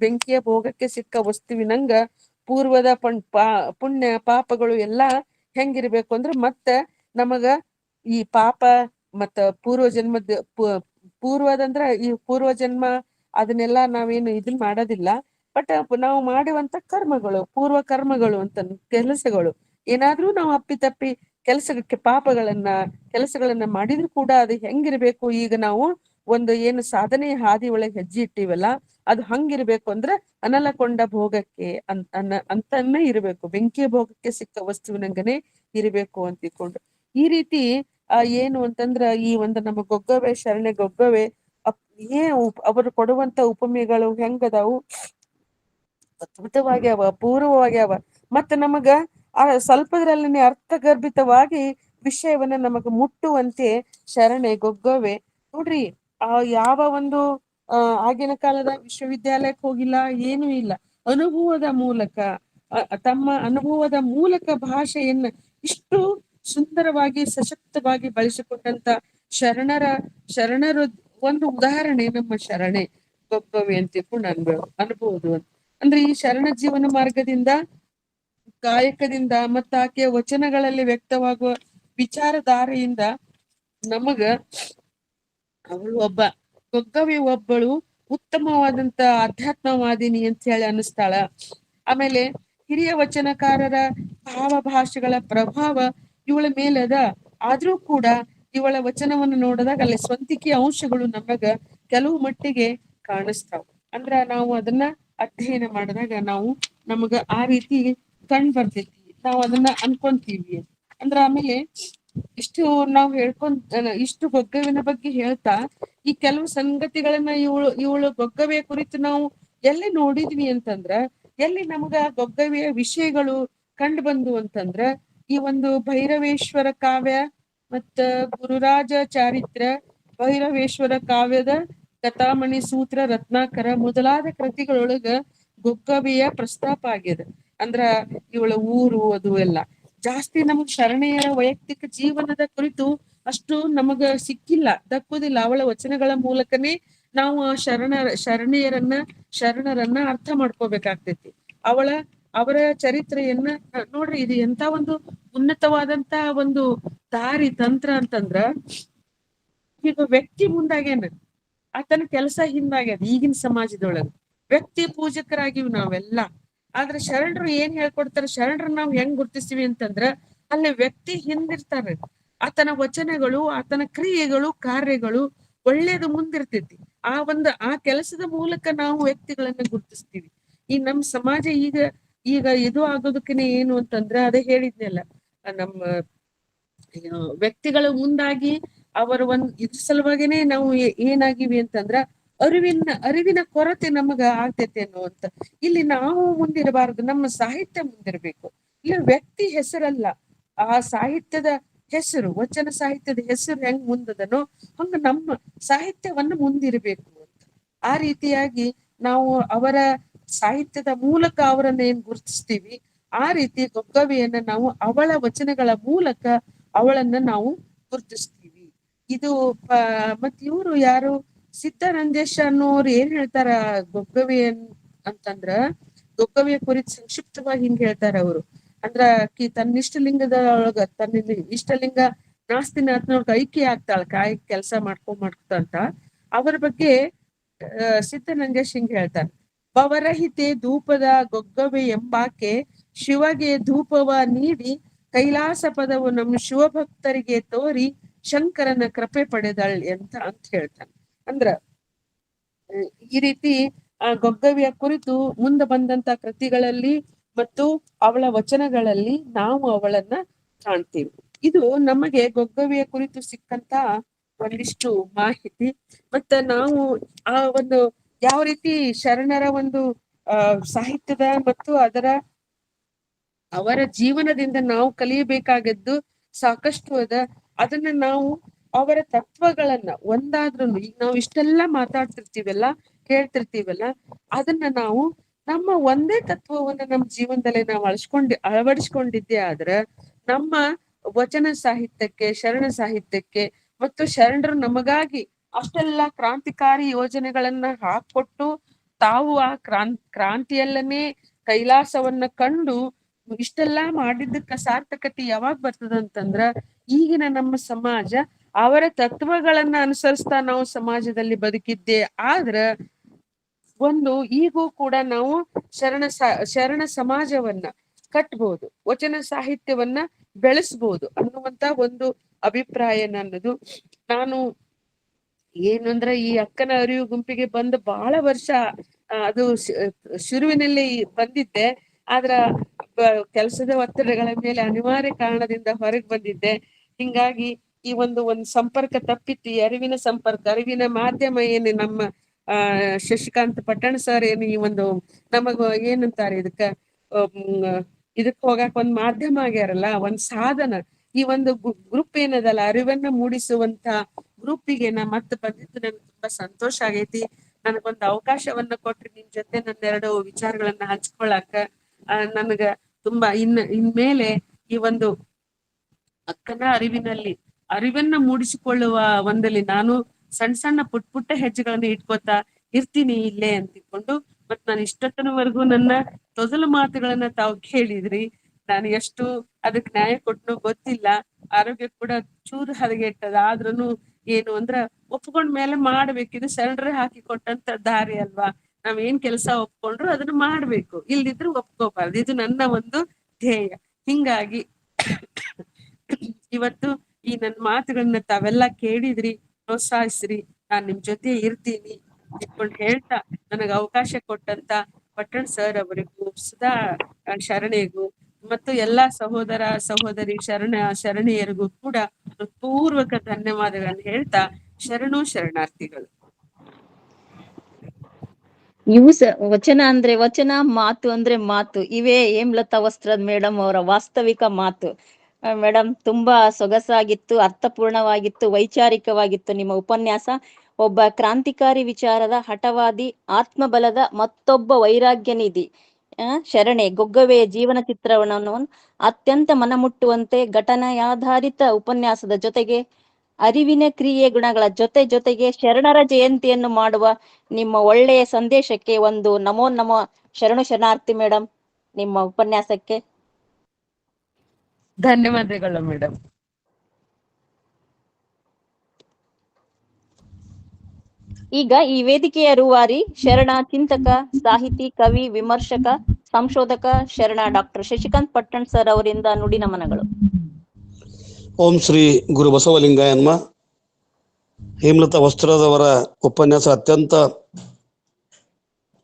ಬೆಂಕಿಯ ಭೋಗಕ್ಕೆ ಸಿಕ್ಕ ವಸ್ತುವಿನಂಗ ಪೂರ್ವದ ಪುಣ್ಯ ಪಾಪಗಳು ಎಲ್ಲಾ ಹೆಂಗಿರ್ಬೇಕು ಅಂದ್ರೆ ಮತ್ತ ನಮಗ ಈ ಪಾಪ ಮತ್ತ ಪೂರ್ವದಂದ್ರ ಈ ಪೂರ್ವ ಜನ್ಮ ಅದನ್ನೆಲ್ಲಾ ನಾವೇನು ಇದನ್ ಮಾಡೋದಿಲ್ಲ. ಬಟ್ ನಾವು ಮಾಡುವಂತ ಕರ್ಮಗಳು ಪೂರ್ವ ಕರ್ಮಗಳು ಅಂತ ಕೆಲಸಗಳು ಏನಾದ್ರೂ ನಾವು ಅಪ್ಪಿತಪ್ಪಿ ಕೆಲಸಗಳನ್ನ ಮಾಡಿದ್ರು ಕೂಡ ಅದು ಹೆಂಗಿರ್ಬೇಕು, ಈಗ ನಾವು ಒಂದು ಏನು ಸಾಧನೆಯ ಹಾದಿ ಒಳಗೆ ಹೆಜ್ಜೆ ಇಟ್ಟಿವಲ್ಲ ಅದು ಹಂಗಿರ್ಬೇಕು ಅಂದ್ರೆ ಅನಲಕೊಂಡ ಭೋಗಕ್ಕೆ ಅಂತಾನೆ ಇರ್ಬೇಕು, ಬೆಂಕಿಯ ಭೋಗಕ್ಕೆ ಸಿಕ್ಕ ವಸ್ತುವಿನಂಗನೆ ಇರ್ಬೇಕು ಅಂತ ತಿಳ್ಕೊಂಡು ಈ ರೀತಿ ಏನು ಅಂತಂದ್ರ ಈ ಒಂದು ನಮ್ಮ ಗೊಗ್ಗವೇ ಶರಣೆ ಗೊಗ್ಗವೇ ಅವರು ಕೊಡುವಂತ ಉಪಮೆಗಳು ಹೆಂಗದಾವು, ಅದ್ಭುತವಾಗ್ಯಾವ, ಅಪೂರ್ವವಾಗ್ಯಾವ. ಮತ್ತ ನಮಗ ಸ್ವಲ್ಪದ್ರಲ್ಲಿನೇ ಅರ್ಥಗರ್ಭಿತವಾಗಿ ವಿಷಯವನ್ನ ನಮಗ ಮುಟ್ಟುವಂತೆ ಶರಣೆ ಗೊಗ್ಗವೇ ನೋಡ್ರಿ. ಯಾವ ಒಂದು ಆಗಿನ ಕಾಲದ ವಿಶ್ವವಿದ್ಯಾಲಯಕ್ಕೆ ಹೋಗಿಲ್ಲ, ಏನೂ ಇಲ್ಲ, ಅನುಭವದ ಮೂಲಕ ತಮ್ಮ ಅನುಭವದ ಮೂಲಕ ಭಾಷೆಯನ್ನ ಇಷ್ಟು ಸುಂದರವಾಗಿ ಸಶಕ್ತವಾಗಿ ಬಳಸಿಕೊಂಡಂತ ಶರಣರು ಒಂದು ಉದಾಹರಣೆ ನಮ್ಮ ಶರಣೆ ಗೊಗ್ಗವೇ ಅಂತ ತಿಳ್ಕೊಂಡು ಅನ್ಬಹುದು. ಅಂದ್ರೆ ಈ ಶರಣ ಜೀವನ ಮಾರ್ಗದಿಂದ ಕಾಯಕದಿಂದ ಮತ್ತ ಆಕೆಯ ವಚನಗಳಲ್ಲಿ ವ್ಯಕ್ತವಾಗುವ ವಿಚಾರಧಾರೆಯಿಂದ ನಮಗ ಗೊಗ್ಗವೇ ಒಬ್ಬಳು ಉತ್ತಮವಾದಂತ ಅಧ್ಯಾತ್ಮವಾದಿನಿ ಅಂತ ಹೇಳಿ ಅನ್ನಿಸ್ತಾಳ. ಆಮೇಲೆ ಹಿರಿಯ ವಚನಕಾರರ ಭಾವಭಾಷೆಗಳ ಪ್ರಭಾವ ಇವಳ ಮೇಲದ, ಆದ್ರೂ ಕೂಡ ಇವಳ ವಚನವನ್ನು ನೋಡಿದಾಗ ಅಲ್ಲಿ ಸ್ವಂತಿಕೆಯ ಅಂಶಗಳು ನಮಗ ಕೆಲವು ಮಟ್ಟಿಗೆ ಕಾಣಿಸ್ತಾವ. ಅಂದ್ರ ನಾವು ಅದನ್ನ ಅಧ್ಯಯನ ಮಾಡಿದಾಗ ನಮಗ ಆ ರೀತಿ ಕಂಡು ಬರ್ತೈತಿ, ನಾವು ಅದನ್ನ ಅನ್ಕೊಂತೀವಿ. ಅಂದ್ರ ಆಮೇಲೆ ಇಷ್ಟು ನಾವು ಇಷ್ಟು ಗೊಗ್ಗವಿನ ಬಗ್ಗೆ ಹೇಳ್ತಾ ಈ ಕೆಲವು ಸಂಗತಿಗಳನ್ನ ಇವಳು ಗೊಗ್ಗವೆಯ ಕುರಿತು ನಾವು ಎಲ್ಲಿ ನೋಡಿದ್ವಿ ಅಂತಂದ್ರ, ಎಲ್ಲಿ ನಮಗ ಗೊಗ್ಗವೆಯ ವಿಷಯಗಳು ಕಂಡು ಬಂದು ಅಂತಂದ್ರ ಈ ಒಂದು ಭೈರವೇಶ್ವರ ಕಾವ್ಯ ಮತ್ತ ಗುರುರಾಜ ಚಾರಿತ್ರ, ಭೈರವೇಶ್ವರ ಕಾವ್ಯದ ಕಥಾಮಣಿ ಸೂತ್ರ ರತ್ನಾಕರ ಮೊದಲಾದ ಕೃತಿಗಳೊಳಗ ಗೊಗ್ಗವೆಯ ಪ್ರಸ್ತಾಪ ಆಗಿದೆ. ಅಂದ್ರ ಇವಳ ಊರು ಅದು ಎಲ್ಲ ಜಾಸ್ತಿ ನಮಗ್ ಶರಣೆಯರ ವೈಯಕ್ತಿಕ ಜೀವನದ ಕುರಿತು ಅಷ್ಟು ನಮಗ ದಕ್ಕುದಿಲ್ಲ. ಅವಳ ವಚನಗಳ ಮೂಲಕನೇ ನಾವು ಶರಣರನ್ನ ಅರ್ಥ ಮಾಡ್ಕೋಬೇಕಾಗ್ತೈತಿ. ಅವರ ಚರಿತ್ರೆಯನ್ನ ನೋಡ್ರಿ, ಇದು ಎಂತ ಒಂದು ಉನ್ನತವಾದಂತ ಒಂದು ದಾರಿ ತಂತ್ರ ಅಂತಂದ್ರ, ಈಗ ವ್ಯಕ್ತಿ ಮುಂದಾಗೇನ ಆತನ ಕೆಲಸ ಹಿಂದಾಗ್ಯದ. ಈಗಿನ ಸಮಾಜದೊಳಗ ವ್ಯಕ್ತಿ ಪೂಜಕರಾಗಿವ್ ನಾವೆಲ್ಲ. ಆದ್ರೆ ಶರಣರು ಏನ್ ಹೇಳ್ಕೊಡ್ತಾರ, ಶರಣರು ನಾವ್ ಹೆಂಗ್ ಗುರ್ತಿಸ್ತೀವಿ ಅಂತಂದ್ರ ಅಲ್ಲಿ ವ್ಯಕ್ತಿ ಹಿಂದಿರ್ತಾರೆ, ಆತನ ವಚನಗಳು ಆತನ ಕ್ರಿಯೆಗಳು ಕಾರ್ಯಗಳು ಒಳ್ಳೇದು ಮುಂದಿರ್ತೈತಿ. ಆ ಕೆಲಸದ ಮೂಲಕ ನಾವು ವ್ಯಕ್ತಿಗಳನ್ನ ಗುರ್ತಿಸ್ತೀವಿ. ಈ ನಮ್ ಸಮಾಜ ಈಗ ಇದು ಆಗೋದಕ್ಕೇನೆ ಏನು ಅಂತಂದ್ರ ಅದೇ ಹೇಳಿದ್ನಲ್ಲ, ನಮ್ಮ ವ್ಯಕ್ತಿಗಳು ಮುಂದಾಗಿ ಅವರ ಇದ್ರ ಸಲುವಾಗೇನೆ ನಾವು ಏನಾಗಿವಿ ಅಂತಂದ್ರ ಅರಿವಿನ ಕೊರತೆ ನಮಗ ಆಗ್ತೈತೆ ಅನ್ನುವಂತ. ಇಲ್ಲಿ ನಾವು ಮುಂದಿರಬಾರದು, ನಮ್ಮ ಸಾಹಿತ್ಯ ಮುಂದಿರ್ಬೇಕು. ಇಲ್ಲಿ ವ್ಯಕ್ತಿ ಹೆಸರಲ್ಲ, ಆ ಸಾಹಿತ್ಯದ ಹೆಸರು, ವಚನ ಸಾಹಿತ್ಯದ ಹೆಸರು ಹೆಂಗ್ ಮುಂದದನೋ ಹಂಗ ನಮ್ಮ ಸಾಹಿತ್ಯವನ್ನ ಮುಂದಿರ್ಬೇಕು ಅಂತ. ಆ ರೀತಿಯಾಗಿ ನಾವು ಅವರ ಸಾಹಿತ್ಯದ ಮೂಲಕ ಅವರನ್ನ ಏನ್ ಗುರುತಿಸ್ತೀವಿ, ಆ ರೀತಿ ಗೊಗ್ಗವೆಯನ್ನ ನಾವು ಅವಳ ವಚನಗಳ ಮೂಲಕ ಅವಳನ್ನ ನಾವು ಗುರುತಿಸ್ತೀವಿ. ಇದು ಮತ್ ಇವ್ರು ಯಾರು ಸಿದ್ದನಂಜೇಶ ಅನ್ನೋರು ಏನ್ ಹೇಳ್ತಾರ ಗೊಗ್ಗವೆ ಅಂತಂದ್ರ, ಗೊಗ್ಗವೆಯ ಕುರಿತು ಸಂಕ್ಷಿಪ್ತವಾಗಿ ಹಿಂಗ್ ಹೇಳ್ತಾರ ಅವರು. ಅಂದ್ರ ತನ್ನಿಷ್ಟಲಿಂಗದ ಒಳಗ ಇಷ್ಟಲಿಂಗ ನಾಸ್ತಿನಾಥನೊಳಗ ಐಕ್ಯ ಆಗ್ತಾಳ, ಕೆಲಸ ಮಾಡ್ಕೊಂತ ಅವರ ಬಗ್ಗೆ ಸಿದ್ದನಂಜೇಶ್ ಹಿಂಗ್ ಹೇಳ್ತಾರ. ಭವರಹಿತೆ ಧೂಪದ ಗೊಗ್ಗವೆ ಎಂಬಾಕೆ ಶಿವಗೆ ಧೂಪವ ನೀಡಿ ಕೈಲಾಸ ಪದವು ನಮ್ಮ ಶಿವಭಕ್ತರಿಗೆ ತೋರಿ ಶಂಕರನ ಕೃಪೆ ಪಡೆದಳ್ ಅಂತ ಹೇಳ್ತಾನೆ. ಅಂದ್ರ ಈ ರೀತಿ ಆ ಗೊಗ್ಗವೆಯ ಕುರಿತು ಮುಂದೆ ಬಂದಂತ ಕೃತಿಗಳಲ್ಲಿ ಮತ್ತು ಅವಳ ವಚನಗಳಲ್ಲಿ ನಾವು ಅವಳನ್ನ ಕಾಣ್ತೀವಿ. ಇದು ನಮಗೆ ಗೊಗ್ಗವೆಯ ಕುರಿತು ಸಿಕ್ಕಂತ ಒಂದಿಷ್ಟು ಮಾಹಿತಿ. ಮತ್ತೆ ನಾವು ಆ ಒಂದು ಯಾವ ರೀತಿ ಶರಣರ ಒಂದು ಸಾಹಿತ್ಯದ ಮತ್ತು ಅವರ ಜೀವನದಿಂದ ನಾವು ಕಲಿಯಬೇಕಾಗದ್ದು ಸಾಕಷ್ಟು ಅದ. ಅದನ್ನ ನಾವು ಅವರ ತತ್ವಗಳನ್ನ ಒಂದಾದ್ರೂ, ಈಗ ನಾವು ಇಷ್ಟೆಲ್ಲಾ ಮಾತಾಡ್ತಿರ್ತೀವಲ್ಲ, ಹೇಳ್ತಿರ್ತೀವಲ್ಲ, ಅದನ್ನ ನಾವು ನಮ್ಮ ಒಂದೇ ತತ್ವವನ್ನ ನಮ್ಮ ಜೀವನದಲ್ಲಿ ನಾವು ಅಳವಡಿಸ್ಕೊಂಡಿದ್ದೇ ಆದ್ರ ನಮ್ಮ ವಚನ ಸಾಹಿತ್ಯಕ್ಕೆ, ಶರಣ ಸಾಹಿತ್ಯಕ್ಕೆ ಮತ್ತು ಶರಣರು ನಮಗಾಗಿ ಅಷ್ಟೆಲ್ಲ ಕ್ರಾಂತಿಕಾರಿ ಯೋಜನೆಗಳನ್ನ ಹಾಕೊಟ್ಟು ತಾವು ಆ ಕ್ರಾಂತಿಯಲ್ಲನೇ ಕೈಲಾಸವನ್ನ ಕಂಡು ಇಷ್ಟೆಲ್ಲಾ ಮಾಡಿದ್ದಕ್ಕ ಸಾರ್ಥಕತೆ ಯಾವಾಗ ಬರ್ತದಂತಂದ್ರ ಈಗಿನ ನಮ್ಮ ಸಮಾಜ ಅವರ ತತ್ವಗಳನ್ನ ಅನುಸರಿಸ್ತಾ ನಾವು ಸಮಾಜದಲ್ಲಿ ಬದುಕಿದ್ದೆ ಆದ್ರ ಒಂದು ಈಗೂ ಕೂಡ ನಾವು ಶರಣ ಸಮಾಜವನ್ನ ಕಟ್ಬಹುದು, ವಚನ ಸಾಹಿತ್ಯವನ್ನ ಬೆಳೆಸ್ಬೋದು ಅನ್ನುವಂತ ಒಂದು ಅಭಿಪ್ರಾಯ ನನ್ನದು. ನಾನು ಏನು ಅಂದ್ರೆ ಈ ಅಕ್ಕನ ಅರಿವು ಗುಂಪಿಗೆ ಬಂದು ಬಹಳ ವರ್ಷ ಅದು ಶುರುವಿನಲ್ಲಿ ಬಂದಿದ್ದೆ, ಆದ್ರ ಕೆಲಸದ ಒತ್ತಡಗಳ ಮೇಲೆ ಅನಿವಾರ್ಯ ಕಾರಣದಿಂದ ಹೊರಗೆ ಬಂದಿದ್ದೆ. ಹಿಂಗಾಗಿ ಈ ಒಂದು ಸಂಪರ್ಕ ತಪ್ಪಿತ್ತು, ಈ ಅರಿವಿನ ಮಾಧ್ಯಮ ಏನು ನಮ್ಮ ಶಶಿಕಾಂತ್ ಪಟ್ಟಣ ಸರ್ ಏನು ಈ ಒಂದು ನಮಗ ಏನಂತಾರೆ ಇದಕ್ ಹೋಗಾಕ ಒಂದ್ ಮಾಧ್ಯಮ ಆಗ್ಯಾರಲ್ಲ, ಒಂದ್ ಸಾಧನ. ಈ ಒಂದು ಗ್ರೂಪ್ ಏನದಲ್ಲ ಅರಿವನ್ನ ಮೂಡಿಸುವಂತ ಗ್ರೂಪಿಗೆ ನಾ ಮತ್ತೆ ಬಂದಿದ್ದು ನನ್ಗೆ ತುಂಬಾ ಸಂತೋಷ ಆಗೈತಿ. ನನಗೊಂದು ಅವಕಾಶವನ್ನ ಕೊಟ್ರಿ ನಿಮ್ ಜೊತೆ ನನ್ನೆರಡು ವಿಚಾರಗಳನ್ನ ಹಂಚ್ಕೊಳಕ. ನನಗ ತುಂಬಾ ಇನ್ಮೇಲೆ ಈ ಒಂದು ಅಕ್ಕನ ಅರಿವನ್ನ ಮೂಡಿಸಿಕೊಳ್ಳುವ ಒಂದಲ್ಲಿ ನಾನು ಸಣ್ಣ ಪುಟ್ಟ ಹೆಜ್ಜೆಗಳನ್ನ ಇಟ್ಕೋತಾ ಇರ್ತೀನಿ ಇಲ್ಲೇ ಅಂತಿಕೊಂಡು. ಮತ್ ನಾನು ಇಷ್ಟೊತ್ತನವರೆಗೂ ನನ್ನ ತೊದಲು ಮಾತುಗಳನ್ನ ತಾವು ಕೇಳಿದ್ರಿ. ನಾನು ಎಷ್ಟು ಅದಕ್ ನ್ಯಾಯ ಕೊಟ್ಟನು ಗೊತ್ತಿಲ್ಲ. ಆರೋಗ್ಯ ಕೂಡ ಚೂರು ಹದಗೆಟ್ಟದ, ಆದ್ರೂನು ಏನು ಅಂದ್ರ ಒಪ್ಕೊಂಡ್ ಮೇಲೆ ಮಾಡ್ಬೇಕಿದು ಶರಣರೇ ಹಾಕಿ ಕೊಟ್ಟಂತ ದಾರಿ ಅಲ್ವಾ. ನಾವ್ ಏನ್ ಕೆಲಸ ಒಪ್ಕೊಂಡ್ರು ಅದನ್ನ ಮಾಡ್ಬೇಕು, ಇಲ್ದಿದ್ರು ಒಪ್ಕೋಬಾರ್ದು. ಇದು ನನ್ನ ಒಂದು ಧ್ಯೇಯ. ಹಿಂಗಾಗಿ ಇವತ್ತು ಈ ನನ್ನ ಮಾತುಗಳನ್ನ ತಾವೆಲ್ಲ ಕೇಳಿದ್ರಿ, ಪ್ರೋತ್ಸಾಹಿಸ್ರಿ, ನಾನ್ ನಿಮ್ ಜೊತೆ ಇರ್ತೀನಿ ಇಟ್ಕೊಂಡು ಹೇಳ್ತಾ ನನಗೆ ಅವಕಾಶ ಕೊಟ್ಟಂತ ಪಟ್ಟಣ್ ಸರ್ ಅವರಿಗೂ, ಸುಧಾ ಶರಣೆಗೂ ಮತ್ತು ಎಲ್ಲಾ ಸಹೋದರ ಸಹೋದರಿ ಶರಣೆಯರಿಗೂ ಕೂಡ ಪೂರ್ವಕ ಧನ್ಯವಾದಗಳನ್ನು ಹೇಳ್ತಾ ಶರಣಾರ್ಥಿಗಳು. ವಚನ ಅಂದ್ರೆ ವಚನ, ಮಾತು ಅಂದ್ರೆ ಮಾತು, ಇವೇ ಹೇಮಲತಾ ವಸ್ತ್ರದ ಮೇಡಮ್ ಅವರ ವಾಸ್ತವಿಕ ಮಾತು. ಮೇಡಮ್ ತುಂಬಾ ಸೊಗಸಾಗಿತ್ತು, ಅರ್ಥಪೂರ್ಣವಾಗಿತ್ತು, ವೈಚಾರಿಕವಾಗಿತ್ತು ನಿಮ್ಮ ಉಪನ್ಯಾಸ. ಒಬ್ಬ ಕ್ರಾಂತಿಕಾರಿ ವಿಚಾರದ ಹಠವಾದಿ, ಆತ್ಮಬಲದ ಮತ್ತೊಬ್ಬ ವೈರಾಗ್ಯ ನಿಧಿ ಶರಣೆ ಗೊಗ್ಗವೆಯ ಜೀವನ ಚಿತ್ರಣವನ್ನು ಅತ್ಯಂತ ಮನಮುಟ್ಟುವಂತೆ ಘಟನೆಯಾಧಾರಿತ ಉಪನ್ಯಾಸದ ಜೊತೆಗೆ ಅರಿವಿನ ಕ್ರಿಯೆ ಗುಣಗಳ ಜೊತೆಗೆ ಶರಣರ ಜಯಂತಿಯನ್ನು ಮಾಡುವ ನಿಮ್ಮ ಒಳ್ಳೆಯ ಸಂದೇಶಕ್ಕೆ ಒಂದು ನಮೋ ಶರಣಾರ್ಥಿ ಮೇಡಮ್. ನಿಮ್ಮ ಉಪನ್ಯಾಸಕ್ಕೆ ಧನ್ಯವಾದಗಳು ಮೇಡಮ್. ಈಗ ಈ ವೇದಿಕೆಯ ರೂವಾರಿ ಶರಣ ಚಿಂತಕ, ಸಾಹಿತಿ, ಕವಿ, ವಿಮರ್ಶಕ, ಸಂಶೋಧಕ ಶರಣ ಡಾಕ್ಟರ್ ಶಶಿಕಾಂತ್ ಪಟ್ಟಣ್ ಸರ್ ಅವರಿಂದ ನುಡಿ ನಮನಗಳು. ಓಂ ಶ್ರೀ ಗುರು ಬಸವಲಿಂಗಾಯ ನಮಃ. ಹೇಮಲತಾ ವಸ್ತ್ರದವರ ಉಪನ್ಯಾಸ ಅತ್ಯಂತ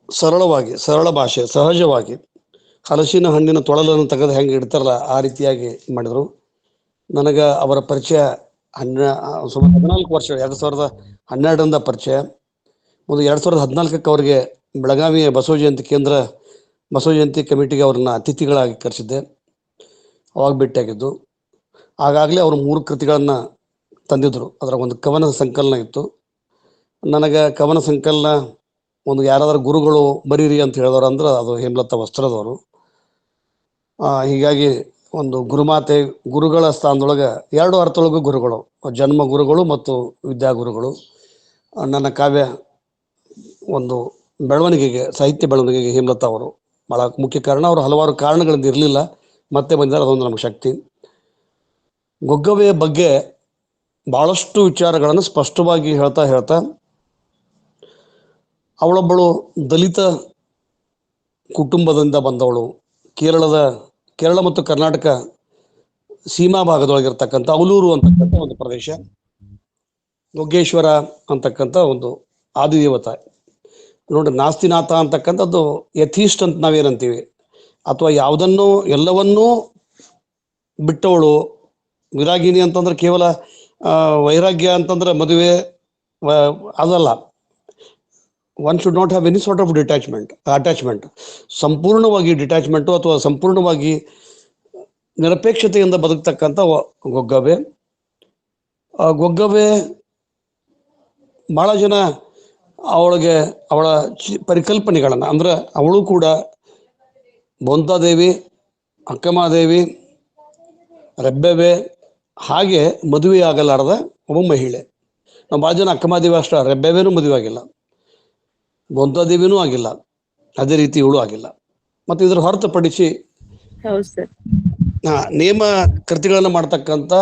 ಸರಳ ಭಾಷೆ, ಸಹಜವಾಗಿ ಹಲಸಿನ ಹಣ್ಣಿನ ತೊಳಲನ್ನು ತೆಗೆದು ಹೆಂಗೆ ಇಡ್ತಾರಲ್ಲ ಆ ರೀತಿಯಾಗಿ ಮಾಡಿದರು. ನನಗೆ ಅವರ ಪರಿಚಯ 14 ವರ್ಷ, 2012ರಿಂದ ಪರಿಚಯ. ಒಂದು 2014ಕ್ಕೆ ಅವರಿಗೆ ಬೆಳಗಾವಿಯ ಬಸವ ಜಯಂತಿ ಕಮಿಟಿಗೆ ಅವ್ರನ್ನ ಅತಿಥಿಗಳಾಗಿ ಕರೆಸಿದ್ದೆ. ಅವಾಗ ಭೇಟಿಯಾಗಿದ್ದು. ಆಗಾಗಲೇ ಅವರು 3 ಕೃತಿಗಳನ್ನು ತಂದಿದ್ದರು. ಅದರ ಒಂದು ಕವನ ಸಂಕಲನ ಇತ್ತು. ನನಗೆ ಕವನ ಸಂಕಲನ ಒಂದು ಯಾರಾದರೂ ಗುರುಗಳು ಬರೀರಿ ಅಂತ ಹೇಳಿದವರು ಅಂದ್ರೆ ಅದು ಹೇಮಲತಾ ವಸ್ತ್ರದವರು. ಹೀಗಾಗಿ ಒಂದು ಗುರುಗಳ ಸ್ಥಾನದೊಳಗೆ 2 ಅರ್ಥದೊಳಗೂ ಗುರುಗಳು, ಜನ್ಮ ಗುರುಗಳು ಮತ್ತು ವಿದ್ಯಾಗುರುಗಳು. ನನ್ನ ಕಾವ್ಯ ಒಂದು ಬೆಳವಣಿಗೆಗೆ, ಸಾಹಿತ್ಯ ಬೆಳವಣಿಗೆಗೆ ಹೇಮಲತಾ ಅವರು ಭಾಳ ಮುಖ್ಯ ಕಾರಣ. ಅವರು ಹಲವಾರು ಕಾರಣಗಳಿಂದ ಇರಲಿಲ್ಲ, ಮತ್ತೆ ಬಂದಿದ್ದಾರೆ, ಅದೊಂದು ನಮಗೆ ಶಕ್ತಿ. ಗೊಗ್ಗವೆಯ ಬಗ್ಗೆ ಭಾಳಷ್ಟು ವಿಚಾರಗಳನ್ನು ಸ್ಪಷ್ಟವಾಗಿ ಹೇಳ್ತಾ ಅವಳೊಬ್ಬಳು ದಲಿತ ಕುಟುಂಬದಿಂದ ಬಂದವಳು. ಕೇರಳ ಮತ್ತು ಕರ್ನಾಟಕ ಸೀಮಾ ಭಾಗದೊಳಗಿರ್ತಕ್ಕಂಥ ಅವಲೂರು ಅಂತಕ್ಕಂಥ ಒಂದು ಪ್ರದೇಶ, ಗೊಗ್ಗೇಶ್ವರ ಅಂತಕ್ಕಂಥ ಒಂದು ಆದಿದೇವತ. ನೋಡಿ, ನಾಸ್ತಿನಾಥ ಅಂತಕ್ಕಂಥದ್ದು ಯಥೀಸ್ಟ್ ಅಂತ ನಾವೇನಂತೀವಿ, ಅಥವಾ ಎಲ್ಲವನ್ನೂ ಬಿಟ್ಟವಳು. ವಿರಾಗಿನಿ ಅಂತಂದ್ರೆ ಕೇವಲ ವೈರಾಗ್ಯ ಅಂತಂದ್ರೆ ಮದುವೆ ಅದಲ್ಲ. One should not have any sort of attachment. ಸಂಪೂರ್ಣವಾಗಿ ಡಿಟ್ಯಾಚ್ಮೆಂಟು ಅಥವಾ ಸಂಪೂರ್ಣವಾಗಿ ನಿರಪೇಕ್ಷತೆಯಿಂದ ಬದುಕ್ತಕ್ಕಂಥ ಗೊಗ್ಗವೆ. ಭಾಳ ಜನ ಅವಳ ಪರಿಕಲ್ಪನೆಗಳನ್ನು, ಅಂದ್ರೆ ಅವಳು ಕೂಡ ಬೋಂತಾದೇವಿ, ಅಕ್ಕಮಹಾದೇವಿ, ರೆಬ್ಬೆವೆ, ಹಾಗೆ ಮದುವೆ ಆಗಲಾರದ ಒಬ್ಬ ಮಹಿಳೆ. ನಾವು ಭಾಳ ಜನ ಅಕ್ಕಮಹಾದೇವಿ ಅಷ್ಟ, ರೆಬ್ಬೆವೇನೂ ಮದುವೆ ಆಗಿಲ್ಲ, ಗೊಂತಾದೇವಿನೂ ಆಗಿಲ್ಲ, ಅದೇ ರೀತಿ ಇವಳು ಆಗಿಲ್ಲ. ಮತ್ತು ಇದರ ಹೊರತುಪಡಿಸಿ ಹೌದು ಸರ್. ನೇಮ ಕೃತಿಗಳನ್ನು ಮಾಡ್ತಕ್ಕಂಥ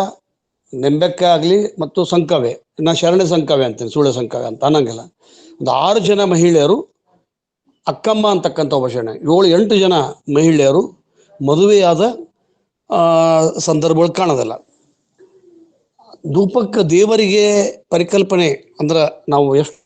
ನೆಂಬೆಕ್ಕ ಆಗಲಿ ಮತ್ತು ಸಂಕವೆ, ನಾ ಶರಣೆ ಸಂಕವೆ ಅಂತೀನಿ, ಸುಳ್ಳೆ ಸಂಕವೆ ಅಂತ ಅನ್ನಂಗಿಲ್ಲ, ಒಂದು 6 ಜನ ಮಹಿಳೆಯರು ಅಕ್ಕಮ್ಮ ಅಂತಕ್ಕಂಥ ಒಬ್ಬ ಶರಣೆ, 7-8 ಜನ ಮಹಿಳೆಯರು ಮದುವೆಯಾದ ಸಂದರ್ಭಗಳು ಕಾಣೋದಿಲ್ಲ. ಧೂಪಕ್ಕೆ ದೇವರಿಗೆ ಪರಿಕಲ್ಪನೆ ಅಂದ್ರೆ ನಾವು ಎಷ್ಟು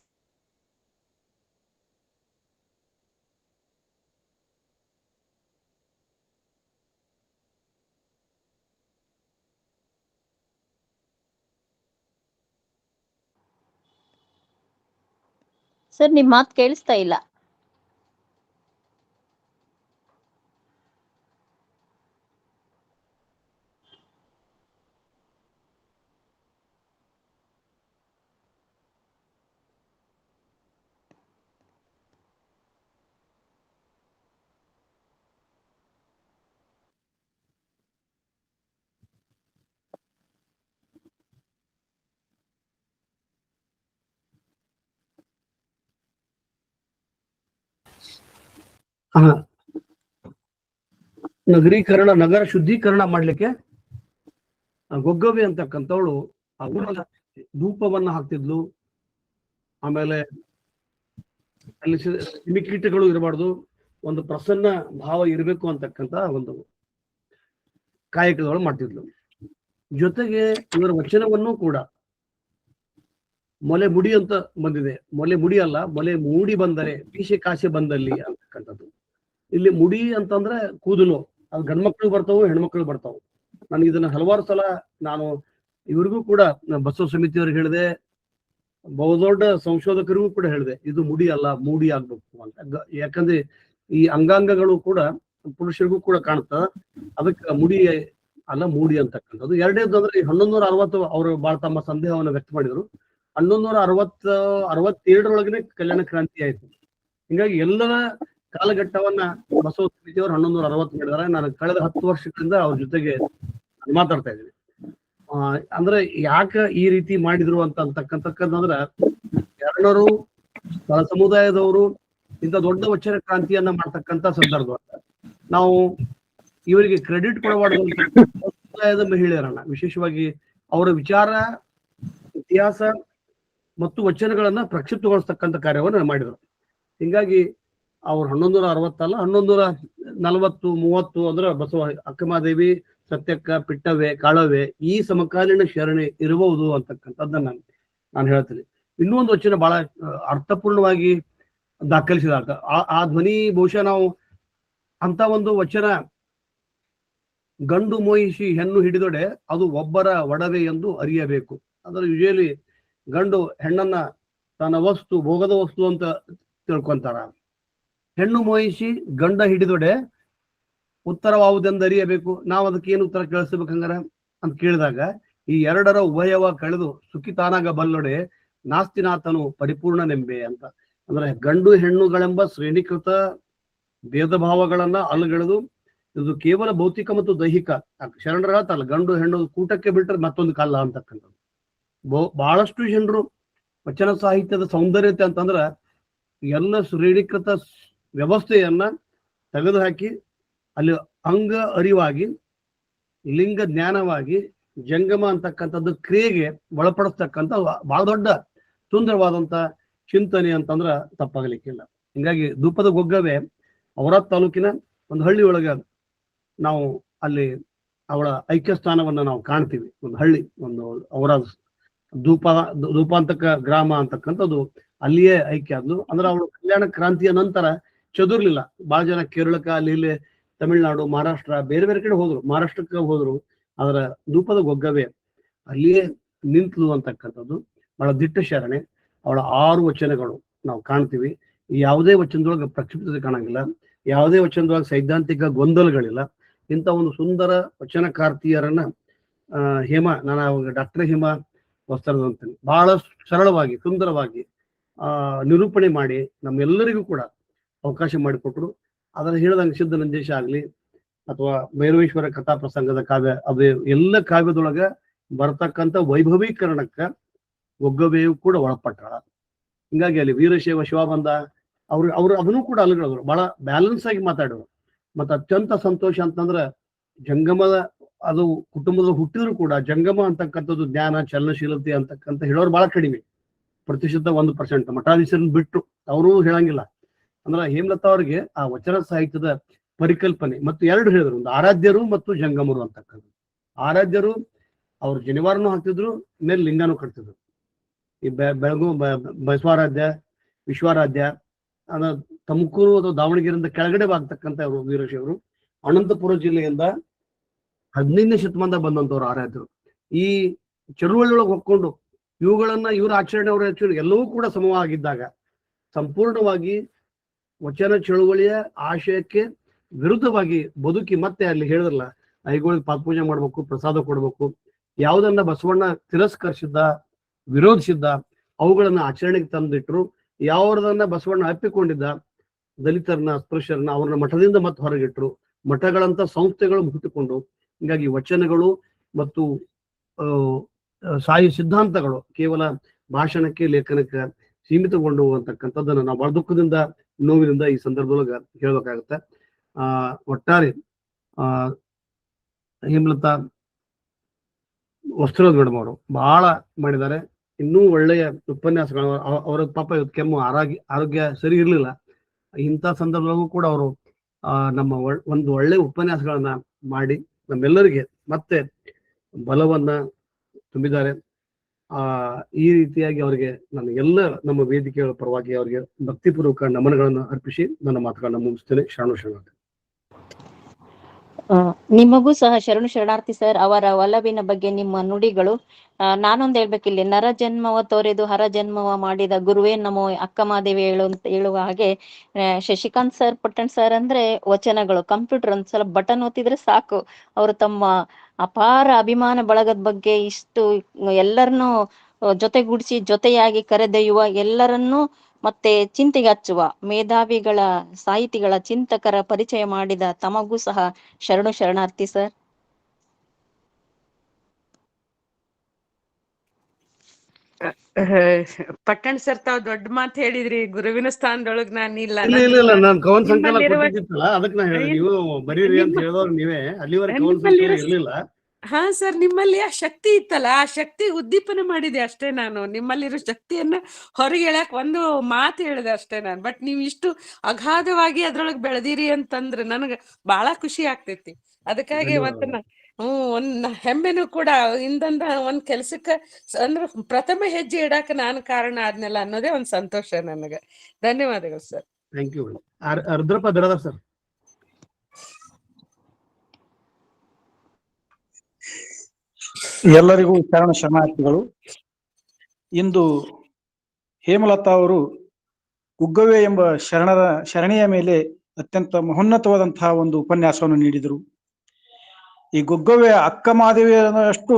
ಸರ್ ನಿಮ್ ಮಾತು ಕೇಳಿಸ್ತಾ ಇಲ್ಲ. ನಗರೀಕರಣ, ನಗರ ಶುದ್ಧೀಕರಣ ಮಾಡ್ಲಿಕ್ಕೆ ಗೊಗ್ಗವಿ ಅಂತಕ್ಕಂಥವಳು ಧೂಪವನ್ನ ಹಾಕ್ತಿದ್ಲು. ಆಮೇಲೆ ಅಲ್ಲಿ ಕ್ರಿಮಿಕೀಟಗಳು ಇರಬಾರ್ದು, ಒಂದು ಪ್ರಸನ್ನ ಭಾವ ಇರಬೇಕು ಅಂತಕ್ಕಂಥ ಒಂದು ಕಾಯಕಗಳು ಮಾಡ್ತಿದ್ಲು. ಜೊತೆಗೆ ಇವರ ವಚನವನ್ನು ಕೂಡ ಮೊಲೆ ಮುಡಿ ಅಂತ ಬಂದಿದೆ. ಮೊಲೆ ಮುಡಿ ಅಲ್ಲ, ಮೊಲೆ ಮೂಡಿ ಬಂದರೆ ಪೀಸೆ ಕಾಸೆ ಬಂದಲ್ಲಿ ಅಂತಕ್ಕಂಥದ್ದು. ಇಲ್ಲಿ ಮುಡಿ ಅಂತಂದ್ರೆ ಕೂದಲು, ಅದು ಗಂಡ್ಮಕ್ಳು ಬರ್ತಾವು, ಹೆಣ್ಮಕ್ಳು ಬರ್ತಾವು. ನಾನು ಇದನ್ನ ಹಲವಾರು ಸಲ ನಾನು ಇವ್ರಿಗೂ ಕೂಡ ಬಸವ ಸಮಿತಿಯವ್ರಿಗೆ ಹೇಳಿದೆ, ಬಹುದೊಡ್ಡ ಸಂಶೋಧಕರಿಗೂ ಕೂಡ ಹೇಳಿದೆ, ಇದು ಮುಡಿ ಅಲ್ಲ, ಮೂಡಿ ಆಗ್ಬೇಕು ಅಂತ. ಯಾಕಂದ್ರೆ ಈ ಅಂಗಾಂಗಗಳು ಕೂಡ ಪುರುಷರಿಗೂ ಕೂಡ ಕಾಣ್ತದ, ಅದಕ್ಕೆ ಮುಡಿ ಅಲ್ಲ ಮೂಡಿ ಅಂತಕ್ಕಂಥದ್ದು. ಎರಡನೇದು ಅಂದ್ರೆ 1160 ಅವರು ಬಾಳ ತಮ್ಮ ಸಂದೇಹವನ್ನು ವ್ಯಕ್ತ ಮಾಡಿದ್ರು. 1162 ಕಲ್ಯಾಣ ಕ್ರಾಂತಿ ಆಯ್ತು. ಹಿಂಗಾಗಿ ಎಲ್ಲರ ಕಾಲಘಟ್ಟವನ್ನ ಬಸವ ಸಮಿತಿಯವರು 1160 ಮಾಡಿದಾರೆ. ನಾನು ಕಳೆದ 10 ವರ್ಷಗಳಿಂದ ಅವ್ರ ಜೊತೆಗೆ ಮಾತಾಡ್ತಾ ಇದ್ದೀನಿ. ಅಂದ್ರೆ ಯಾಕೆ ಈ ರೀತಿ ಮಾಡಿದ್ರು ಅಂತಕ್ಕಂತಕ್ಕಂತಂದ್ರ, ಶರಣರು ಬಲ ಸಮುದಾಯದವರು ಇಂಥ ದೊಡ್ಡ ವಚನ ಕ್ರಾಂತಿಯನ್ನ ಮಾಡ್ತಕ್ಕಂಥ ಸಂದರ್ಭ ನಾವು ಇವರಿಗೆ ಕ್ರೆಡಿಟ್ ಕೊಡಬಾರ್ದು. ಸಮುದಾಯದ ಮಹಿಳೆಯರನ್ನ ವಿಶೇಷವಾಗಿ ಅವರ ವಿಚಾರ, ಇತಿಹಾಸ ಮತ್ತು ವಚನಗಳನ್ನ ಪ್ರಕ್ಷಿಪ್ತಗೊಳಿಸ್ತಕ್ಕಂಥ ಕಾರ್ಯವನ್ನು ಮಾಡಿದ್ರು. ಹಿಂಗಾಗಿ ಅವ್ರು 1160 ಅಲ್ಲ, 1140, 30 ಅಂದ್ರೆ ಬಸವ ಅಕ್ಕಮಹಾದೇವಿ, ಸತ್ಯಕ್ಕ, ಪಿಟ್ಟವ್ವೆ, ಕಾಳವ್ವೆ ಈ ಸಮಕಾಲೀನ ಶರಣೆ ಇರಬಹುದು ಅಂತಕ್ಕಂಥದ್ದನ್ನ ನಾನು ಹೇಳ್ತೀನಿ. ಇನ್ನೊಂದು ವಚನ ಬಹಳ ಅರ್ಥಪೂರ್ಣವಾಗಿ ದಾಖಲಿಸಿದಾಗ ಆ ಧ್ವನಿ ಬಹುಶಃ ನಾವು ಅಂತ ಒಂದು ವಚನ, ಗಂಡು ಮೋಹಿಸಿ ಹೆಣ್ಣು ಹಿಡಿದೊಡೆ ಅದು ಒಬ್ಬರ ಒಡವೆ ಎಂದು ಅರಿಯಬೇಕು. ಅಂದ್ರೆ ಯೂಶಲಿ ಗಂಡು ಹೆಣ್ಣನ್ನ ತನ್ನ ವಸ್ತು, ಭೋಗದ ವಸ್ತು ಅಂತ ತಿಳ್ಕೊಂತಾರ. ಹೆಣ್ಣು ಮೋಹಿಸಿ ಗಂಡ ಹಿಡಿದೊಡೆ ಉತ್ತರವಾವುದೆಂದು ಅರಿಯಬೇಕು. ನಾವು ಅದಕ್ಕೆ ಏನು ಉತ್ತರ ಕೇಳಿಸ್ಬೇಕಂಗಾರ ಅಂತ ಕೇಳಿದಾಗ, ಈ ಎರಡರ ಉಭಯವ ಕಳೆದು ಸುಖಿತಾನಾಗ ಬಲ್ಲೊಡೆ ನಾಸ್ತಿನಾಥನು ಪರಿಪೂರ್ಣ ನೆಂಬೆ ಅಂತ. ಅಂದ್ರೆ ಗಂಡು ಹೆಣ್ಣುಗಳೆಂಬ ಶ್ರೇಣೀಕೃತ ಭೇದ ಭಾವಗಳನ್ನ ಅಲ್ಲಗೆಳೆದು ಇದು ಕೇವಲ ಭೌತಿಕ ಮತ್ತು ದೈಹಿಕ, ಶರಣರ ಹೇಳ್ತಾರಲ್ಲ, ಗಂಡು ಹೆಣ್ಣು ಕೂಟಕ್ಕೆ ಬಿಟ್ಟರೆ ಮತ್ತೊಂದು ಕಾಲ ಅಂತಕ್ಕಂಥದ್ದು. ಬಹಳಷ್ಟು ಜನರು ವಚನ ಸಾಹಿತ್ಯದ ಸೌಂದರ್ಯತೆ ಅಂತಂದ್ರ ಎಲ್ಲ ಶ್ರೇಣೀಕೃತ ವ್ಯವಸ್ಥೆಯನ್ನ ತೆಗೆದುಹಾಕಿ ಅಲ್ಲಿ ಅಂಗ ಅರಿವಾಗಿ, ಲಿಂಗ ಜ್ಞಾನವಾಗಿ, ಜಂಗಮ ಅಂತಕ್ಕಂಥದ್ದು ಕ್ರಿಯೆಗೆ ಒಳಪಡಿಸ್ತಕ್ಕಂಥ ಬಹಳ ದೊಡ್ಡ ಸುಂದರವಾದಂತ ಚಿಂತನೆ ಅಂತಂದ್ರ ತಪ್ಪಾಗಲಿಕ್ಕಿಲ್ಲ. ಹಿಂಗಾಗಿ ಧೂಪದ ಗೊಗ್ಗವೆ ಔರಾದ್ ತಾಲೂಕಿನ ಒಂದು ಹಳ್ಳಿ ಒಳಗ ನಾವು ಅಲ್ಲಿ ಅವಳ ಐಕ್ಯ ಸ್ಥಾನವನ್ನ ನಾವು ಕಾಣ್ತೀವಿ. ಒಂದು ಹಳ್ಳಿ, ಒಂದು ಔರಾದ್ ಧೂಪಾಂತಕ ಗ್ರಾಮ ಅಂತಕ್ಕಂಥದ್ದು ಅಲ್ಲಿಯೇ ಐಕ್ಯ ಆದ್ಲು. ಅಂದ್ರೆ ಅವಳು ಕಲ್ಯಾಣ ಕ್ರಾಂತಿಯ ನಂತರ ಚದುರ್ಲಿಲ್ಲ. ಬಹಳ ಜನ ಕೇರಳಕ್ಕೆ, ಅಲ್ಲಿ ಇಲ್ಲಿ ತಮಿಳ್ನಾಡು, ಮಹಾರಾಷ್ಟ್ರ, ಬೇರೆ ಬೇರೆ ಕಡೆ ಹೋದ್ರು, ಮಹಾರಾಷ್ಟ್ರಕ್ಕೆ ಹೋದ್ರು. ಅದರ ಧೂಪದ ಗೊಗ್ಗವೆ ಅಲ್ಲಿಯೇ ನಿಂತ್ಲು ಅಂತಕ್ಕಂಥದ್ದು ಬಹಳ ದಿಟ್ಟ ಶರಣೆ. ಅವಳ 6 ವಚನಗಳು ನಾವು ಕಾಣ್ತೀವಿ. ಯಾವುದೇ ವಚನದೊಳಗೆ ಪ್ರಕ್ಷಿಪ್ತತೆ ಕಾಣಂಗಿಲ್ಲ, ಯಾವುದೇ ವಚನದೊಳಗೆ ಸೈದ್ಧಾಂತಿಕ ಗೊಂದಲಗಳಿಲ್ಲ. ಇಂಥ ಒಂದು ಸುಂದರ ವಚನಕಾರ್ತಿಯರನ್ನ ನಾನು ಅವಾಗ ಡಾಕ್ಟರ್ ಹೇಮಾ ವಸ್ತ್ರದ ಅಂತೀನಿ, ಬಹಳ ಸರಳವಾಗಿ, ಸುಂದರವಾಗಿ ನಿರೂಪಣೆ ಮಾಡಿ ನಮ್ಮೆಲ್ಲರಿಗೂ ಕೂಡ ಅವಕಾಶ ಮಾಡಿಕೊಟ್ರು. ಅದನ್ನ ಹೇಳಿದಂಗೆ ಸಿದ್ಧನಂಜೇಶ ಆಗ್ಲಿ, ಅಥವಾ ಭೈರವೇಶ್ವರ ಕಥಾ ಪ್ರಸಂಗದ ಕಾವ್ಯ, ಅದು ಎಲ್ಲ ಕಾವ್ಯದೊಳಗ ಬರ್ತಕ್ಕಂಥ ವೈಭವೀಕರಣಕ್ಕ ಒಗ್ಗವೆಯು ಕೂಡ ಒಳಪಟ್ಟಾಳ. ಹಿಂಗಾಗಿ ಅಲ್ಲಿ ವೀರಶೈವ ಶಿವಬಂಧ ಅವ್ರು ಅದನ್ನು ಕೂಡ ಅಲ್ಗಳಿದ್ರು, ಬಹಳ ಬ್ಯಾಲೆನ್ಸ್ ಆಗಿ ಮಾತಾಡೋರು. ಮತ್ತೆ ಅತ್ಯಂತ ಸಂತೋಷ ಅಂತಂದ್ರ ಜಂಗಮದ ಅದು ಕುಟುಂಬದ ಹುಟ್ಟಿದ್ರು ಕೂಡ ಜಂಗಮ ಅಂತಕ್ಕಂಥದ್ದು ಜ್ಞಾನ ಚಲನಶೀಲತೆ ಅಂತಕ್ಕಂಥ ಹೇಳೋರು ಬಹಳ ಕಡಿಮೆ, ಪ್ರತಿಶತ 1%. ಮಠಾಧೀಶರನ್ನ ಬಿಟ್ಟು ಅವರು ಹೇಳಂಗಿಲ್ಲ. ಅಂದ್ರ ಹೇಮಲತಾ ಅವ್ರಿಗೆ ಆ ವಚನ ಸಾಹಿತ್ಯದ ಪರಿಕಲ್ಪನೆ ಮತ್ತು ಎರಡು ಹೇಳಿದ್ರು, ಒಂದು ಆರಾಧ್ಯರು ಮತ್ತು ಜಂಗಮರು ಅಂತಕ್ಕಂಥ. ಆರಾಧ್ಯರು ಅವ್ರು ಜನಿವಾರನು ಹಾಕ್ತಿದ್ರು, ಮೇಲೆ ಲಿಂಗನೂ ಕಟ್ತಿದ್ರು. ಈ ಬೆಳಗು ಬಸವಾರಾಧ್ಯ, ವಿಶ್ವಾರಾಧ್ಯ, ತುಮಕೂರು ಅಥವಾ ದಾವಣಗೆರೆಯಿಂದ ಕೆಳಗಡೆ ಆಗ್ತಕ್ಕಂಥ ಅವರು ವೀರಶೈವರು. ಅನಂತಪುರ ಜಿಲ್ಲೆಯಿಂದ 15ನೇ ಶತಮಾನದ ಬಂದಂತವ್ರು ಆರಾಧ್ಯರು. ಈ ಚಳುವಳಿಯೊಳಗೆ ಹೊಕ್ಕೊಂಡು ಇವ್ರ ಆಚರಣೆ ಅವರ ಆಚರಣೆ ಎಲ್ಲವೂ ಕೂಡ ಸಮವಾಗಿದ್ದಾಗ ಸಂಪೂರ್ಣವಾಗಿ ವಚನ ಚಳುವಳಿಯ ಆಶಯಕ್ಕೆ ವಿರುದ್ಧವಾಗಿ ಬದುಕಿ, ಮತ್ತೆ ಅಲ್ಲಿ ಹೇಳಿದ್ರಲ್ಲ, ಐಗೋಳಿಗೆ ಪಾದಪೂಜೆ ಮಾಡ್ಬೇಕು, ಪ್ರಸಾದ ಕೊಡ್ಬೇಕು, ಯಾವುದನ್ನ ಬಸವಣ್ಣ ತಿರಸ್ಕರಿಸಿದ್ದ, ವಿರೋಧಿಸಿದ್ದ ಅವುಗಳನ್ನ ಆಚರಣೆಗೆ ತಂದಿಟ್ರು. ಯಾವುದನ್ನ ಬಸವಣ್ಣ ಅಪ್ಪಿಕೊಂಡಿದ್ದ, ದಲಿತರನ್ನ, ಅಸ್ಪೃಶ್ಯರನ್ನ ಅವ್ರನ್ನ ಮಠದಿಂದ ಮತ್ತೆ ಹೊರಗಿಟ್ರು. ಮಠಗಳಂತ ಸಂಸ್ಥೆಗಳು ಹುಟ್ಟಿಕೊಂಡು, ಹೀಗಾಗಿ ವಚನಗಳು ಮತ್ತು ಸಾಯಿ ಸಿದ್ಧಾಂತಗಳು ಕೇವಲ ಭಾಷಣಕ್ಕೆ, ಲೇಖನಕ್ಕೆ ಸೀಮಿತಗೊಂಡು ಅಂತಕ್ಕಂಥದ್ದನ್ನ ನಾವು ಬಹಳ ದುಃಖದಿಂದ, ನೋವಿನಿಂದ ಈ ಸಂದರ್ಭದೊಳಗ ಹೇಳ್ಬೇಕಾಗತ್ತೆ. ಒಟ್ಟಾರೆ ಹೇಮಲತಾ ವಸ್ತ್ರದ ಮೇಡಮ್ ಅವರು ಬಹಳ ಮಾಡಿದ್ದಾರೆ. ಇನ್ನೂ ಒಳ್ಳೆಯ ಉಪನ್ಯಾಸಗಳು. ಅವರ ಪಾಪ ಇವತ್ತು ಕೆಮ್ಮು, ಆರೋಗ್ಯ ಸರಿ ಇರ್ಲಿಲ್ಲ. ಇಂಥ ಸಂದರ್ಭದಲ್ಲೂ ಕೂಡ ಅವರು ನಮ್ಮ ಒಂದು ಒಳ್ಳೆ ಉಪನ್ಯಾಸಗಳನ್ನ ಮಾಡಿ ನಮ್ಮೆಲ್ಲರಿಗೆ ಮತ್ತೆ ಬಲವನ್ನ ತುಂಬಿದ್ದಾರೆ. ಈ ರೀತಿಯಾಗಿ ಅವರಿಗೆ ನಾನು ಎಲ್ಲ ನಮ್ಮ ವೇದಿಕೆಗಳ ಪರವಾಗಿ ಅವರಿಗೆ ಭಕ್ತಿಪೂರ್ವಕ ನಮನಗಳನ್ನು ಅರ್ಪಿಸಿ ನನ್ನ ಮಾತುಗಳನ್ನ ಮುಗಿಸ್ತೇನೆ. ಶರಣಾರ್ಥಿ. ನಿಮಗೂ ಸಹ ಶರಣಾರ್ಥಿ ಸರ್. ಅವರ ಒಲವಿನ ಬಗ್ಗೆ ನಿಮ್ಮ ನುಡಿಗಳು. ನಾನೊಂದು ಹೇಳ್ಬೇಕಿಲ್ಲಿ, ನರ ಜನ್ಮವ ತೊರೆದು ಹರ ಜನ್ಮವ ಮಾಡಿದ ಗುರುವೇ ನಮೋ ಅಕ್ಕ ಮಾದೇವಿ ಹೇಳುವ ಹಾಗೆ, ಶಶಿಕಾಂತ್ ಸರ್, ಪಟ್ಟಣ್ ಸರ್ ಅಂದ್ರೆ ವಚನಗಳು. ಕಂಪ್ಯೂಟರ್ ಒಂದ್ಸಲ ಬಟನ್ ಒತ್ತಿದ್ರೆ ಸಾಕು, ಅವರು ತಮ್ಮ ಅಪಾರ ಅಭಿಮಾನ ಬಳಗದ ಬಗ್ಗೆ ಇಷ್ಟು ಎಲ್ಲರನ್ನೂ ಜೊತೆಗೂಡಿಸಿ ಜೊತೆಯಾಗಿ ಕರೆದೊಯ್ಯುವ, ಎಲ್ಲರನ್ನೂ ಮತ್ತೆ ಚಿಂತೆಗೆ ಹಚ್ಚುವ ಮೇಧಾವಿಗಳ, ಸಾಹಿತಿಗಳ, ಚಿಂತಕರ ಪರಿಚಯ ಮಾಡಿದ ತಮಗೂ ಸಹ ಶರಣಾರ್ಥಿ ಸರ್. ಪಟ್ಟಣ್ ಸರ್, ತಾವ್ ದೊಡ್ಡ ಮಾತು ಹೇಳಿದ್ರಿ. ಗುರುವಿನ ಸ್ಥಾನದೊಳಗ್ ನಾನಿಲ್ಲ. ಇಲ್ಲ, ನಾನು ಕವನ ಸಂಕಲನ ಕೊಟ್ಟಿದ್ದಿತ್ತಲ್ಲ, ಅದಕ್ಕೆ ನಾ ಹೇಳಿದೆ, ನೀವು ಬರೀರಿ ಅಂತ ಹೇಳಿದವ್ರು ನೀವೇ. ಅಲ್ಲಿವರೆಗೆ ಕವನ ಸಂಕಲನ ಇರ್ಲಿಲ್ಲ. ಹಾ ಸರ್, ನಿಮ್ಮಲ್ಲಿ ಆ ಶಕ್ತಿ ಇತ್ತಲ್ಲ, ಆ ಶಕ್ತಿ ಉದ್ದೀಪನ ಮಾಡಿದೆ ಅಷ್ಟೇ. ನಾನು ನಿಮ್ಮಲ್ಲಿರೋ ಶಕ್ತಿಯನ್ನ ಹೊರಗೆ ಹೇಳಕ್ ಒಂದು ಮಾತು ಹೇಳಿದೆ ಅಷ್ಟೇ ನಾನು. ಬಟ್ ನೀವು ಇಷ್ಟು ಅಗಾಧವಾಗಿ ಅದ್ರೊಳಗೆ ಬೆಳೆದಿರಿ ಅಂತಂದ್ರೆ ನನಗೆ ಬಹಳ ಖುಷಿ ಆಗ್ತೈತಿ. ಅದಕ್ಕಾಗಿ ಮತ್ತೆ ಒಂದ್ ಹೆಮ್ಮೆನೂ ಕೂಡ. ಇಂದಂದ ಒಂದ್ ಕೆಲ್ಸಕ್ಕ ಅಂದ್ರೆ ಪ್ರಥಮ ಹೆಜ್ಜೆ ಇಡಾಕ ನಾನು ಕಾರಣ ಆದ್ನಲ್ಲ ಅನ್ನೋದೇ ಒಂದ್ ಸಂತೋಷ ನನಗೆ. ಧನ್ಯವಾದಗಳು sir. Thank you. Rudrappa Biradar sir. ಎಲ್ಲರಿಗೂ ಶರಣಾರ್ಥಿಗಳು. ಇಂದು ಹೇಮಲತಾ ಅವರು ಉಗ್ಗವೆ ಎಂಬ ಶರಣೆಯ ಮೇಲೆ ಅತ್ಯಂತ ಮಹೋನ್ನತವಾದಂತಹ ಒಂದು ಉಪನ್ಯಾಸವನ್ನು ನೀಡಿದರು. ಈ ಗುಗ್ಗವೆ ಅಕ್ಕ ಮಾದೇವಿಯಷ್ಟು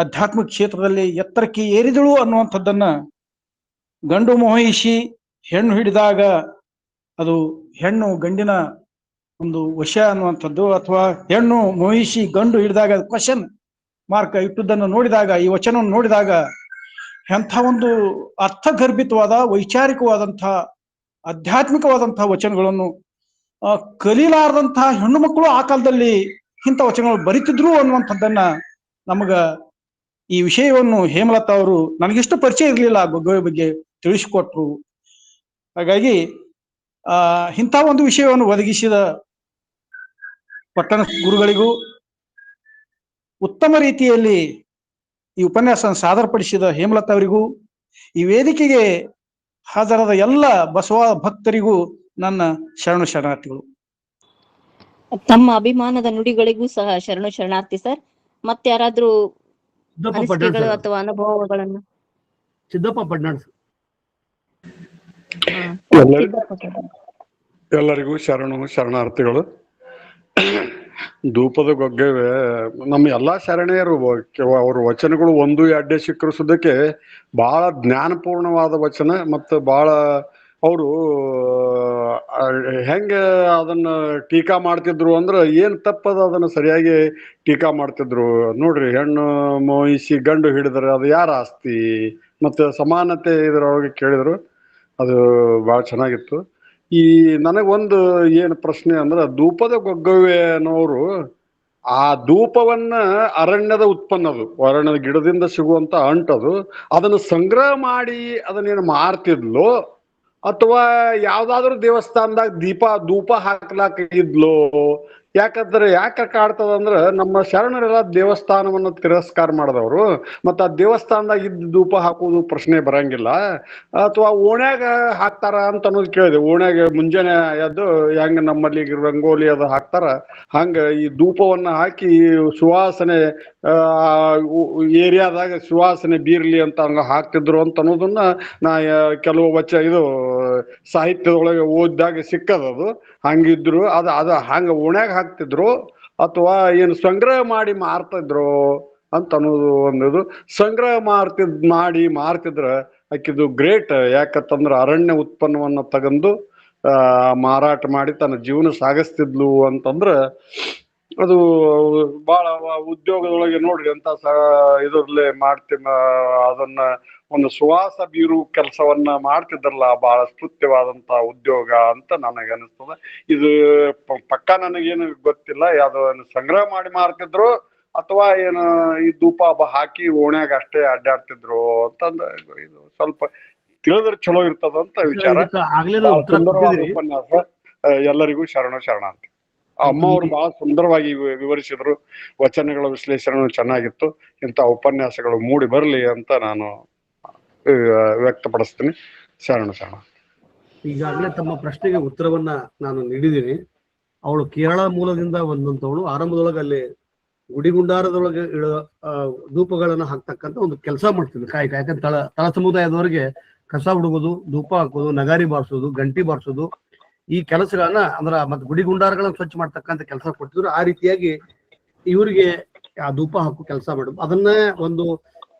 ಆಧ್ಯಾತ್ಮಿಕ ಕ್ಷೇತ್ರದಲ್ಲಿ ಎತ್ತರಕ್ಕೆ ಏರಿದಳು ಅನ್ನುವಂಥದ್ದನ್ನ, ಗಂಡು ಮೋಹಿಸಿ ಹೆಣ್ಣು ಹಿಡಿದಾಗ ಅದು ಹೆಣ್ಣು ಗಂಡಿನ ಒಂದು ವಶ ಅನ್ನುವಂಥದ್ದು, ಅಥವಾ ಹೆಣ್ಣು ಮೋಹಿಸಿ ಗಂಡು ಹಿಡಿದಾಗ ಕ್ವಶನ್ ಮಾರ್ಕ್ ಇಟ್ಟುದನ್ನು ನೋಡಿದಾಗ, ಈ ವಚನವನ್ನು ನೋಡಿದಾಗ ಎಂಥ ಒಂದು ಅರ್ಥಗರ್ಭಿತವಾದ, ವೈಚಾರಿಕವಾದಂತಹ, ಆಧ್ಯಾತ್ಮಿಕವಾದಂತಹ ವಚನಗಳನ್ನು ಕಲೀಲಾರದಂತಹ ಹೆಣ್ಣು ಮಕ್ಕಳು ಆ ಕಾಲದಲ್ಲಿ ಇಂಥ ವಚನಗಳು ಬರಿತಿದ್ರು ಅನ್ನುವಂಥದ್ದನ್ನ ನಮಗ ಈ ವಿಷಯವನ್ನು ಹೇಮಲತಾ ಅವರು, ನನಗಿಷ್ಟು ಪರಿಚಯ ಇರಲಿಲ್ಲ ಗುಗ್ಗವೆ ಬಗ್ಗೆ, ತಿಳಿಸಿಕೊಟ್ರು. ಹಾಗಾಗಿ ಇಂಥ ಒಂದು ವಿಷಯವನ್ನು ಒದಗಿಸಿದ ಪಟ್ಟಣ ಗುರುಗಳಿಗೂ, ಉತ್ತಮ ರೀತಿಯಲ್ಲಿ ಈ ಉಪನ್ಯಾಸ ಸಾದರಪಡಿಸಿದ ಹೇಮಲತಾ ಅವರಿಗೂ, ಈ ವೇದಿಕೆಗೆ ಹಾಜರಾದ ಎಲ್ಲ ಬಸವ ಭಕ್ತರಿಗೂ ನನ್ನ ಶರಣಾರ್ಥಿಗಳು. ತಮ್ಮ ಅಭಿಮಾನದ ನುಡಿಗಳಿಗೂ ಸಹ ಶರಣಾರ್ಥಿ ಸರ್. ಮತ್ತೆ ಯಾರಾದ್ರೂ ಅನಿಸಿಕೆಗಳು ಅಥವಾ ಅನುಭವಗಳನ್ನು? ಸಿದ್ದಪ್ಪ ಪಡ್ನಾಳ್. ಎಲ್ಲರಿಗೂ ಶರಣಾರ್ಥಿಗಳು. ಧೂಪದ ಗೊಗ್ಗವೆ ನಮ್ಮ ಎಲ್ಲಾ ಶರಣೆಯರು ಅವ್ರ ವಚನಗಳು 1-2 ಸಿಕ್ಕರು ಸುದಕ್ಕೆ ಬಹಳ ಜ್ಞಾನಪೂರ್ಣವಾದ ವಚನ ಮತ್ತು ಬಹಳ ಅವರು ಹೆಂಗೆ ಅದನ್ನ ಟೀಕಾ ಮಾಡ್ತಿದ್ರು ಅಂದ್ರೆ ಏನ್ ತಪ್ಪದ ಅದನ್ನ ಸರಿಯಾಗಿ ಟೀಕಾ ಮಾಡ್ತಿದ್ರು. ನೋಡ್ರಿ, ಹೆಣ್ಣು ಮೋಹಿಸಿ ಗಂಡು ಹಿಡಿದ್ರೆ ಅದು ಯಾರ ಆಸ್ತಿ, ಮತ್ತೆ ಸಮಾನತೆ ಇದ್ರೊಳಗೆ ಕೇಳಿದ್ರು. ಅದು ಬಹಳ ಚೆನ್ನಾಗಿತ್ತು. ಈ ನನಗೊಂದು ಏನು ಪ್ರಶ್ನೆ ಅಂದ್ರೆ, ಧೂಪದ ಗೊಗ್ಗವ್ಯನವರು ಆ ಧೂಪವನ್ನ ಅರಣ್ಯದ ಉತ್ಪನ್ನದು, ಅರಣ್ಯದ ಗಿಡದಿಂದ ಸಿಗುವಂತ ಅಂಟದು, ಅದನ್ನು ಸಂಗ್ರಹ ಮಾಡಿ ಅದನ್ನೇನು ಮಾರ್ತಿದ್ಲು ಅಥವಾ ಯಾವ್ದಾದ್ರು ದೇವಸ್ಥಾನದಾಗ ಧೂಪ ಹಾಕ್ಲಾಕ ಇದ್ಲು? ಯಾಕೆ ಕಾಡ್ತದಂದ್ರ, ನಮ್ಮ ಶರಣರೆಲ್ಲ ದೇವಸ್ಥಾನವನ್ನ ತಿರಸ್ಕಾರ ಮಾಡಿದವರು. ಮತ್ತ ಆ ದೇವಸ್ಥಾನದಾಗ ಇದ್ದ ಧೂಪ ಹಾಕುವುದು ಪ್ರಶ್ನೆ ಬರಂಗಿಲ್ಲ. ಅಥವಾ ಓಣ್ಯಾಗ ಹಾಕ್ತಾರ ಅಂತ ಅನ್ನೋದು ಕೇಳಿದೆ. ಓಣ್ಯಾಗ ಮುಂಜಾನೆ ಎದ್ದು ಹೆಂಗ ನಮ್ಮಲ್ಲಿ ರಂಗೋಲಿ ಅದು ಹಾಕ್ತಾರ, ಹಂಗ ಈ ಧೂಪವನ್ನ ಹಾಕಿ ಸುವಾಸನೆ ಏರಿಯಾದಾಗ ಸುವಾಸನೆ ಬೀರ್ಲಿ ಅಂತ ಹಂಗ ಹಾಕ್ತಿದ್ರು ಅಂತ ಅನ್ನೋದನ್ನ ನಾ ಕೆಲವು ಇದು ಸಾಹಿತ್ಯದೊಳಗೆ ಓದಿದಾಗ ಸಿಕ್ಕದದು. ಹಂಗಿದ್ರು ಅದ ಹಂಗ ಓಣ್ಯಾಗ ಹಾಕ್ತಿದ್ರು ಅಥವಾ ಏನು ಸಂಗ್ರಹ ಮಾಡಿ ಮಾರ್ತಿದ್ರು ಅಂತ ಅನ್ನೋದು ಒಂದು. ಸಂಗ್ರಹ ಮಾಡಿ ಮಾರ್ತಿದ್ರ ಆಕಿದು ಗ್ರೇಟ್. ಯಾಕಂತಂದ್ರ ಅರಣ್ಯ ಉತ್ಪನ್ನವನ್ನ ತಗಂದು ಮಾರಾಟ ಮಾಡಿ ತನ್ನ ಜೀವನ ಸಾಗಿಸ್ತಿದ್ಲು ಅಂತಂದ್ರ ಅದು ಬಹಳ ಉದ್ಯೋಗದೊಳಗೆ ನೋಡ್ರಿ ಅಂತ ಇದ್ರಲ್ಲೇ ಅದನ್ನ ಒಂದು ಸುವಾಸ ಬೀರು ಕೆಲಸವನ್ನ ಮಾಡ್ತಿದ್ರಲ್ಲ, ಬಹಳ ಸ್ತುತ್ಯವಾದಂತ ಉದ್ಯೋಗ ಅಂತ ನನಗೆ ಅನಿಸ್ತದ. ಇದು ಪಕ್ಕ ನನಗೇನು ಗೊತ್ತಿಲ್ಲ, ಯಾವ್ದೋ ಸಂಗ್ರಹ ಮಾಡಿ ಮಾರ್ತಿದ್ರು ಅಥವಾ ಏನು ಈ ಧೂಪ ಹಾಕಿ ಓಣ್ಯಾಗ ಅಷ್ಟೇ ಅಡ್ಡಾಡ್ತಿದ್ರು ಅಂತಂದ ಇದು ಸ್ವಲ್ಪ ತಿಳಿದ್ರೆ ಚಲೋ ಇರ್ತದಂತ ವಿಚಾರ. ಸುಂದರವಾದ ಉಪನ್ಯಾಸ. ಎಲ್ಲರಿಗೂ ಶರಣಾರ್ಥಿ. ಅಮ್ಮ ಅವರು ಬಹಳ ಸುಂದರವಾಗಿ ವಿವರಿಸಿದ್ರು. ವಚನಗಳ ವಿಶ್ಲೇಷಣೆ ಚೆನ್ನಾಗಿತ್ತು. ಇಂಥ ಉಪನ್ಯಾಸಗಳು ಮೂಡಿ ಬರಲಿ ಅಂತ ನಾನು ವ್ಯಕ್ತಪಡಿಸ್ತೀನಿ. ಶರಣ. ಈಗಾಗಲೇ ತಮ್ಮ ಪ್ರಶ್ನೆಗೆ ಉತ್ತರವನ್ನ ನಾನು ನೀಡಿದ್ದೀನಿ. ಅವಳು ಕೇರಳ ಮೂಲದಿಂದ ಬಂದಂತವಳು. ಆರಂಭದೊಳಗೆ ಅಲ್ಲಿ ಗುಡಿಗುಂಡಾರದೊಳಗೆ ಧೂಪಗಳನ್ನ ಹಾಕ್ತಕ್ಕಂಥ ಒಂದು ಕೆಲಸ ಮಾಡ್ತಿದ್ಲು. ಯಾಕಂದ್ರೆ ತಳ ಸಮುದಾಯದವರಿಗೆ ಕಸ ಹುಡುಗೋದು, ಧೂಪ ಹಾಕೋದು, ನಗಾರಿ ಬಾರಿಸೋದು, ಗಂಟಿ ಬಾರಿಸೋದು, ಈ ಕೆಲಸಗಳನ್ನ ಮತ್ತೆ ಗುಡಿಗುಂಡಾರಗಳನ್ನ ಸ್ವಚ್ಛ ಮಾಡ್ತಕ್ಕಂಥ ಕೆಲಸ ಕೊಡ್ತಿದ್ರು. ಆ ರೀತಿಯಾಗಿ ಇವರಿಗೆ ಆ ಧೂಪ ಹಾಕೋ ಕೆಲಸ ಮಾಡೋದು, ಅದನ್ನ ಒಂದು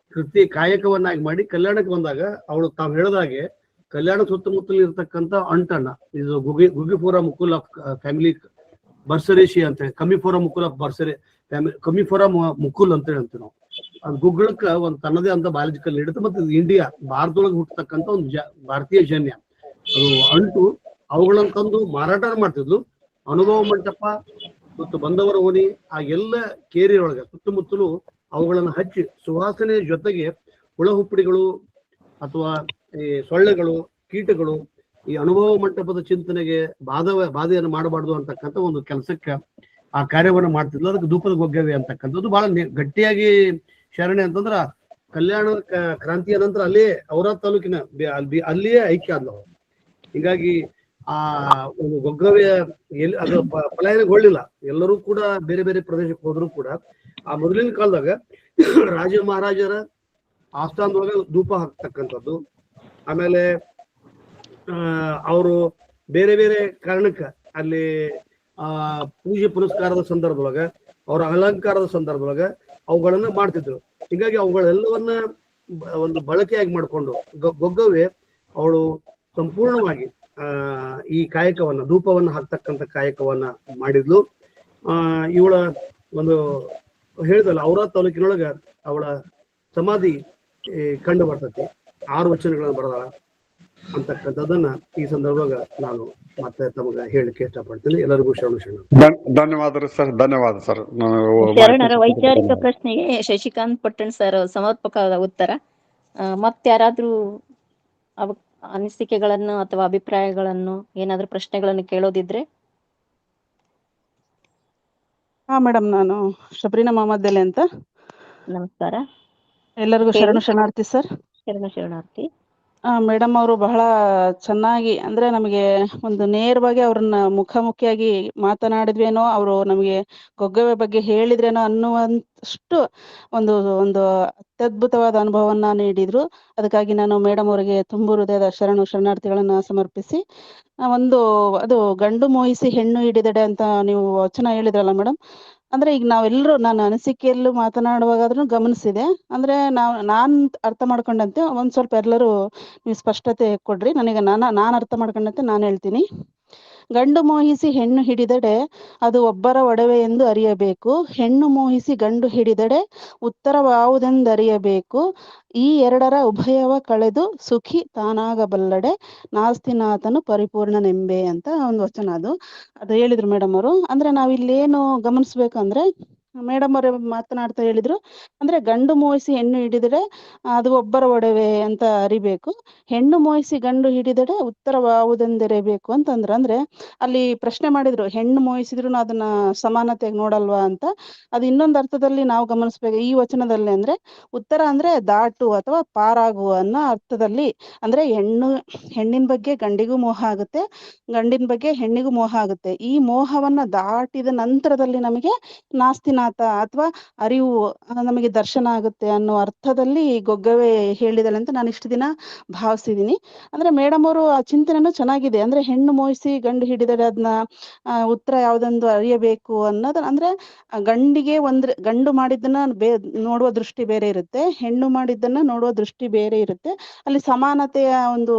ಕಾಯಕವನ್ನಾಗಿ ಮಾಡಿ ಕಲ್ಯಾಣಕ್ಕೆ ಬಂದಾಗ ಅವಳು ತಾವು ಹೇಳಿದಾಗೆ ಕಲ್ಯಾಣ ಸುತ್ತಮುತ್ತಲು ಇರ್ತಕ್ಕಂಥ ಅಂಟನ್ನ, ಇದು ಗುಗಿಫೋರಾ ಮುಕುಲ್ ಆಫ್ ಫ್ಯಾಮಿಲಿ ಬರ್ಸರೇಶಿ ಅಂತ, ಕಮಿಫೋರಾ ಮುಕುಲ್ ಆಫ್ ಬರ್ಸರೆ ಕಮಿಫೋರಾ ಮುಕುಲ್ ಅಂತ ಹೇಳ್ತೀವಿ ನಾವು. ಅದು ಗುಗ್ಗಳಕ್ಕ ಒಂದು ತನ್ನದೇ ಅಂತ ಬಯಾಲಜಿಕಲ್ ಹಿಡಿತ. ಮತ್ತೆ ಇಂಡಿಯಾ ಭಾರತದೊಳಗೆ ಹುಟ್ಟತಕ್ಕಂಥ ಒಂದು ಭಾರತೀಯ ಜನ್ಯ ಅದು ಅಂಟು. ಅವುಗಳನ್ನ ತಂದು ಮಾರಾಟ ಮಾಡ್ತಿದ್ಲು. ಅನುಭವ ಮಂಟಪ ಮತ್ತು ಬಂದವರ ಓಣಿ ಆ ಎಲ್ಲ ಕೇರಿಯೊಳಗೆ ಸುತ್ತಮುತ್ತಲು ಅವುಗಳನ್ನು ಹಚ್ಚಿ ಸುವಾಸನೆ ಜೊತೆಗೆ ಹುಳ ಹುಪ್ಪಡಿಗಳು ಅಥವಾ ಈ ಸೊಳ್ಳೆಗಳು, ಕೀಟಗಳು ಈ ಅನುಭವ ಮಂಟಪದ ಚಿಂತನೆಗೆ ಬಾಧೆಯನ್ನು ಮಾಡಬಾರ್ದು ಅಂತಕ್ಕಂಥ ಒಂದು ಕೆಲಸಕ್ಕೆ ಆ ಕಾರ್ಯವನ್ನು ಮಾಡ್ತಿದ್ಲು. ಅದಕ್ಕೆ ಧೂಪದ ಗೊಗ್ಗವ್ಯ ಅಂತಕ್ಕಂಥದ್ದು ಬಹಳ ಗಟ್ಟಿಯಾಗಿ ಶರಣೆ ಅಂತಂದ್ರ ಕಲ್ಯಾಣ ಕ್ರಾಂತಿಯ ನಂತರ ಅಲ್ಲೇ ಔರಾದ್ ತಾಲೂಕಿನ ಅಲ್ಲಿಯೇ ಐಕ್ಯ ಆದ್ಲು. ಹೀಗಾಗಿ ಆ ಒಂದು ಗೊಗ್ಗವ್ಯ ಅದು ಪಲಾಯನಗೊಳ್ಳಿಲ್ಲ. ಎಲ್ಲರೂ ಕೂಡ ಬೇರೆ ಬೇರೆ ಪ್ರದೇಶಕ್ಕೆ ಹೋದ್ರು ಕೂಡ ಆ ಮೊದಲಿನ ಕಾಲದಾಗ ರಾಜ ಮಹಾರಾಜರ ಆಸ್ಥಾನದೊಳಗೆ ಧೂಪ ಹಾಕ್ತಕ್ಕಂಥದ್ದು. ಆಮೇಲೆ ಅವರು ಬೇರೆ ಬೇರೆ ಕಾರಣಕ್ಕೆ ಅಲ್ಲಿ ಪೂಜೆ ಪುನಸ್ಕಾರದ ಸಂದರ್ಭದೊಳಗ, ಅವರ ಅಲಂಕಾರದ ಸಂದರ್ಭದೊಳಗ ಅವುಗಳನ್ನ ಮಾಡ್ತಿದ್ರು. ಹೀಗಾಗಿ ಅವುಗಳೆಲ್ಲವನ್ನ ಒಂದು ಬಳಕೆಯಾಗಿ ಮಾಡಿಕೊಂಡು ಗೊಗ್ಗವ್ಯ ಅವಳು ಸಂಪೂರ್ಣವಾಗಿ ಈ ಕಾಯಕವನ್ನ, ಧೂಪವನ್ನ ಹಾಕ್ತಕ್ಕಂಥ ಕಾಯಕವನ್ನ ಮಾಡಿದ್ಲು. ಇವಳ ಒಂದು ಹೇಳಿದಲ್ಲ, ಔರಾದ್ ತಾಲೂಕಿನೊಳಗ ಅವಳ ಸಮಾಧಿ ಕಂಡು ಬರ್ತೈತಿ. 6 ವಚನಗಳನ್ನ ಬರದಾಳ ಅಂತಕ್ಕಂಥದ್ದನ್ನ ಈ ಸಂದರ್ಭದಾಗ ನಾನು ಮತ್ತೆ ತಮಗೆ ಹೇಳಿಕೆ ಇಷ್ಟಪಡ್ತೀನಿ. ಎಲ್ಲರಿಗೂ ಶರಣ. ಧನ್ಯವಾದ ಸರ್. ಧನ್ಯವಾದ ಸರ್. ಶರಣರ ವೈಚಾರಿಕ ಪ್ರಶ್ನೆಗೆ ಶಶಿಕಾಂತ್ ಪಟ್ಟಣ್ ಸರ್ ಸಮರ್ಪಕವಾದ ಉತ್ತರ. ಮತ್ತಾರಾದ್ರೂ ಅನಿಸಿಕೆಗಳನ್ನು ಅಥವಾ ಅಭಿಪ್ರಾಯಗಳನ್ನು, ಏನಾದ್ರೂ ಪ್ರಶ್ನೆಗಳನ್ನು ಕೇಳೋದಿದ್ರೆ? ಮೇಡಮ್, ನಾನು ಶಬರಿನಾ ಮೊಹಮ್ಮದ್ ಅಂತ. ನಮಸ್ಕಾರ. ಎಲ್ಲರಿಗೂ ಶರಣಾರ್ಥಿ ಸರ್. ಶರಣಾರ್ಥಿ. ಮೇಡಮ್ ಅವರು ಬಹಳ ಚೆನ್ನಾಗಿ, ಅಂದ್ರೆ ನಮಗೆ ಒಂದು ನೇರವಾಗಿ ಅವ್ರನ್ನ ಮುಖಾಮುಖಿಯಾಗಿ ಮಾತನಾಡಿದ್ವೇನೋ, ಅವರು ನಮಗೆ ಗೊಗ್ಗವ್ಯ ಬಗ್ಗೆ ಹೇಳಿದ್ರೇನೋ ಅನ್ನುವಷ್ಟು ಒಂದು ಒಂದು ಅತ್ಯದ್ಭುತವಾದ ಅನುಭವವನ್ನ ನೀಡಿದ್ರು. ಅದಕ್ಕಾಗಿ ನಾನು ಮೇಡಮ್ ಅವರಿಗೆ ತುಂಬು ಹೃದಯದ ಶರಣಾರ್ಥಿಗಳನ್ನ ಸಮರ್ಪಿಸಿ, ಅದು ಗಂಡು ಮೋಹಿಸಿ ಹೆಣ್ಣು ಹಿಡಿದೆಡೆ ಅಂತ ನೀವು ವಚನ ಹೇಳಿದ್ರಲ್ಲ ಮೇಡಮ್, ಅಂದ್ರೆ ಈಗ ನಾವೆಲ್ಲರೂ ನಾನು ಅನಿಸಿಕೆಯಲ್ಲೂ ಮಾತನಾಡುವಾಗಾದ್ರೂ ಗಮನಿಸಿದೆ. ಅಂದ್ರೆ ನಾನ್ ಅರ್ಥ ಮಾಡ್ಕೊಂಡಂತೆ ಒಂದ್ ಸ್ವಲ್ಪ ಎಲ್ಲರೂ ನೀವು ಸ್ಪಷ್ಟತೆ ಕೊಡ್ರಿ. ನನಗೆ ನಾನ್ ಅರ್ಥ ಮಾಡ್ಕೊಂಡಂತೆ ನಾನು ಹೇಳ್ತೀನಿ. ಗಂಡು ಮೋಹಿಸಿ ಹೆಣ್ಣು ಹಿಡಿದಡೆ ಅದು ಒಬ್ಬರ ಒಡವೆ ಎಂದು ಅರಿಯಬೇಕು. ಹೆಣ್ಣು ಮೋಹಿಸಿ ಗಂಡು ಹಿಡಿದಡೆ ಉತ್ತರವಾವುದೆಂದರಿಯಬೇಕು. ಈ ಎರಡರ ಉಭಯವ ಕಳೆದು ಸುಖಿ ತಾನಾಗಬಲ್ಲಡೆ ನಾಸ್ತಿನಾಥನು ಪರಿಪೂರ್ಣನೆಂಬೆ ಅಂತ ಒಂದು ವಚನ. ಅದು ಹೇಳಿದ್ರು ಮೇಡಮ್ ಅವರು. ಅಂದ್ರೆ ನಾವಿಲ್ಲೇನು ಗಮನಿಸ್ಬೇಕಂದ್ರೆ, ಮೇಡಮ್ ಅವರು ಮಾತನಾಡ್ತಾ ಹೇಳಿದ್ರು, ಅಂದ್ರೆ ಗಂಡು ಮೋಹಿಸಿ ಹೆಣ್ಣು ಹಿಡಿದರೆ ಅದು ಒಬ್ಬರ ಒಡವೆ ಅಂತ ಅರಿಬೇಕು. ಹೆಣ್ಣು ಮೋಹಿಸಿ ಗಂಡು ಹಿಡಿದಡೆ ಉತ್ತರವಾವುದೆಂದರಿಯಬೇಕು ಅಂತಂದ್ರ. ಅಂದ್ರೆ ಅಲ್ಲಿ ಪ್ರಶ್ನೆ ಮಾಡಿದ್ರು, ಹೆಣ್ಣು ಮೋಹಿಸಿದ್ರು ಅದನ್ನ ಸಮಾನತೆಯಾಗಿ ನೋಡಲ್ವಾ ಅಂತ. ಅದು ಇನ್ನೊಂದು ಅರ್ಥದಲ್ಲಿ ನಾವು ಗಮನಿಸ್ಬೇಕು ಈ ವಚನದಲ್ಲಿ. ಅಂದ್ರೆ ಉತ್ತರ ಅಂದ್ರೆ ದಾಟು ಅಥವಾ ಪಾರಾಗುವ ಅನ್ನೋ ಅರ್ಥದಲ್ಲಿ. ಅಂದ್ರೆ ಹೆಣ್ಣಿನ ಬಗ್ಗೆ ಗಂಡಿಗೂ ಮೋಹ ಆಗುತ್ತೆ, ಗಂಡಿನ ಬಗ್ಗೆ ಹೆಣ್ಣಿಗೂ ಮೋಹ ಆಗುತ್ತೆ. ಈ ಮೋಹವನ್ನ ದಾಟಿದ ನಂತರದಲ್ಲಿ ನಮಗೆ ನಾಸ್ತಿನಾಥ ಅಥವಾ ಅರಿವು ನಮಗೆ ದರ್ಶನ ಆಗುತ್ತೆ ಅನ್ನೋ ಅರ್ಥದಲ್ಲಿ ಗೊಗ್ಗವೇ ಹೇಳಿದಳೆ ಅಂತ ನಾನು ಇಷ್ಟು ದಿನ ಭಾವಿಸಿದೀನಿ. ಅಂದ್ರೆ ಮೇಡಮ್ ಅವರು ಆ ಚಿಂತನೆನೂ ಚೆನ್ನಾಗಿದೆ. ಅಂದ್ರೆ ಹೆಣ್ಣು ಮೋಹಿಸಿ ಗಂಡು ಹಿಡಿದರೆ ಅದನ್ನ ಉತ್ತರ ಯಾವ್ದೊಂದು ಅರಿಯಬೇಕು ಅನ್ನೋದು. ಅಂದ್ರೆ ಗಂಡಿಗೆ ಗಂಡು ಮಾಡಿದ್ದನ್ನ ನೋಡುವ ದೃಷ್ಟಿ ಬೇರೆ ಇರುತ್ತೆ, ಹೆಣ್ಣು ಮಾಡಿದ್ದನ್ನ ನೋಡುವ ದೃಷ್ಟಿ ಬೇರೆ ಇರುತ್ತೆ. ಅಲ್ಲಿ ಸಮಾನತೆಯ ಒಂದು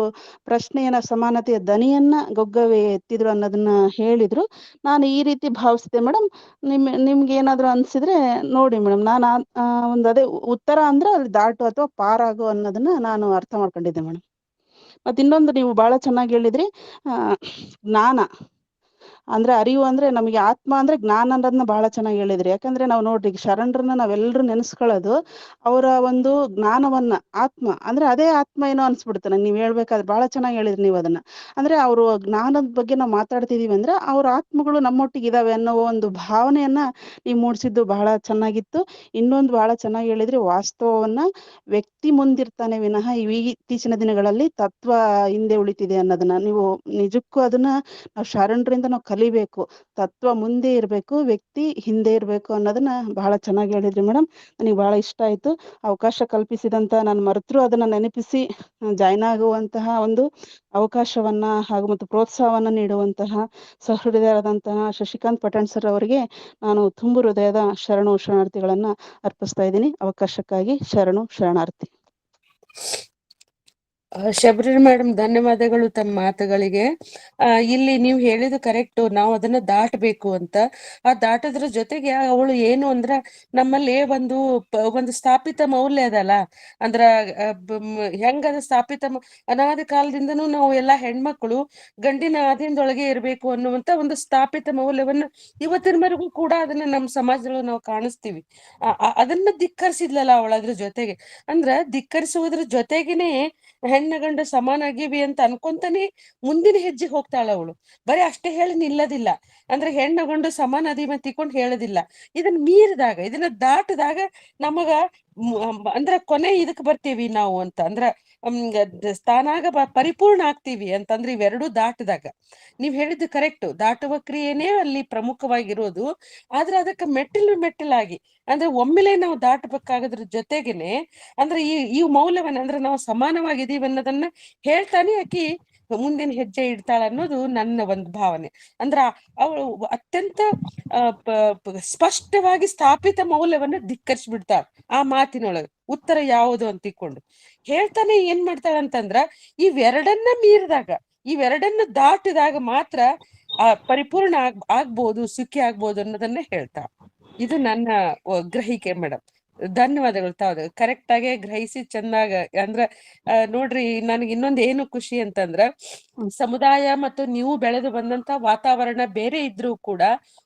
ಪ್ರಶ್ನೆಯನ್ನ, ಸಮಾನತೆಯ ದನಿಯನ್ನ ಗೊಗ್ಗವೇ ಎತ್ತಿದ್ರು ಅನ್ನೋದನ್ನ ಹೇಳಿದ್ರು. ನಾನು ಈ ರೀತಿ ಭಾವಿಸಿದೆ ಮೇಡಮ್. ನಿಮ್ಗೆ ಏನಾದ್ರು ಅನ್ಸಿದ್ರೆ ನೋಡಿ ಮೇಡಮ್. ನಾನು ಒಂದು ಅದೇ ಉತ್ತರ ಅಂದ್ರೆ ಅಲ್ಲಿ ದಾಟು ಅಥವಾ ಪಾರಾಗು ಅನ್ನೋದನ್ನ ನಾನು ಅರ್ಥ ಮಾಡ್ಕೊಂಡಿದ್ದೆ ಮೇಡಮ್. ಮತ್ತೆ ಇನ್ನೊಂದು ನೀವು ಬಹಳ ಚೆನ್ನಾಗಿ ಹೇಳಿದ್ರಿ, ಜ್ಞಾನ ಅಂದ್ರೆ ಅರಿವು ಅಂದ್ರೆ ನಮಗೆ ಆತ್ಮ ಅಂದ್ರೆ ಜ್ಞಾನ ಅನ್ನೋದನ್ನ ಬಹಳ ಚೆನ್ನಾಗಿ ಹೇಳಿದ್ರಿ. ಯಾಕಂದ್ರೆ ನಾವು ನೋಡ್ರಿ, ಶರಣರನ್ನ ನಾವೆಲ್ಲರೂ ನೆನೆಸ್ಕೊಳ್ಳೋದು ಅವರ ಒಂದು ಜ್ಞಾನವನ್ನ. ಆತ್ಮ ಅಂದ್ರೆ ಅದೇ ಆತ್ಮ ಏನೋ ಅನ್ಸ್ಬಿಡುತ್ತೆ ನಂಗೆ ನೀವ್ ಹೇಳ್ಬೇಕಾದ್ರೆ. ಬಹಳ ಚೆನ್ನಾಗಿ ಹೇಳಿದ್ರಿ ನೀವು ಅದನ್ನ. ಅಂದ್ರೆ ಅವರು ಜ್ಞಾನದ ಬಗ್ಗೆ ನಾವು ಮಾತಾಡ್ತಿದೀವಿ ಅಂದ್ರೆ ಅವ್ರ ಆತ್ಮಗಳು ನಮ್ಮೊಟ್ಟಿಗೆ ಇದಾವೆ ಅನ್ನೋ ಒಂದು ಭಾವನೆಯನ್ನ ನೀವು ಮೂಡಿಸಿದ್ದು ಬಹಳ ಚೆನ್ನಾಗಿತ್ತು. ಇನ್ನೊಂದು ಬಹಳ ಚೆನ್ನಾಗಿ ಹೇಳಿದ್ರಿ, ವಾಸ್ತವವನ್ನ ವ್ಯಕ್ತಿ ಮುಂದಿರ್ತಾನೆ ವಿನಃ ಇತ್ತೀಚಿನ ದಿನಗಳಲ್ಲಿ ತತ್ವ ಹಿಂದೆ ಉಳಿತಿದೆ ಅನ್ನೋದನ್ನ. ನೀವು ನಿಜಕ್ಕೂ ಅದನ್ನ ನಾವು ಶರಣರಿಂದ ನಾವು ಕಲಿಬೇಕು. ತತ್ವ ಮುಂದೆ ಇರಬೇಕು, ವ್ಯಕ್ತಿ ಹಿಂದೆ ಇರಬೇಕು ಅನ್ನೋದನ್ನ ಬಹಳ ಚೆನ್ನಾಗಿ ಹೇಳಿದ್ರಿ ಮೇಡಮ್. ನನಗೆ ಬಹಳ ಇಷ್ಟ ಆಯ್ತು. ಅವಕಾಶ ಕಲ್ಪಿಸಿದಂತ ನಾನು ಮರೆತರೂ ಅದನ್ನ ನೆನಪಿಸಿ ಜಾಯ್ನ್ ಆಗುವಂತಹ ಒಂದು ಅವಕಾಶವನ್ನ ಹಾಗೂ ಮತ್ತು ಪ್ರೋತ್ಸಾಹವನ್ನ ನೀಡುವಂತಹ ಸಹೃದಯರಾದಂತಹ ಶಶಿಕಾಂತ್ ಪಠಣ್ ಸರ್ ಅವರಿಗೆ ನಾನು ತುಂಬು ಹೃದಯದ ಶರಣಾರ್ಥಿಗಳನ್ನ ಅರ್ಪಿಸ್ತಾ ಇದ್ದೀನಿ. ಅವಕಾಶಕ್ಕಾಗಿ ಶರಣಾರ್ಥಿ. ಶಬರಿ ಮೇಡಮ್, ಧನ್ಯವಾದಗಳು ತಮ್ಮ ಮಾತುಗಳಿಗೆ. ಇಲ್ಲಿ ನೀವು ಹೇಳಿದ ಕರೆಕ್ಟು, ನಾವು ಅದನ್ನ ದಾಟಬೇಕು ಅಂತ. ಆ ದಾಟದ್ರ ಜೊತೆಗೆ ಅವಳು ಏನು ಅಂದ್ರ ನಮ್ಮಲ್ಲಿ ಒಂದು ಸ್ಥಾಪಿತ ಮೌಲ್ಯ ಅದಲ್ಲ. ಅಂದ್ರ ಹೆಂಗದ ಸ್ಥಾಪಿತ ಅನಾದಿ ಕಾಲದಿಂದನೂ ನಾವು ಎಲ್ಲಾ ಹೆಣ್ಮಕ್ಳು ಗಂಡಿನ ಆದಿಯಿಂದೊಳಗೆ ಇರ್ಬೇಕು ಅನ್ನುವಂತ ಒಂದು ಸ್ಥಾಪಿತ ಮೌಲ್ಯವನ್ನ ಇವತ್ತಿನವರೆಗೂ ಕೂಡ ಅದನ್ನ ನಮ್ಮ ಸಮಾಜದೊಳಗೆ ನಾವು ಕಾಣಿಸ್ತೀವಿ. ಅದನ್ನ ಧಿಕ್ಕರಿಸಿದ್ಲಲ್ಲ ಅವಳ ಅದ್ರ ಜೊತೆಗೆ. ಅಂದ್ರ ಧಿಕ್ಕರಿಸುವುದ್ರ ಜೊತೆಗೇನೆ ಹೆಣ್ಣು ಗಂಡು ಸಮಾನ ಆಗಿವಿ ಅಂತ ಅನ್ಕೊಂತಾನೆ ಮುಂದಿನ ಹೆಜ್ಜೆ ಹೋಗ್ತಾಳ ಅವಳು. ಬರೀ ಅಷ್ಟೇ ಹೇಳಿ ನಿಲ್ಲದಿಲ್ಲ. ಅಂದ್ರೆ ಹೆಣ್ಣು ಗಂಡು ಸಮಾನ ಅದಿವಿ ಅಂತ ತಿಳ್ಕೊಂಡು ಹೇಳೋದಿಲ್ಲ. ಇದನ್ನ ಮೀರಿದಾಗ, ಇದನ್ನ ದಾಟಿದಾಗ ನಮಗ ಅಂದ್ರ ಕೊನೆ ಇದಕ್ ಬರ್ತೀವಿ ನಾವು ಅಂತ. ಅಂದ್ರ ತಾನಾಗ ಪರಿಪೂರ್ಣ ಆಗ್ತೀವಿ ಅಂತಂದ್ರೆ ಇವೆರಡೂ ದಾಟಿದಾಗ. ನೀವ್ ಹೇಳಿದ್ದು ಕರೆಕ್ಟ್, ದಾಟುವ ಕ್ರಿಯೆನೇ ಅಲ್ಲಿ ಪ್ರಮುಖವಾಗಿರೋದು. ಆದ್ರೆ ಅದಕ್ಕೆ ಮೆಟ್ಟಿಲಾಗಿ ಅಂದ್ರೆ ಒಮ್ಮೆಲೆ ನಾವು ದಾಟಬೇಕಾಗೋದ್ರ ಜೊತೆಗೇನೆ ಅಂದ್ರೆ ಈ ಮೌಲ್ಯವನ್ನ, ಅಂದ್ರೆ ನಾವು ಸಮಾನವಾಗಿದ್ದೀವಿ ಅನ್ನೋದನ್ನ ಹೇಳ್ತಾನೆ ಆಕಿ ಮುಂದಿನ ಹೆಜ್ಜೆ ಇಡ್ತಾಳ ಅನ್ನೋದು ನನ್ನ ಒಂದು ಭಾವನೆ. ಅಂದ್ರ ಅವಳು ಅತ್ಯಂತ ಸ್ಪಷ್ಟವಾಗಿ ಸ್ಥಾಪಿತ ಮೌಲ್ಯವನ್ನ ಧಿಕ್ಕರಿಸ್ಬಿಡ್ತಾಳ ಆ ಮಾತಿನೊಳಗೆ. ಉತ್ತರ ಯಾವುದು ಅಂತ ತಿಳ್ಕೊಂಡು ಹೇಳ್ತಾನೆ ಏನ್ ಮಾಡ್ತಾಳಂತಂದ್ರ ಇವೆರಡನ್ನ ಮೀರಿದಾಗ, ಇವೆರಡನ್ನ ದಾಟಿದಾಗ ಮಾತ್ರ ಪರಿಪೂರ್ಣ ಆಗ್ಬೋದು, ಸುಖಿ ಆಗ್ಬೋದು ಅನ್ನೋದನ್ನ ಹೇಳ್ತಾಳ. ಇದು ನನ್ನ ಗ್ರಹಿಕೆ ಮೇಡಮ್. ಧನ್ಯವಾದಗಳು. ತಾವು ಕರೆಕ್ಟ್ ಆಗಿ ಗ್ರಹಿಸಿ ಚಂದಾಗ. ಅಂದ್ರ ನೋಡ್ರಿ, ನನಗೆ ಇನ್ನೊಂದ್ ಏನು ಖುಷಿ ಅಂತಂದ್ರ, ಸಮುದಾಯ ಮತ್ತು ನೀವು ಬೆಳೆದು ಬಂದಂತ ವಾತಾವರಣ ಬೇರೆ ಇದ್ರೂ ಕೂಡ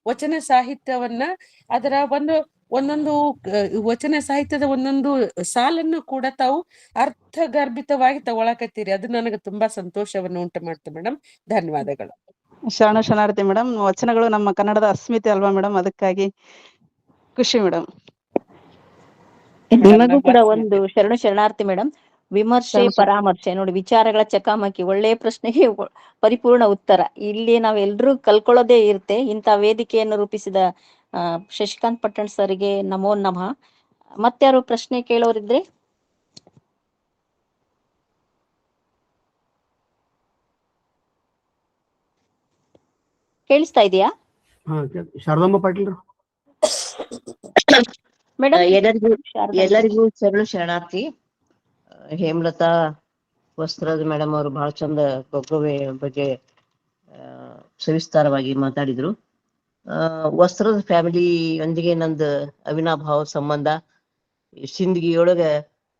ವಚನ ಸಾಹಿತ್ಯವನ್ನ ಅದರ ಒಂದೊಂದು ವಚನ ಸಾಹಿತ್ಯದ ಒಂದೊಂದು ಸಾಲನ್ನು ಕೂಡ ತಾವು ಅರ್ಥಗರ್ಭಿತವಾಗಿ ತಗೊಳಕತ್ತೀರಿ. ಅದು ನನಗೆ ತುಂಬಾ ಸಂತೋಷವನ್ನು ಉಂಟು ಮಾಡ್ತು ಮೇಡಮ್. ಧನ್ಯವಾದಗಳು. ಶರಣಾರ್ಥಿ ಮೇಡಮ್. ವಚನಗಳು ನಮ್ಮ ಕನ್ನಡದ ಅಸ್ಮಿತೆ ಅಲ್ವಾ ಮೇಡಮ್, ಅದಕ್ಕಾಗಿ ಖುಷಿ ಮೇಡಮ್. ನಿಮಗೂ ಕೂಡ ಒಂದು ಶರಣಾರ್ಥಿ ಮೇಡಮ್. ವಿಮರ್ಶೆ, ಪರಾಮರ್ಶೆ ನೋಡಿ, ವಿಚಾರಗಳ ಚಕಾಮಕಿ, ಒಳ್ಳೆಯ ಪ್ರಶ್ನೆಗೆ ಪರಿಪೂರ್ಣ ಉತ್ತರ. ಇಲ್ಲಿ ನಾವೆಲ್ಲರೂ ಕಲ್ಕೊಳ್ಳೋದೇ ಇರುತ್ತೆ. ಇಂಥ ವೇದಿಕೆಯನ್ನು ರೂಪಿಸಿದ ಶಶಿಕಾಂತ್ ಪಟ್ಟಣ್ ಸರ್ಗೆ ನಮೋ ನಮಃ. ಮತ್ತಾರು ಪ್ರಶ್ನೆ ಕೇಳೋರಿದ್ರೆ? ಕೇಳಿಸ್ತಾ ಇದೆಯಾ? ಶಾರದಮ್ಮ ಪಾಟೀಲ್. ಮೇಡಮ್ ಎಲ್ಲರಿಗೂ ಶರಣಾರ್ಥಿ. ಹೇಮಲತಾ ವಸ್ತ್ರದ ಮೇಡಮ್ ಅವರು ಬಹಳ ಚಂದ ಗೊಗ್ಗವೆ ಬಗ್ಗೆ ಸವಿಸ್ತಾರವಾಗಿ ಮಾತಾಡಿದ್ರು. ವಸ್ತ್ರದ ಫ್ಯಾಮಿಲಿ ಒಂದಿಗೆ ನಂದು ಅವಿನಾಭಾವ ಸಂಬಂಧ. ಸಿಂದಗಿಯೊಳಗ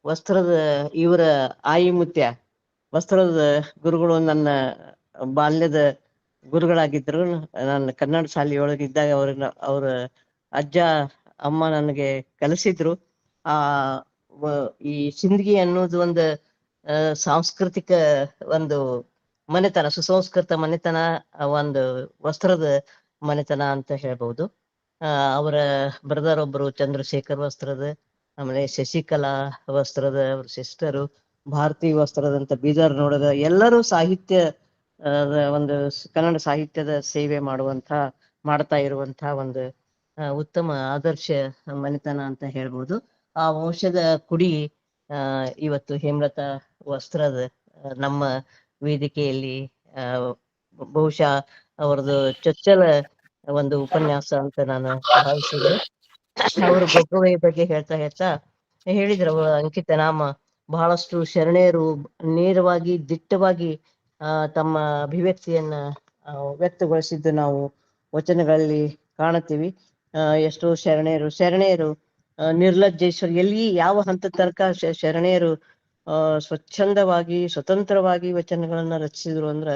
ವಸ್ತ್ರದ ಇವರ ಆಯಿ ಮುತ್ಯ ವಸ್ತ್ರದ ಗುರುಗಳು ನನ್ನ ಬಾಲ್ಯದ ಗುರುಗಳಾಗಿದ್ರು. ನಾನು ಕನ್ನಡ ಶಾಲೆಯೊಳಗಿದ್ದಾಗ ಅವ್ರ ಅಜ್ಜ ಅಮ್ಮ ನನಗೆ ಕಲಿಸಿದ್ರು. ಈ ಸಿಂದಗಿ ಅನ್ನೋದು ಒಂದು ಸಾಂಸ್ಕೃತಿಕ ಒಂದು ಮನೆತನ, ಸುಸಂಸ್ಕೃತ ಮನೆತನ, ಒಂದು ವಸ್ತ್ರದ ಮನೆತನ ಅಂತ ಹೇಳ್ಬಹುದು. ಅವರ ಬ್ರದರ್ ಒಬ್ರು ಚಂದ್ರಶೇಖರ್ ವಸ್ತ್ರದ, ಆಮೇಲೆ ಶಶಿಕಲಾ ವಸ್ತ್ರದ ಅವ್ರ ಸಿಸ್ಟರು, ಭಾರತಿ ವಸ್ತ್ರದಂತ ಬೀದರ್ ನೋಡದ, ಎಲ್ಲರೂ ಸಾಹಿತ್ಯ ಒಂದು ಕನ್ನಡ ಸಾಹಿತ್ಯದ ಸೇವೆ ಮಾಡ್ತಾ ಇರುವಂತ ಒಂದು ಉತ್ತಮ ಆದರ್ಶ ಮನೆತನ ಅಂತ ಹೇಳ್ಬೋದು. ಆ ವಂಶದ ಕುಡಿ ಇವತ್ತು ಹೇಮಲತಾ ವಸ್ತ್ರದ ನಮ್ಮ ವೇದಿಕೆಯಲ್ಲಿ ಬಹುಶಃ ಅವರದು ಚೊಚ್ಚಲ ಒಂದು ಉಪನ್ಯಾಸ ಅಂತ ನಾನು ಭಾವಿಸಿದೆ. ಅವರು ಗೊಗ್ಗವೆ ಬಗ್ಗೆ ಹೇಳ್ತಾ ಹೇಳಿದ್ರು. ಅಂಕಿತ ನಾಮ ಬಹಳಷ್ಟು ಶರಣೆಯರು ನೇರವಾಗಿ ದಿಟ್ಟವಾಗಿ ತಮ್ಮ ಅಭಿವ್ಯಕ್ತಿಯನ್ನ ವ್ಯಕ್ತಗೊಳಿಸಿದ್ದು ನಾವು ವಚನಗಳಲ್ಲಿ ಕಾಣುತ್ತೀವಿ. ಎಷ್ಟೋ ಶರಣೆಯರು ನಿರ್ಲಜ್ಜೇಶ್ವರ ಎಲ್ಲಿ ಯಾವ ಹಂತದ ತನಕ ಶರಣೆಯರು ಸ್ವಚ್ಛಂದವಾಗಿ ಸ್ವತಂತ್ರವಾಗಿ ವಚನಗಳನ್ನ ರಚಿಸಿದ್ರು ಅಂದ್ರ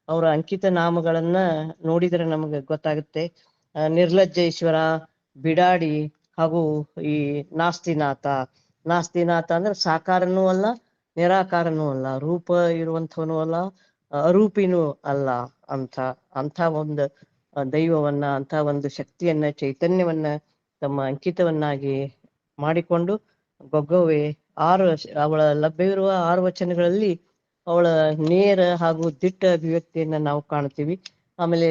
ಅವರ ಅಂಕಿತ ನಾಮಗಳನ್ನ ನೋಡಿದ್ರೆ ನಮಗೆ ಗೊತ್ತಾಗುತ್ತೆ. ನಿರ್ಲಜ್ಜೇಶ್ವರ, ಬಿಡಾಡಿ ಹಾಗೂ ಈ ನಾಸ್ತಿನಾಥ ಅಂದ್ರೆ ಸಾಕಾರನೂ ಅಲ್ಲ, ನಿರಾಕಾರನೂ ಅಲ್ಲ, ರೂಪ ಇರುವಂಥವನು ಅಲ್ಲ, ಅರೂಪಿನೂ ಅಲ್ಲ ಅಂಥ ಒಂದು ದೈವವನ್ನ, ಅಂಥ ಒಂದು ಶಕ್ತಿಯನ್ನ, ಚೈತನ್ಯವನ್ನ ತಮ್ಮ ಅಂಕಿತವನ್ನಾಗಿ ಮಾಡಿಕೊಂಡು ಗೊಗ್ಗವೆ ಅವಳ ಲಭ್ಯವಿರುವ 6 ವಚನಗಳಲ್ಲಿ ಅವಳ ನೇರ ಹಾಗೂ ದಿಟ್ಟ ಅಭಿವ್ಯಕ್ತಿಯನ್ನ ನಾವು ಕಾಣ್ತೀವಿ. ಆಮೇಲೆ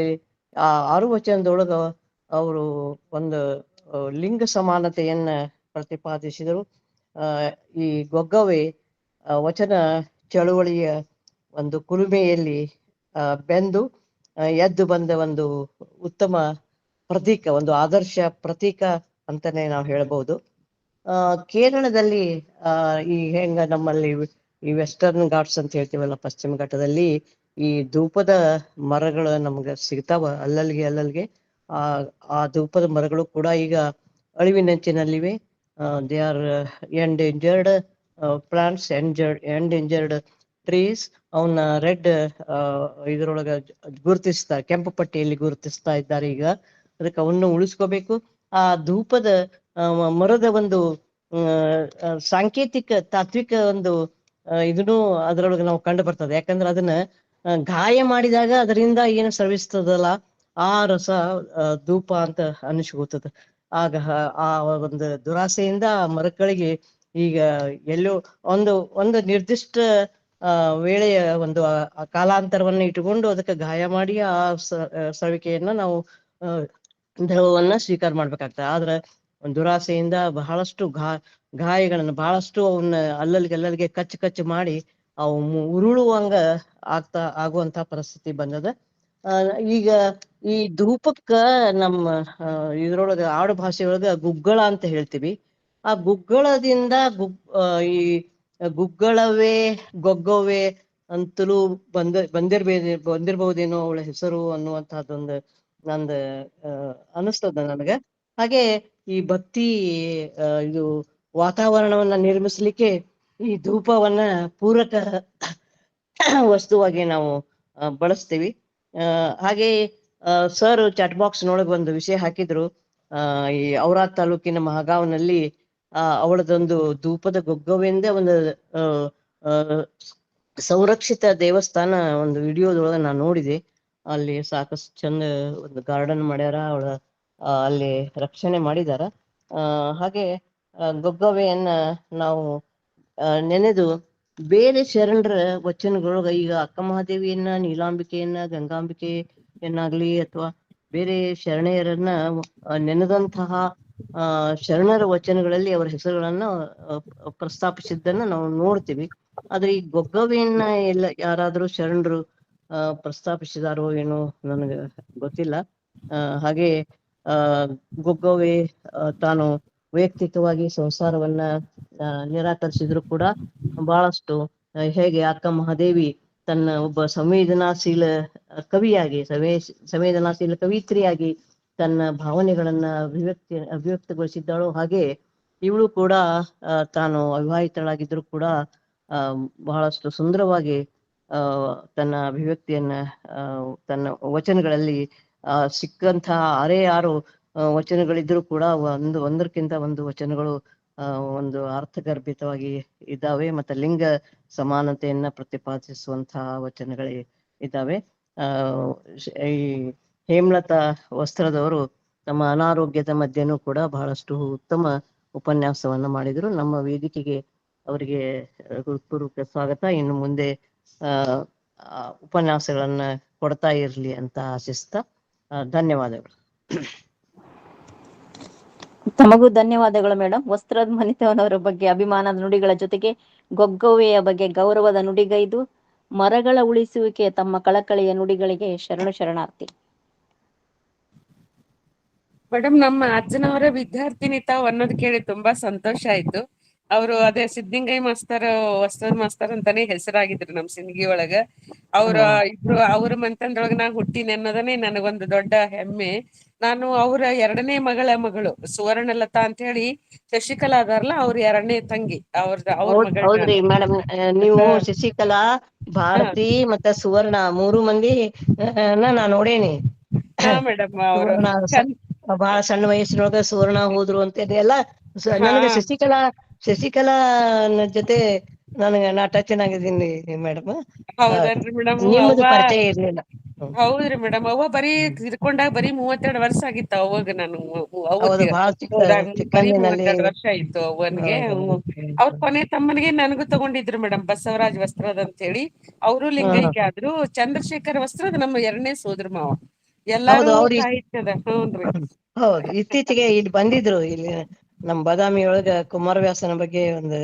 ಆ 6 ವಚನದೊಳಗ ಅವರು ಒಂದು ಲಿಂಗ ಸಮಾನತೆಯನ್ನ ಪ್ರತಿಪಾದಿಸಿದರು. ಈ ಗೊಗ್ಗವೆ ವಚನ ಚಳುವಳಿಯ ಒಂದು ಕುಲುಮೆಯಲ್ಲಿ ಬೆಂದು ಎದ್ದು ಬಂದ ಒಂದು ಉತ್ತಮ ಪ್ರತೀಕ, ಒಂದು ಆದರ್ಶ ಪ್ರತೀಕ ಅಂತಾನೆ ನಾವು ಹೇಳ್ಬಹುದು. ಕೇರಳದಲ್ಲಿ ಈ ಹೆಂಗ ನಮ್ಮಲ್ಲಿ ಈ ವೆಸ್ಟರ್ನ್ ಘಾಟ್ಸ್ ಅಂತ ಹೇಳ್ತೀವಲ್ಲ, ಪಶ್ಚಿಮ ಘಟ್ಟದಲ್ಲಿ ಈ ಧೂಪದ ಮರಗಳು ನಮ್ಗೆ ಸಿಗ್ತಾವ ಅಲ್ಲಲ್ಲಿಗೆ. ಆ ಧೂಪದ ಮರಗಳು ಕೂಡ ಈಗ ಅಳಿವಿನಂಚಿನಲ್ಲಿವೆ. They are endangered plants, endangered trees. ಅವನ್ನ ರೆಡ್ ಇದ್ರೊಳಗ ಗುರುತಿಸ್ತಾರೆ, ಕೆಂಪು ಪಟ್ಟಿಯಲ್ಲಿ ಗುರುತಿಸ್ತಾ ಇದ್ದಾರೆ ಈಗ. ಅದಕ್ಕೆ ಅವನ್ನ ಉಳಿಸ್ಕೋಬೇಕು. ಆ ಧೂಪದ ಮರದ ಒಂದು ಸಾಂಕೇತಿಕ ತಾತ್ವಿಕ ಒಂದು ಇದನ್ನು ಅದರೊಳಗೆ ನಾವು ಕಂಡು ಬರ್ತದೆ. ಯಾಕಂದ್ರೆ ಅದನ್ನ ಗಾಯ ಮಾಡಿದಾಗ ಅದರಿಂದ ಏನು ಸ್ರವಿಸ್ತದಲ್ಲ ಆ ರಸ ಧೂಪ ಅಂತ ಅನಿಸ್ಕೋತದ. ಆಗ ಆ ಒಂದು ದುರಾಸೆಯಿಂದ ಮರಗಳಿಗೆ ಈಗ ಎಲ್ಲೋ ಒಂದು ನಿರ್ದಿಷ್ಟ ವೇಳೆಯ ಒಂದು ಕಾಲಾಂತರವನ್ನ ಇಟ್ಟುಕೊಂಡು ಅದಕ್ಕೆ ಗಾಯ ಮಾಡಿ ಆ ಸ್ರವಿಕೆಯನ್ನ ನಾವು ದ್ರವವನ್ನ ಸ್ವೀಕಾರ ಮಾಡ್ಬೇಕಾಗ್ತದೆ. ಆದ್ರೆ ಒಂದು ದುರಾಸೆಯಿಂದ ಬಹಳಷ್ಟು ಗಾಯಗಳನ್ನ ಬಹಳಷ್ಟು ಅವನ್ನ ಅಲ್ಲಲ್ಲಿಗೆ ಕಚ್ಚು ಮಾಡಿ ಅವು ಉರುಳುವಂಗ ಆಗುವಂತ ಪರಿಸ್ಥಿತಿ ಬಂದದ. ಈಗ ಈ ಧೂಪಕ್ಕ ನಮ್ಮ ಇದ್ರೊಳಗ ಆಡು ಭಾಷೆಯೊಳಗ ಗುಗ್ಗಳ ಅಂತ ಹೇಳ್ತೀವಿ. ಆ ಗುಗ್ಗಳದಿಂದ ಈ ಗುಗ್ಗಳವೇ ಗೊಗ್ಗವೆ ಅಂತಲೂ ಬಂದಿರ್ಬಹುದೇನೋ ಅವಳ ಹೆಸರು ಅನ್ನುವಂತಹದ್ದೊಂದು ನಂದು ಅನಿಸ್ತದ ನನಗ. ಹಾಗೆ ಈ ಭಕ್ತಿ ಇದು ವಾತಾವರಣವನ್ನ ನಿರ್ಮಿಸ್ಲಿಕ್ಕೆ ಈ ಧೂಪವನ್ನ ಪೂರಕ ವಸ್ತುವಾಗಿ ನಾವು ಬಳಸ್ತೀವಿ. ಹಾಗೆ ಸರ್ ಚಾಟ್ ಬಾಕ್ಸ್ ನೊಳಗೆ ಒಂದು ವಿಷಯ ಹಾಕಿದ್ರು. ಈ ಔರಾದ್ ತಾಲೂಕಿನ ಮಹಾಗಾವ್ನಲ್ಲಿ ಅವಳದೊಂದು ಧೂಪದ ಗೊಗ್ಗವೆಯಿಂದ ಒಂದು ಸಂರಕ್ಷಿತ ದೇವಸ್ಥಾನ ಒಂದು ವಿಡಿಯೋದೊಳಗೆ ನಾನು ನೋಡಿದೆ. ಅಲ್ಲಿ ಸಾಕಷ್ಟು ಚಂದ ಒಂದು ಗಾರ್ಡನ್ ಮಾಡ್ಯಾರ, ಅವಳ ಅಲ್ಲಿ ರಕ್ಷಣೆ ಮಾಡಿದಾರ. ಹಾಗೆ ಗೊಗ್ಗವೆಯನ್ನ ನಾವು ನೆನೆದು ಬೇರೆ ಶರಣರ ವಚನಗಳೊಳಗ ಈಗ ಅಕ್ಕ ಮಹಾದೇವಿಯನ್ನ, ನೀಲಾಂಬಿಕೆಯನ್ನ, ಗಂಗಾಂಬಿಕೆಯನ್ನಾಗ್ಲಿ ಅಥವಾ ಬೇರೆ ಶರಣೆಯರನ್ನ ನೆನೆದಂತಹ ಶರಣರ ವಚನಗಳಲ್ಲಿ ಅವರ ಹೆಸರುಗಳನ್ನ ಪ್ರಸ್ತಾಪಿಸಿದ್ದನ್ನ ನಾವು ನೋಡ್ತೀವಿ. ಆದ್ರೆ ಈ ಗೊಗ್ಗವೆಯನ್ನ ಎಲ್ಲ ಯಾರಾದ್ರೂ ಶರಣರು ಪ್ರಸ್ತಾಪಿಸಿದಾರೋ ಏನೋ ನನಗೆ ಗೊತ್ತಿಲ್ಲ. ಹಾಗೆ ಆ ಗೊಗ್ಗವ್ವೆ ತಾನು ವೈಯಕ್ತಿಕವಾಗಿ ಸಂಸಾರವನ್ನ ನಿರಾಕರಿಸಿದ್ರು ಕೂಡ ಬಹಳಷ್ಟು ಹೇಗೆ ಅಕ್ಕ ಮಹಾದೇವಿ ತನ್ನ ಒಬ್ಬ ಸಂವೇದನಾಶೀಲ ಕವಿಯಾಗಿ ಸಂವೇದನಾಶೀಲ ಕವಿತ್ರಿಯಾಗಿ ತನ್ನ ಭಾವನೆಗಳನ್ನ ಅಭಿವ್ಯಕ್ತಗೊಳಿಸಿದ್ದಾಳೋ ಹಾಗೆ ಇವಳು ಕೂಡ ತಾನು ಅವಿವಾಹಿತಳಾಗಿದ್ರು ಕೂಡ ಬಹಳಷ್ಟು ಸುಂದರವಾಗಿ ತನ್ನ ಅಭಿವ್ಯಕ್ತಿಯನ್ನ ತನ್ನ ವಚನಗಳಲ್ಲಿ ಸಿಕ್ಕಂತಹ 6 ವಚನಗಳಿದ್ರು ಕೂಡ ಒಂದಕ್ಕಿಂತ ಒಂದು ವಚನಗಳು ಒಂದು ಅರ್ಥಗರ್ಭಿತವಾಗಿ ಇದ್ದಾವೆ, ಮತ್ತೆ ಲಿಂಗ ಸಮಾನತೆಯನ್ನ ಪ್ರತಿಪಾದಿಸುವಂತಹ ವಚನಗಳೇ ಇದ್ದಾವೆ. ಈ ಹೇಮಲತಾ ವಸ್ತ್ರದವರು ತಮ್ಮ ಅನಾರೋಗ್ಯದ ಮಧ್ಯೆನೂ ಕೂಡ ಬಹಳಷ್ಟು ಉತ್ತಮ ಉಪನ್ಯಾಸವನ್ನ ಮಾಡಿದ್ರು. ನಮ್ಮ ವೇದಿಕೆಗೆ ಅವರಿಗೆ ಹೃತ್ಪೂರ್ವಕ ಸ್ವಾಗತ. ಇನ್ನು ಮುಂದೆ ಉಪನ್ಯಾಸಗಳನ್ನ ಕೊಡ್ತಾ ಇರ್ಲಿ ಅಂತ ಆಶಿಸ್ತಾ ಧನ್ಯವಾದಗಳು. ತಮಗೂ ಧನ್ಯವಾದಗಳು ಮೇಡಮ್. ವಸ್ತ್ರದ ಮನಿತವನವರ ಬಗ್ಗೆ ಅಭಿಮಾನದ ನುಡಿಗಳ ಜೊತೆಗೆ ಗೊಗ್ಗವ್ವೆಯ ಬಗ್ಗೆ ಗೌರವದ ನುಡಿಗೈದು ಮರಗಳ ಉಳಿಸುವಿಕೆ ತಮ್ಮ ಕಳಕಳಿಯ ನುಡಿಗಳಿಗೆ ಶರಣಾರ್ಥಿ. ಮೇಡಮ್, ನಮ್ಮ ಅಜ್ಜನವರ ವಿದ್ಯಾರ್ಥಿನಿ ತಾವು ಅನ್ನೋದು ಕೇಳಿ ತುಂಬಾ ಸಂತೋಷ ಆಯ್ತು. ಅವರು ಅದೇ ಸಿದ್ದಿಂಗಯ್ಯ ಮಾಸ್ತರ್ ವಸ್ತ್ರದ ಮಾಸ್ತರ್ ಅಂತಾನೆ ಹೆಸರಾಗಿದ್ರು ನಮ್ ಸಿಂದಗಿ ಒಳಗ. ಅವ್ರ ಮನೆತನದೊಳಗ ನಾ ಹುಟ್ಟಿನಿ ಅನ್ನೋದನ್ನೇ ನನಗೊಂದು ದೊಡ್ಡ ಹೆಮ್ಮೆ. ನಾನು ಅವರ 2ನೇ ಮಗಳು ಸುವರ್ಣಲತಾ ಅಂತ ಹೇಳಿ ಶಶಿಕಲಾ ಅದಾರಲ್ಲ, ಅವ್ರ 2ನೇ ತಂಗಿ. ಹೌದ್ರಿ ಮೇಡಮ್, ನೀವು ಶಶಿಕಲಾ, ಭಾರತಿ ಮತ್ತ ಸುವರ್ಣ 3 ಮಂದಿ ನಾ ನೋಡೇನಿ. ಮೇಡಮ್ ಅವರು ಬಹಳ ಸಣ್ಣ ವಯಸ್ಸಿನೊಳಗ ಸುವರ್ಣ ಹೋದ್ರು ಅಂತ ಎಲ್ಲ ನನಗೆ ಶಶಿಕಲಾ ಜೊತೆ ನಾ ಟಚ್ ಆಗಿದ್ದೀನಿ ಮೇಡಮ್. ಹೌದನ್ರಿ ಮೇಡಮ್. ನಿಮ್ಮದು ಪರಿಚಯ ಇರ್ಲಿಲ್ಲ. ಹೌದ್ರಿ ಮೇಡಮ್, ಅವ್ವ ಬರೀ ತಿರ್ಕೊಂಡಾಗ ಬರೀ 32 ವರ್ಷ ಆಗಿತ್ತು ಅವಾಗ. ನಾನು ಹೌದು, ಬಹಳ ಬರೀ ಚಿಕ್ಕಂದಿನಲ್ಲಿ 32 ವರ್ಷ ಆಯ್ತು ಅವ್ವನ್ಗೆ. ಅವ್ರ ಕೊನೆ ತಮ್ಮನಿಗೆ ನನಗೂ ತಗೊಂಡಿದ್ರು ಮೇಡಮ್, ಬಸವರಾಜ್ ವಸ್ತ್ರದ ಅಂತ ಹೇಳಿ. ಅವರು ಲಿಂಗೈಕ್ಯ ಆದ್ರು. ಚಂದ್ರಶೇಖರ್ ವಸ್ತ್ರದ ನಮ್ಮ 2ನೇ ಸೋದರ ಮಾವ. ಎಲ್ಲಾರು ಸಾಹಿತ್ಯದ. ಹೌದು, ಇತ್ತೀಚೆಗೆ ಇಲ್ಲಿ ಬಂದಿದ್ರು. ಇಲ್ಲಿ ನಮ್ ಬಾದಾಮಿ ಒಳಗ ಕುಮಾರವ್ಯಾಸನ ಬಗ್ಗೆ ಒಂದು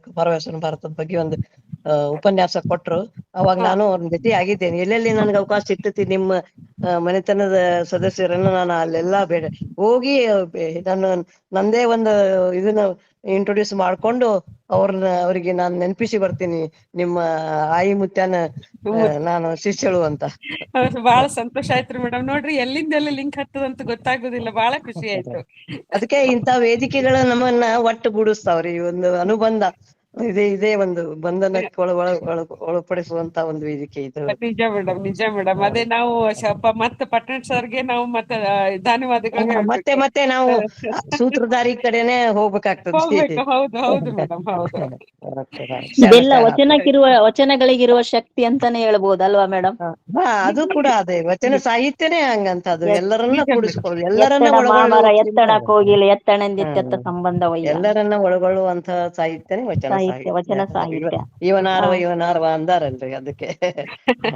ಕುಮಾರವ್ಯಾಸನ ಭಾರತದ ಬಗ್ಗೆ ಒಂದು ಉಪನ್ಯಾಸ ಕೊಟ್ರು. ಅವಾಗ ನಾನು ಅವ್ರ ಜೊತೆ ಆಗಿದ್ದೇನೆ. ಎಲ್ಲೆಲ್ಲಿ ನನ್ಗೆ ಅವಕಾಶ ಸಿಗ್ತತಿ ನಿಮ್ಮ ಮನೆತನದ ಸದಸ್ಯರನ್ನು ನಾನು ಅಲ್ಲೆಲ್ಲಾ ಹೋಗಿ ನಾನು ನಂದೇ ಒಂದು ಇದನ್ನ ಇಂಟ್ರೊಡ್ಯೂಸ್ ಮಾಡ್ಕೊಂಡು ಅವರಿಗೆ ನಾನು ನೆನಪಿಸಿ ಬರ್ತೀನಿ, ನಿಮ್ಮ ಆಯಿ ಮುತ್ಯಾನ ನಾನು ಶಿಷ್ಯಳು ಅಂತ. ಬಹಳ ಸಂತೋಷ ಆಯ್ತ್ರಿ ಮೇಡಮ್. ನೋಡ್ರಿ, ಎಲ್ಲಿಂದ ಲಿಂಕ್ ಹತ್ತದಂತ ಗೊತ್ತಾಗುದಿಲ್ಲ. ಬಹಳ ಖುಷಿ ಆಯ್ತು. ಅದಕ್ಕೆ ಇಂತ ವೇದಿಕೆಗಳ ನಮ್ಮನ್ನ ಒಟ್ಟುಗೂಡಿಸ್ತಾವ್ರಿ. ಒಂದು ಅನುಬಂಧ ಇದೇ ಒಂದು ಬಂಧನಕ್ಕೆ ಒಳಪಡಿಸುವಂತ ಒಂದು ವೇದಿಕೆ ಇದು. ನಿಜ ಮೇಡಮ್, ನಿಜ ಮೇಡಮ್. ಅದೇ ನಾವು ಮತ್ತೆ ಪಟ್ಟಣ ಸರ್ಗೆ ನಾವು ಮತ್ತೆ ಧನ್ಯವಾದಗಳು ಮತ್ತೆ ನಾವು ಸೂತ್ರಧಾರಿ ಕಡೆನೆ ಹೋಗ್ಬೇಕಾಗ್ತದೆ. ಹೌದು ಹೌದು ಮೇಡಮ್, ಹೌದು. ಇದೆಲ್ಲ ವಚನಗಳಿಗಿರುವ ಶಕ್ತಿ ಅಂತಾನೆ ಹೇಳ್ಬಹುದಲ್ವಾ ಮೇಡಮ್? ಅದು ಕೂಡ ಅದೇ ವಚನ ಸಾಹಿತ್ಯನೇ ಹಂಗಂತ. ಅದು ಎಲ್ಲರನ್ನ ಕೂಡಿಸ್ಕೊಳ್ಳೋದು, ಎಲ್ಲರನ್ನ ಎತ್ತಡ ಕೋಗಿಲೆ ಎತ್ತಣೆಂದಿತ್ಯತ್ತ ಸಂಬಂಧವಯ್ಯ, ಎಲ್ಲರನ್ನ ಒಳಗೊಳ್ಳುವಂತ ಸಾಹಿತ್ಯನೇ ವಚನ ಸಾಹಿತ್ಯ. ಇವನಾರ್ವ ಅಂದಾರಲ್ರಿ ಅದಕ್ಕೆ.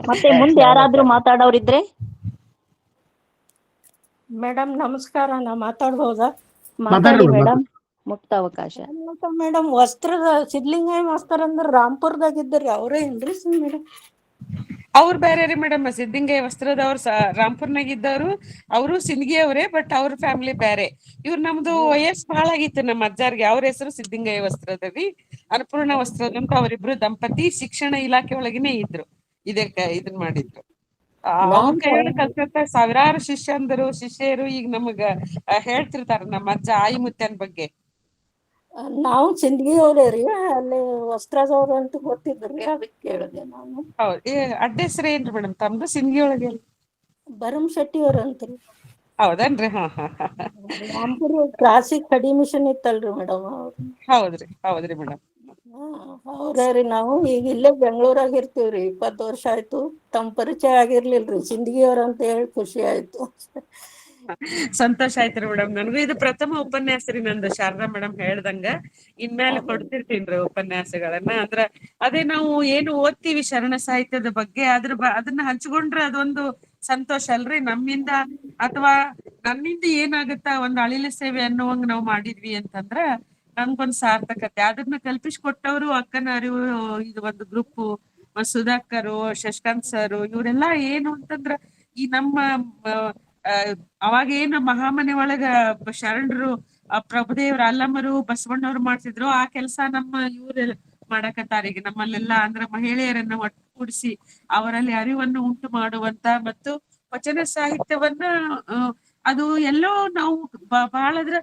ಮತ್ತೆ ಮುಂದೆ ಯಾರಾದ್ರೂ ಮಾತಾಡೋರಿದ್ರೆ? ಮೇಡಮ್ ನಮಸ್ಕಾರ, ನಾ ಮಾತಾಡ್ಬೋದಾ? ಮಾತಾಡಿ ಮೇಡಮ್, ಮುಕ್ತ ಅವಕಾಶ. ಮೇಡಮ್, ವಸ್ತ್ರದ ಸಿದ್ಲಿಂಗಯ್ಯ ಮಾಸ್ತರ್ ಅಂದ್ರ ರಾಂಪುರದಾಗ ಇದ್ರಿ, ಅವರೇ ಏನ್ರಿ ಮೇಡಮ್? ಅವ್ರು ಬೇರೆ ರೀ ಮೇಡಮ್. ಸಿದ್ದಿಂಗಯ್ಯ ವಸ್ತ್ರದವ್ರು ರಾಂಪುರ್ನಾಗ ಇದ್ದವ್ರು. ಅವರು ಸಿಂದಗಿ ಅವರೇ, ಬಟ್ ಅವ್ರ ಫ್ಯಾಮಿಲಿ ಬೇರೆ. ಇವ್ರು ನಮ್ದು ವಯಸ್ಸು ಬಹಳ ಆಗಿತ್ತು ನಮ್ಮ ಅಜ್ಜಾರ್ಗೆ. ಅವ್ರ ಹೆಸರು ಸಿದ್ದಿಂಗಯ್ಯ ವಸ್ತ್ರದವಿ, ಅನ್ನಪೂರ್ಣ ವಸ್ತ್ರದ ಅಂತ ಅವರಿಬ್ರು ದಂಪತಿ ಶಿಕ್ಷಣ ಇಲಾಖೆ ಒಳಗಿನೇ ಇದ್ರು. ಇದನ್ ಮಾಡಿದ್ರು. ಅವ್ರ ಕೈಯಲ್ಲಿ ಕಲ್ತ ಸಾವಿರಾರು ಶಿಷ್ಯರು ಈಗ ನಮಗ ಹೇಳ್ತಿರ್ತಾರ ನಮ್ಮ ಅಜ್ಜ ಆಯಿ ಮುತ್ಯನ್ ಬಗ್ಗೆ. ನಾವು ಸಿಂದಗಿ ಅವ್ರೇ ರೀ, ಅಲ್ಲಿ ವಸ್ತ್ರದವ್ರು ಅಂತ ಗೊತ್ತಿದ್ರಿ, ಅದಕ್ಕೆ ಕೇಳಿದೆ ನಾನು. ಹೌದು. ಅಡ್ಡ ಹೆಸರು ಏನ್ರಿ ಮೇಡಮ್ ತಮ್ದು ಸಿಂದಗಿ ಒಳಗೆ? ಭರಮ್ ಶೆಟ್ಟಿ ಅವ್ರ ಅಂತ್ರಿ. ಹೌದನ್ರಿ? ರಾಂಪುರ ಕ್ಲಾಸಿಕ್ ಕಡಿ ಮಿಷನ್ ಇತ್ತಲ್ರಿ ಮೇಡಮ್. ಹೌದ್ರಿ ಮೇಡಮ್. ಅವ್ರಿ ನಾವು ಈಗ ಇಲ್ಲೇ ಬೆಂಗಳೂರಾಗ ಇರ್ತೀವ್ರಿ, 20 ವರ್ಷ ಆಯ್ತು. ತಮ್ಮ ಪರಿಚಯ ಆಗಿರ್ಲಿಲ್ರಿ, ಸಿಂದಗಿ ಅವ್ರ ಅಂತ ಹೇಳಿ ಖುಷಿ ಆಯ್ತು. ಸಂತೋಷ ಆಯ್ತ್ರಿ ಮೇಡಮ್. ನನಗೂ ಇದು ಪ್ರಥಮ ಉಪನ್ಯಾಸ ರೀ ನಂದು. ಶಾರದಾ ಮೇಡಮ್ ಹೇಳ್ದಂಗ ಇನ್ಮೇಲೆ ಕೊಡ್ತಿರ್ತೀನ್ರಿ ಉಪನ್ಯಾಸಗಳನ್ನ. ಅಂದ್ರ ಅದೇ ನಾವು ಏನು ಓದ್ತೀವಿ ಶರಣ ಸಾಹಿತ್ಯದ ಬಗ್ಗೆ, ಅದನ್ನ ಹಂಚ್ಕೊಂಡ್ರೆ ಅದೊಂದು ಸಂತೋಷ ಅಲ್ರಿ ನಮ್ಮಿಂದ, ಅಥವಾ ನನ್ನಿಂದ ಏನಾಗುತ್ತಾ ಒಂದು ಅಳಿಲು ಸೇವೆ ಅನ್ನುವಂಗ ನಾವು ಮಾಡಿದ್ವಿ ಅಂತಂದ್ರ ನಮ್ಗೊಂದ್ ಸಾರ್ಥಕತೆ. ಅದನ್ನ ಕಲ್ಪಿಸ್ಕೊಟ್ಟವ್ರು ಅಕ್ಕನ ಅರಿವು ಇದು ಒಂದು ಗ್ರೂಪ್, ಸುಧಾಕರ್, ಶಶಿಕಾಂತ್ ಸರ್, ಇವರೆಲ್ಲಾ ಏನು ಅಂತಂದ್ರ ಈ ನಮ್ಮ ಅವಾಗ ಏನು ಮಹಾಮನೆ ಒಳಗ ಶರಣರು ಪ್ರಭುದೇವ್ರ ಅಲ್ಲಮ್ಮರು ಬಸವಣ್ಣವ್ರು ಮಾಡ್ತಿದ್ರು ಆ ಕೆಲಸ ನಮ್ಮ ಇವ್ರ ಮಾಡಕತ್ತಾರ ಈಗ ನಮ್ಮಲ್ಲೆಲ್ಲ ಅಂದ್ರೆ ಮಹಿಳೆಯರನ್ನ ಒಟ್ಟುಗೂಡಿಸಿ ಅವರಲ್ಲಿ ಅರಿವನ್ನು ಉಂಟು ಮಾಡುವಂತ ಮತ್ತು ವಚನ ಸಾಹಿತ್ಯವನ್ನ ಅದು ಎಲ್ಲೋ ನಾವು ಬಹಳದ್ರ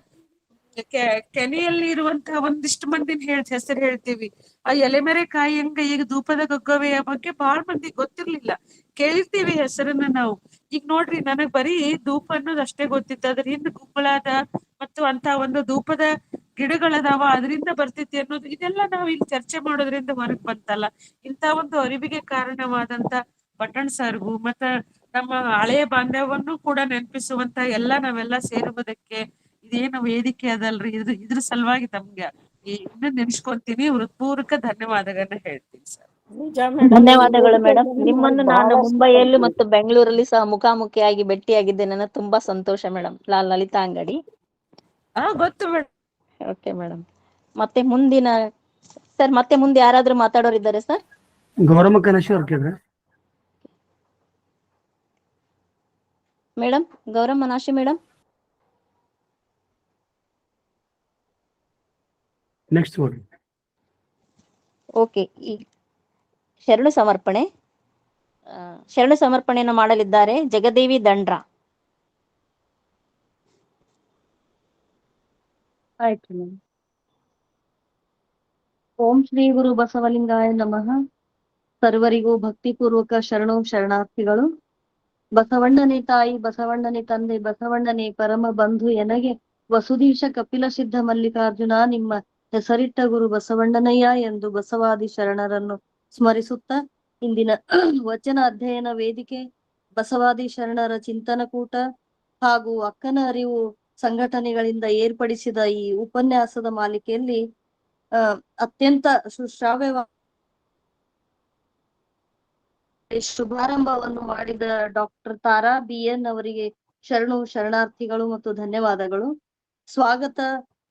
ಕೆನೆಯಲ್ಲಿ ಇರುವಂತಹ ಒಂದಿಷ್ಟು ಮಂದಿನ ಹೆಸರು ಹೇಳ್ತೀವಿ. ಆ ಎಲೆಮೆರೆಕಾಯಿ ಹಂಗ ಈಗ ಧೂಪದ ಗೊಗ್ಗವೆಯ ಬಗ್ಗೆ ಬಹಳ ಮಂದಿ ಗೊತ್ತಿರ್ಲಿಲ್ಲ, ಕೇಳಿರ್ತೀವಿ ಹೆಸರನ್ನ ನಾವು. ಈಗ ನೋಡ್ರಿ ನನಗ್ ಬರೀ ಧೂಪ ಅನ್ನೋದು ಅಷ್ಟೇ ಗೊತ್ತಿತ್ತು, ಅದ್ರ ಹಿಂದ ಗುಂಗುಳಾದ ಮತ್ತು ಅಂತ ಒಂದು ಧೂಪದ ಗಿಡಗಳದಾವ ಅದರಿಂದ ಬರ್ತೈತಿ ಅನ್ನೋದು ಇದೆಲ್ಲ ನಾವ್ ಇಲ್ಲಿ ಚರ್ಚೆ ಮಾಡೋದ್ರಿಂದ ಹೊರಗ್ ಬಂತಲ್ಲ. ಇಂತ ಒಂದು ಅರಿವಿಗೆ ಕಾರಣವಾದಂತ ಪಟ್ಟಣ್ ಸರ್ಗೂ ಮತ್ತ ನಮ್ಮ ಹಳೆಯ ಬಾಂಧವ್ಯವನ್ನು ಕೂಡ ನೆನಪಿಸುವಂತ ಎಲ್ಲ ನಾವೆಲ್ಲ ಸೇರುವುದಕ್ಕೆ ಇದೇನು ವೇದಿಕೆ ಅದಲ್ರಿ, ಇದ್ರ ಸಲುವಾಗಿ ತಮ್ಗೆ ಇನ್ನೂ ನೆನ್ಸ್ಕೊಂತೀನಿ. ಹೃತ್ಪೂರ್ವಕ ಧನ್ಯವಾದಗಳನ್ನ ಹೇಳ್ತೀನಿ ಸರ್. ನಿಜ ಮೇಡಮ್, ಧನ್ಯವಾದಗಳು ಮೇಡಮ್. ನಿಮ್ಮನ್ನು ನಾನು ಬಹಳಷ್ಟು ಮುಂಬೈಯಲ್ಲಿ ಮತ್ತು ಬೆಂಗಳೂರಲ್ಲಿ ಸಹ ಮುಖಾಮುಖಿಯಾಗಿ ಭೇಟಿಯಾಗಿದ್ದೆ. ನನ್ನ ತುಂಬಾ ಸಂತೋಷ ಮೇಡಮ್. ಲಲಿತಾ ಅಂಗಡಿ. ಗೊತ್ತು ಮೇಡಮ್. Okay madam. ಮತ್ತೆ ಮುಂದಿನ ಸರ್, ಮತ್ತೆ ಮುಂದೆ ಯಾರಾದ್ರೂ ಮಾತಾಡೋರಿದ್ದಾರೆ ಸರ್? ಗೌರಮ್ಮ ಕನಶಿ ಅವ್ರು ಕೇಳಿದ್ರೆ ಮೇಡಮ್, ಗೌರಮ್ಮ ನಾಶಿ ಮೇಡಮ್. ನೆಕ್ಸ್ಟ್ ನೋಡಿ. ಓಕೆ, ಈ ಶರಣು ಸಮರ್ಪಣೆಯನ್ನು ಮಾಡಲಿದ್ದಾರೆ ಜಗದೇವಿ ದಂಡ್ರ. ಆಯ್ತು ಮೇಡಮ್. ಓಂ ಶ್ರೀ ಗುರು ಬಸವಲಿಂಗಾಯ ನಮಃ. ಸರ್ವರಿಗೂ ಭಕ್ತಿಪೂರ್ವಕ ಶರಣಾರ್ಥಿಗಳು. ಬಸವಣ್ಣನೇ ತಾಯಿ, ಬಸವಣ್ಣನೇ ತಂದೆ, ಬಸವಣ್ಣನೇ ಪರಮ ಬಂಧು ಎನಗೆ ವಸುದೀಶ ಕಪಿಲ ಸಿದ್ಧ ಮಲ್ಲಿಕಾರ್ಜುನ ನಿಮ್ಮ ಹೆಸರಿಟ್ಟ ಗುರು ಬಸವಣ್ಣನಯ್ಯ ಎಂದು ಬಸವಾದಿ ಶರಣರನ್ನು ಸ್ಮರಿಸುತ್ತಾ ಇಂದಿನ ವಚನ ಅಧ್ಯಯನ ವೇದಿಕೆ, ಬಸವಾದಿ ಶರಣರ ಚಿಂತನಕೂಟ ಹಾಗೂ ಅಕ್ಕನ ಅರಿವು ಸಂಘಟನೆಗಳಿಂದ ಏರ್ಪಡಿಸಿದ ಈ ಉಪನ್ಯಾಸದ ಮಾಲಿಕೆಯಲ್ಲಿ ಅತ್ಯಂತ ಸುಶ್ರಾವ್ಯವಾಗಿ ಶುಭಾರಂಭವನ್ನು ಮಾಡಿದ ಡಾಕ್ಟರ್ ತಾರಾ BN ಅವರಿಗೆ ಶರಣಾರ್ಥಿಗಳು ಮತ್ತು ಧನ್ಯವಾದಗಳು. ಸ್ವಾಗತ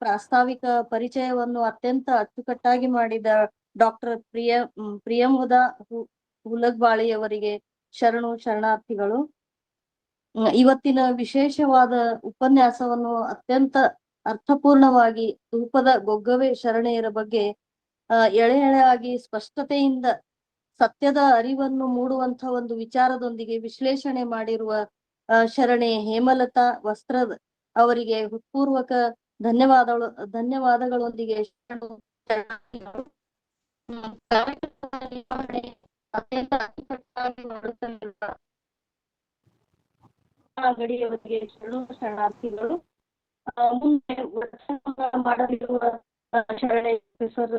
ಪ್ರಾಸ್ತಾವಿಕ ಪರಿಚಯವನ್ನು ಅತ್ಯಂತ ಅಚ್ಚುಕಟ್ಟಾಗಿ ಮಾಡಿದ ಡಾಕ್ಟರ್ ಪ್ರಿಯಂವದ ಹುಲಗ್ಬಾಳಿ ಅವರಿಗೆ ಶರಣಾರ್ಥಿಗಳು. ಇವತ್ತಿನ ವಿಶೇಷವಾದ ಉಪನ್ಯಾಸವನ್ನು ಅತ್ಯಂತ ಅರ್ಥಪೂರ್ಣವಾಗಿ ಧೂಪದ ಗೊಗ್ಗವೆ ಶರಣೆಯರ ಬಗ್ಗೆ ಎಳೆಯಾಗಿ ಸ್ಪಷ್ಟತೆಯಿಂದ ಸತ್ಯದ ಅರಿವನ್ನು ಮೂಡುವಂತ ಒಂದು ವಿಚಾರದೊಂದಿಗೆ ವಿಶ್ಲೇಷಣೆ ಮಾಡಿರುವ ಶರಣೆ ಹೇಮಲತಾ ವಸ್ತ್ರದ ಅವರಿಗೆ ಹೃತ್ಪೂರ್ವಕ ಧನ್ಯವಾದಗಳೊಂದಿಗೆ ಅತ್ಯಂತ ಅಚ್ಚುಕಟ್ಟಾಗಿ ಮಾಡುತ್ತಿರುವ ಗಡಿಯವರಿಗೆ ಶರಣಾರ್ಥಿಗಳು. ಮುಂದೆ ಮಾಡಲಿರುವ ಶರಣೆ ಪ್ರೊಫೆಸರ್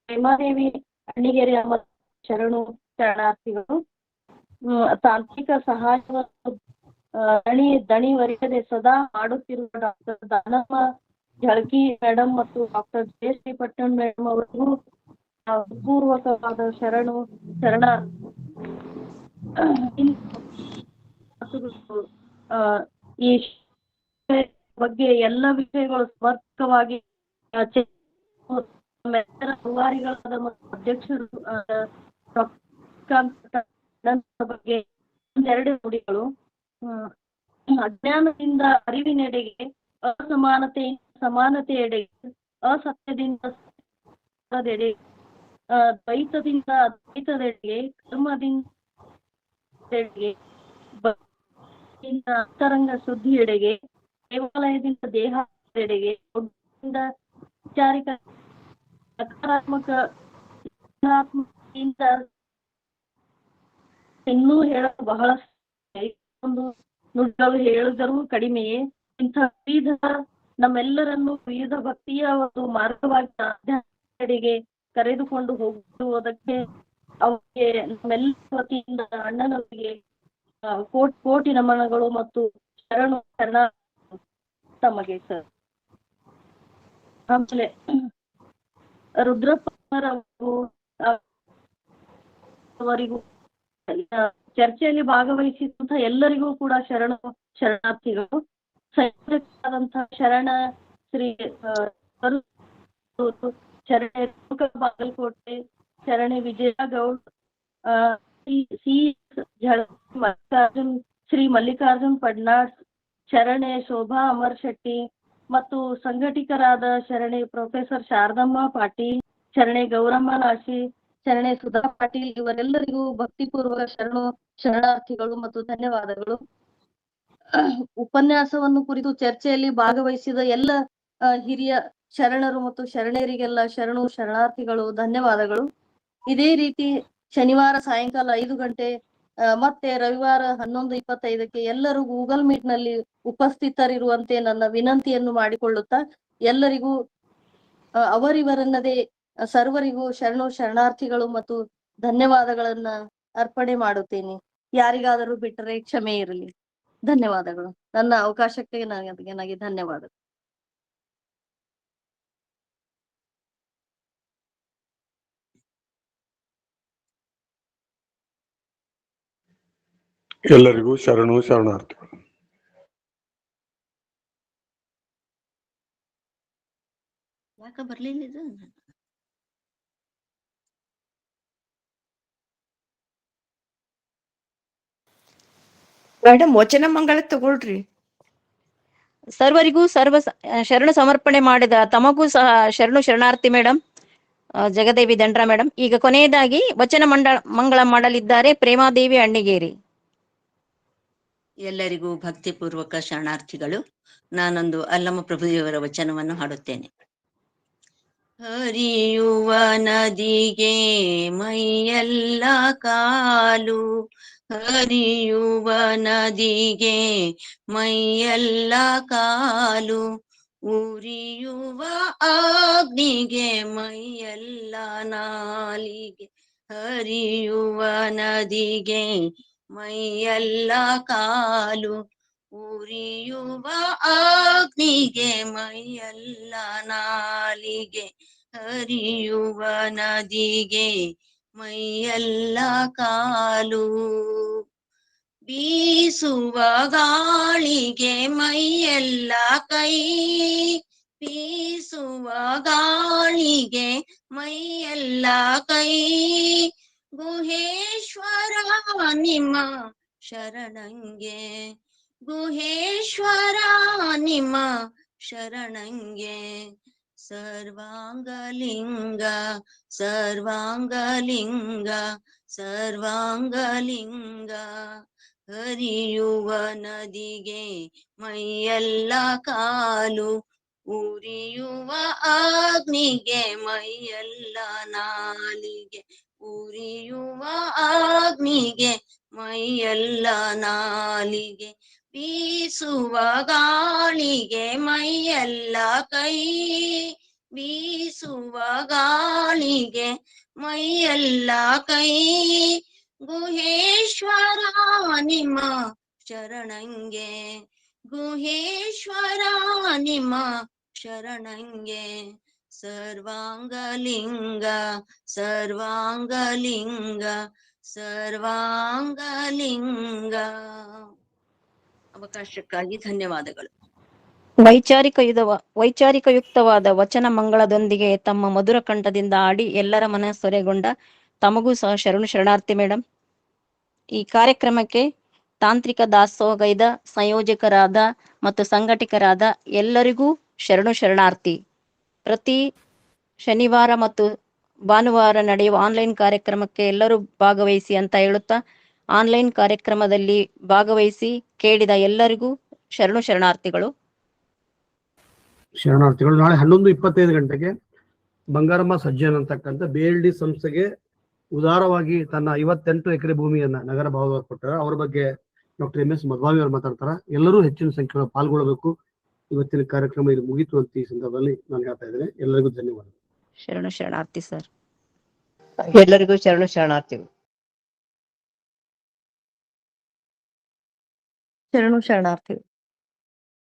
ಪ್ರೇಮಾದೇವಿ ಅಣ್ಣಿಗೇರಿ ಶರಣಾರ್ಥಿಗಳು. ತಾಂತ್ರಿಕ ಸಹಾಯವನ್ನು ದಣಿವರಿಯದೆ ಸದಾ ಮಾಡುತ್ತಿರುವ ಡಾಕ್ಟರ್ ದಾನಮ್ಮ ಝಳಕಿ ಮೇಡಮ್ ಮತ್ತು ಡಾಕ್ಟರ್ ಜಯಶ್ರೀ ಪಟ್ಟಣ್ ಮೇಡಮ್ ಅವರಿಗೂ ಪೂರ್ವಕವಾದ ಶರಣ ಈ ಬಗ್ಗೆ ಎಲ್ಲ ವಿಷಯಗಳು ಸಮರ್ಪಕವಾಗಿ ರೂವಾರಿಗಳಾದ ಮತ್ತು ಅಧ್ಯಕ್ಷರು ಬಗ್ಗೆ ಒಂದೆರಡು ನುಡಿಗಳು. ಅಜ್ಞಾನದಿಂದ ಅರಿವಿನೆಡೆಗೆ, ಅಸಮಾನತೆಯಿಂದ ಸಮಾನತೆಯೆಡೆಗೆ, ಅಸತ್ಯದಿಂದ ಸತ್ಯದೆಡೆಗೆ, ದ್ವೈತದಿಂದ ಅದ್ವೈತದೆಡೆಗೆ, ಕರ್ಮದಿಂದ ಅಂತರಂಗ ಶುದ್ಧಿಯೆಡೆಗೆ, ದೇವಾಲಯದಿಂದ ದೇಹದೆಡೆಗೆ, ವೈಚಾರಿಕ ಸಕಾರಾತ್ಮಕ ಇನ್ನೂ ಹೇಳಲು ಬಹಳಷ್ಟು ನುಡಿಗಳು ಹೇಳಿದರೂ ಕಡಿಮೆಯೇ. ಇಂಥ ವಿವಿಧ ನಮ್ಮೆಲ್ಲರನ್ನು ವಿವಿಧ ಭಕ್ತಿಯ ಒಂದು ಮಾರ್ಗವಾಗಿ ಆಧ್ಯಾತ್ಮಕ್ಕೆ ಕರೆದುಕೊಂಡು ಹೋಗುವುದಕ್ಕೆ ಅವರಿಗೆ ನಮ್ಮೆಲ್ಲ ವತಿಯಿಂದ ಅಣ್ಣನವರಿಗೆ ಕೋಟಿ ನಮನಗಳು ಮತ್ತು ಶರಣ ತಮಗೆ ಸರ್. ಆಮೇಲೆ ರುದ್ರಪ್ಪನವರಿಗೂ ಚರ್ಚೆಯಲ್ಲಿ ಭಾಗವಹಿಸಿದಂತ ಎಲ್ಲರಿಗೂ ಕೂಡ ಶರಣಾರ್ಥಿಗಳು. ಸಂಯೋಜಕರಾದಂತಹ ಶರಣ ಶ್ರೀ ಶರಣೆ ಬಾಗಲಕೋಟೆ, ಶರಣೆ ವಿಜಯ ಗೌಡ್, ಶ್ರೀ ಮಲ್ಲಿಕಾರ್ಜುನ್ ಪಡ್ನಾಳ್, ಶರಣೆ ಶೋಭಾ ಅಮರ್ ಶೆಟ್ಟಿ ಮತ್ತು ಸಂಘಟಕರಾದ ಶರಣೆ ಪ್ರೊಫೆಸರ್ ಶಾರದಮ್ಮ ಪಾಟೀಲ್, ಶರಣೆ ಗೌರಮ್ಮ ನಾಶಿ, ಶರಣೆ ಸುಧಾ ಪಾಟೀಲ್ ಇವರೆಲ್ಲರಿಗೂ ಭಕ್ತಿಪೂರ್ವಕ ಶರಣಾರ್ಥಿಗಳು ಮತ್ತು ಧನ್ಯವಾದಗಳು. ಉಪನ್ಯಾಸವನ್ನು ಕುರಿತು ಚರ್ಚೆಯಲ್ಲಿ ಭಾಗವಹಿಸಿದ ಎಲ್ಲ ಹಿರಿಯ ಶರಣರು ಮತ್ತು ಶರಣೆಯರಿಗೆಲ್ಲ ಶರಣಾರ್ಥಿಗಳು ಧನ್ಯವಾದಗಳು. ಇದೇ ರೀತಿ ಶನಿವಾರ ಸಾಯಂಕಾಲ 5 ಗಂಟೆ ಮತ್ತೆ ರವಿವಾರ 11:25ಕ್ಕೆ ಎಲ್ಲರೂ ಗೂಗಲ್ ಮೀಟ್ ನಲ್ಲಿ ಉಪಸ್ಥಿತರಿರುವಂತೆ ನನ್ನ ವಿನಂತಿಯನ್ನು ಮಾಡಿಕೊಳ್ಳುತ್ತಾ ಎಲ್ಲರಿಗೂ ಅವರಿವರನ್ನದೇ ಸರ್ವರಿಗೂ ಶರಣಾರ್ಥಿಗಳು ಮತ್ತು ಧನ್ಯವಾದಗಳನ್ನ ಅರ್ಪಣೆ ಮಾಡುತ್ತೇನೆ. ಯಾರಿಗಾದರೂ ಬಿಟ್ಟರೆ ಕ್ಷಮೆ ಇರಲಿ. ಧನ್ಯವಾದಗಳು. ನನ್ನ ಅವಕಾಶಕ್ಕೆ ನನಗೆ ಧನ್ಯವಾದಗಳು. ಎಲ್ಲರಿಗೂ ಶರಣಾರ್ಥಿಗಳು. ಯಾಕ ಬರ್ಲಿಲ್ಲ ಇದು? ಮೇಡಮ್ ವಚನ ಮಂಗಳ ತಗೊಳ್ರಿ. ಸರ್ವರಿಗೂ ಶರಣ ಸಮರ್ಪಣೆ ಮಾಡಿದ ತಮಗೂ ಸಹ ಶರಣಾರ್ಥಿ ಮೇಡಮ್, ಜಗದೇವಿ ದಂಡ್ರ ಮೇಡಮ್. ಈಗ ಕೊನೆಯದಾಗಿ ವಚನ ಮಂಗಳ ಮಾಡಲಿದ್ದಾರೆ ಪ್ರೇಮಾದೇವಿ ಅಣ್ಣಿಗೇರಿ. ಎಲ್ಲರಿಗೂ ಭಕ್ತಿಪೂರ್ವಕ ಶರಣಾರ್ಥಿಗಳು. ನಾನೊಂದು ಅಲ್ಲಮ ಪ್ರಭುದೇವರ ವಚನವನ್ನು ಹಾಡುತ್ತೇನೆ. ಹರಿಯುವ ನದಿಗೆ ಮೈಯೆಲ್ಲ ಕಾಲು, ಹರಿಯುವ ನದಿಗೆ ಮೈಯೆಲ್ಲ ಕಾಲು, ಉರಿಯುವ ಅಗ್ನಿಗೆ ಮೈಯೆಲ್ಲ ನಾಲಿಗೆ, ಹರಿಯುವ ನದಿಗೆ ಮೈಯೆಲ್ಲ ಕಾಲು, ಉರಿಯುವ ಅಗ್ನಿಗೆ ಮೈಯೆಲ್ಲ ನಾಲಿಗೆ, ಹರಿಯುವ ನದಿಗೆ ಮೈಯೆಲ್ಲ ಕಾಲು, ಬೀಸುವ ಗಾಳಿಗೆ ಮೈಯೆಲ್ಲ ಕೈ, ಬೀಸುವ ಗಾಳಿಗೆ ಮೈಯೆಲ್ಲ ಕೈ, ಗುಹೇಶ್ವರ ನಿಮ್ಮ ಶರಣಂಗೆ, ಗುಹೇಶ್ವರ ನಿಮ್ಮ ಶರಣಂಗೆ, ಸರ್ವಾಂಗಲಿಂಗ ಸರ್ವಾಂಗಲಿಂಗ ಸರ್ವಾಂಗಲಿಂಗ, ಹರಿಯುವ ನದಿಗೆ ಮೈಯೆಲ್ಲ ಕಾಲು, ಉರಿಯುವ ಅಗ್ನಿಗೆ ಮೈಯೆಲ್ಲ ನಾಲಿಗೆ, ಉರಿಯುವ ಅಗ್ನಿಗೆ ಮೈಯೆಲ್ಲ ನಾಲಿಗೆ, ಬೀಸುವ ಗಾಳಿಗೆ ಮೈಯೆಲ್ಲ ಕೈ, ಬೀಸುವ ಗಾಳಿಗೆ ಮೈಯೆಲ್ಲ ಕೈ, ಗುಹೇಶ್ವರ ನಿಮ್ಮ ಶರಣಂಗೆ, ಗುಹೇಶ್ವರ ನಿಮ್ಮ ಶರಣಂಗೆ, ಸರ್ವಾಂಗಲಿಂಗ ಸರ್ವಾಂಗಲಿಂಗ ಸರ್ವಾಂಗಲಿಂಗ. ಅವಕಾಶಕ್ಕಾಗಿ ಧನ್ಯವಾದಗಳು. ವೈಚಾರಿಕಯುಕ್ತವಾದ ವಚನ ಮಂಗಳದೊಂದಿಗೆ ತಮ್ಮ ಮಧುರ ಕಂಠದಿಂದ ಆಡಿ ಎಲ್ಲರ ಮನಸೊರೆಗೊಂಡ ತಮಗೂ ಸಹ ಶರಣಾರ್ಥಿ ಮೇಡಮ್. ಈ ಕಾರ್ಯಕ್ರಮಕ್ಕೆ ತಾಂತ್ರಿಕ ದಾಸೋಹಗೈದ ಸಂಯೋಜಕರಾದ ಮತ್ತು ಸಂಘಟಕರಾದ ಎಲ್ಲರಿಗೂ ಶರಣಾರ್ಥಿ. ಪ್ರತಿ ಶನಿವಾರ ಮತ್ತು ಭಾನುವಾರ ನಡೆಯುವ ಆನ್ಲೈನ್ ಕಾರ್ಯಕ್ರಮಕ್ಕೆ ಎಲ್ಲರೂ ಭಾಗವಹಿಸಿ ಅಂತ ಹೇಳುತ್ತಾ, ಆನ್ಲೈನ್ ಕಾರ್ಯಕ್ರಮದಲ್ಲಿ ಭಾಗವಹಿಸಿ ಕೇಳಿದ ಎಲ್ಲರಿಗೂ ಶರಣಾರ್ಥಿಗಳು. ನಾಳೆ 11:25 ಗಂಟೆಗೆ ಬಂಗಾರಮ್ಮ ಸಜ್ಜನ್ ಅಂತಕ್ಕಂಥ BLD ಸಂಸ್ಥೆಗೆ ಉದಾರವಾಗಿ ತನ್ನ 58 ಎಕರೆ ಭೂಮಿಯನ್ನ ನಗರ ಭಾಗವಾಗಿ ಕೊಟ್ಟಾರ. ಅವ್ರ ಬಗ್ಗೆ ಡಾಕ್ಟರ್ MS ಮಧ್ವಾವಿ ಅವರು ಮಾತಾಡ್ತಾರ. ಎಲ್ಲರೂ ಹೆಚ್ಚಿನ ಸಂಖ್ಯೆಯಲ್ಲಿ ಪಾಲ್ಗೊಳ್ಳಬೇಕು. ಇವತ್ತಿನ ಕಾರ್ಯಕ್ರಮ ಇದು ಮುಗಿತು ಅಂತ ಈ ಸಂದರ್ಭದಲ್ಲಿ ನಾನು ಹೇಳ್ತಾ ಇದ್ದೇನೆ. ಎಲ್ಲರಿಗೂ ಧನ್ಯವಾದ. ಶರಣಾರ್ಥಿ ಸರ್. ಎಲ್ಲರಿಗೂ ಶರಣಾರ್ಥಿಗಳು. ಶರಣಾರ್ಥಿಗಳು.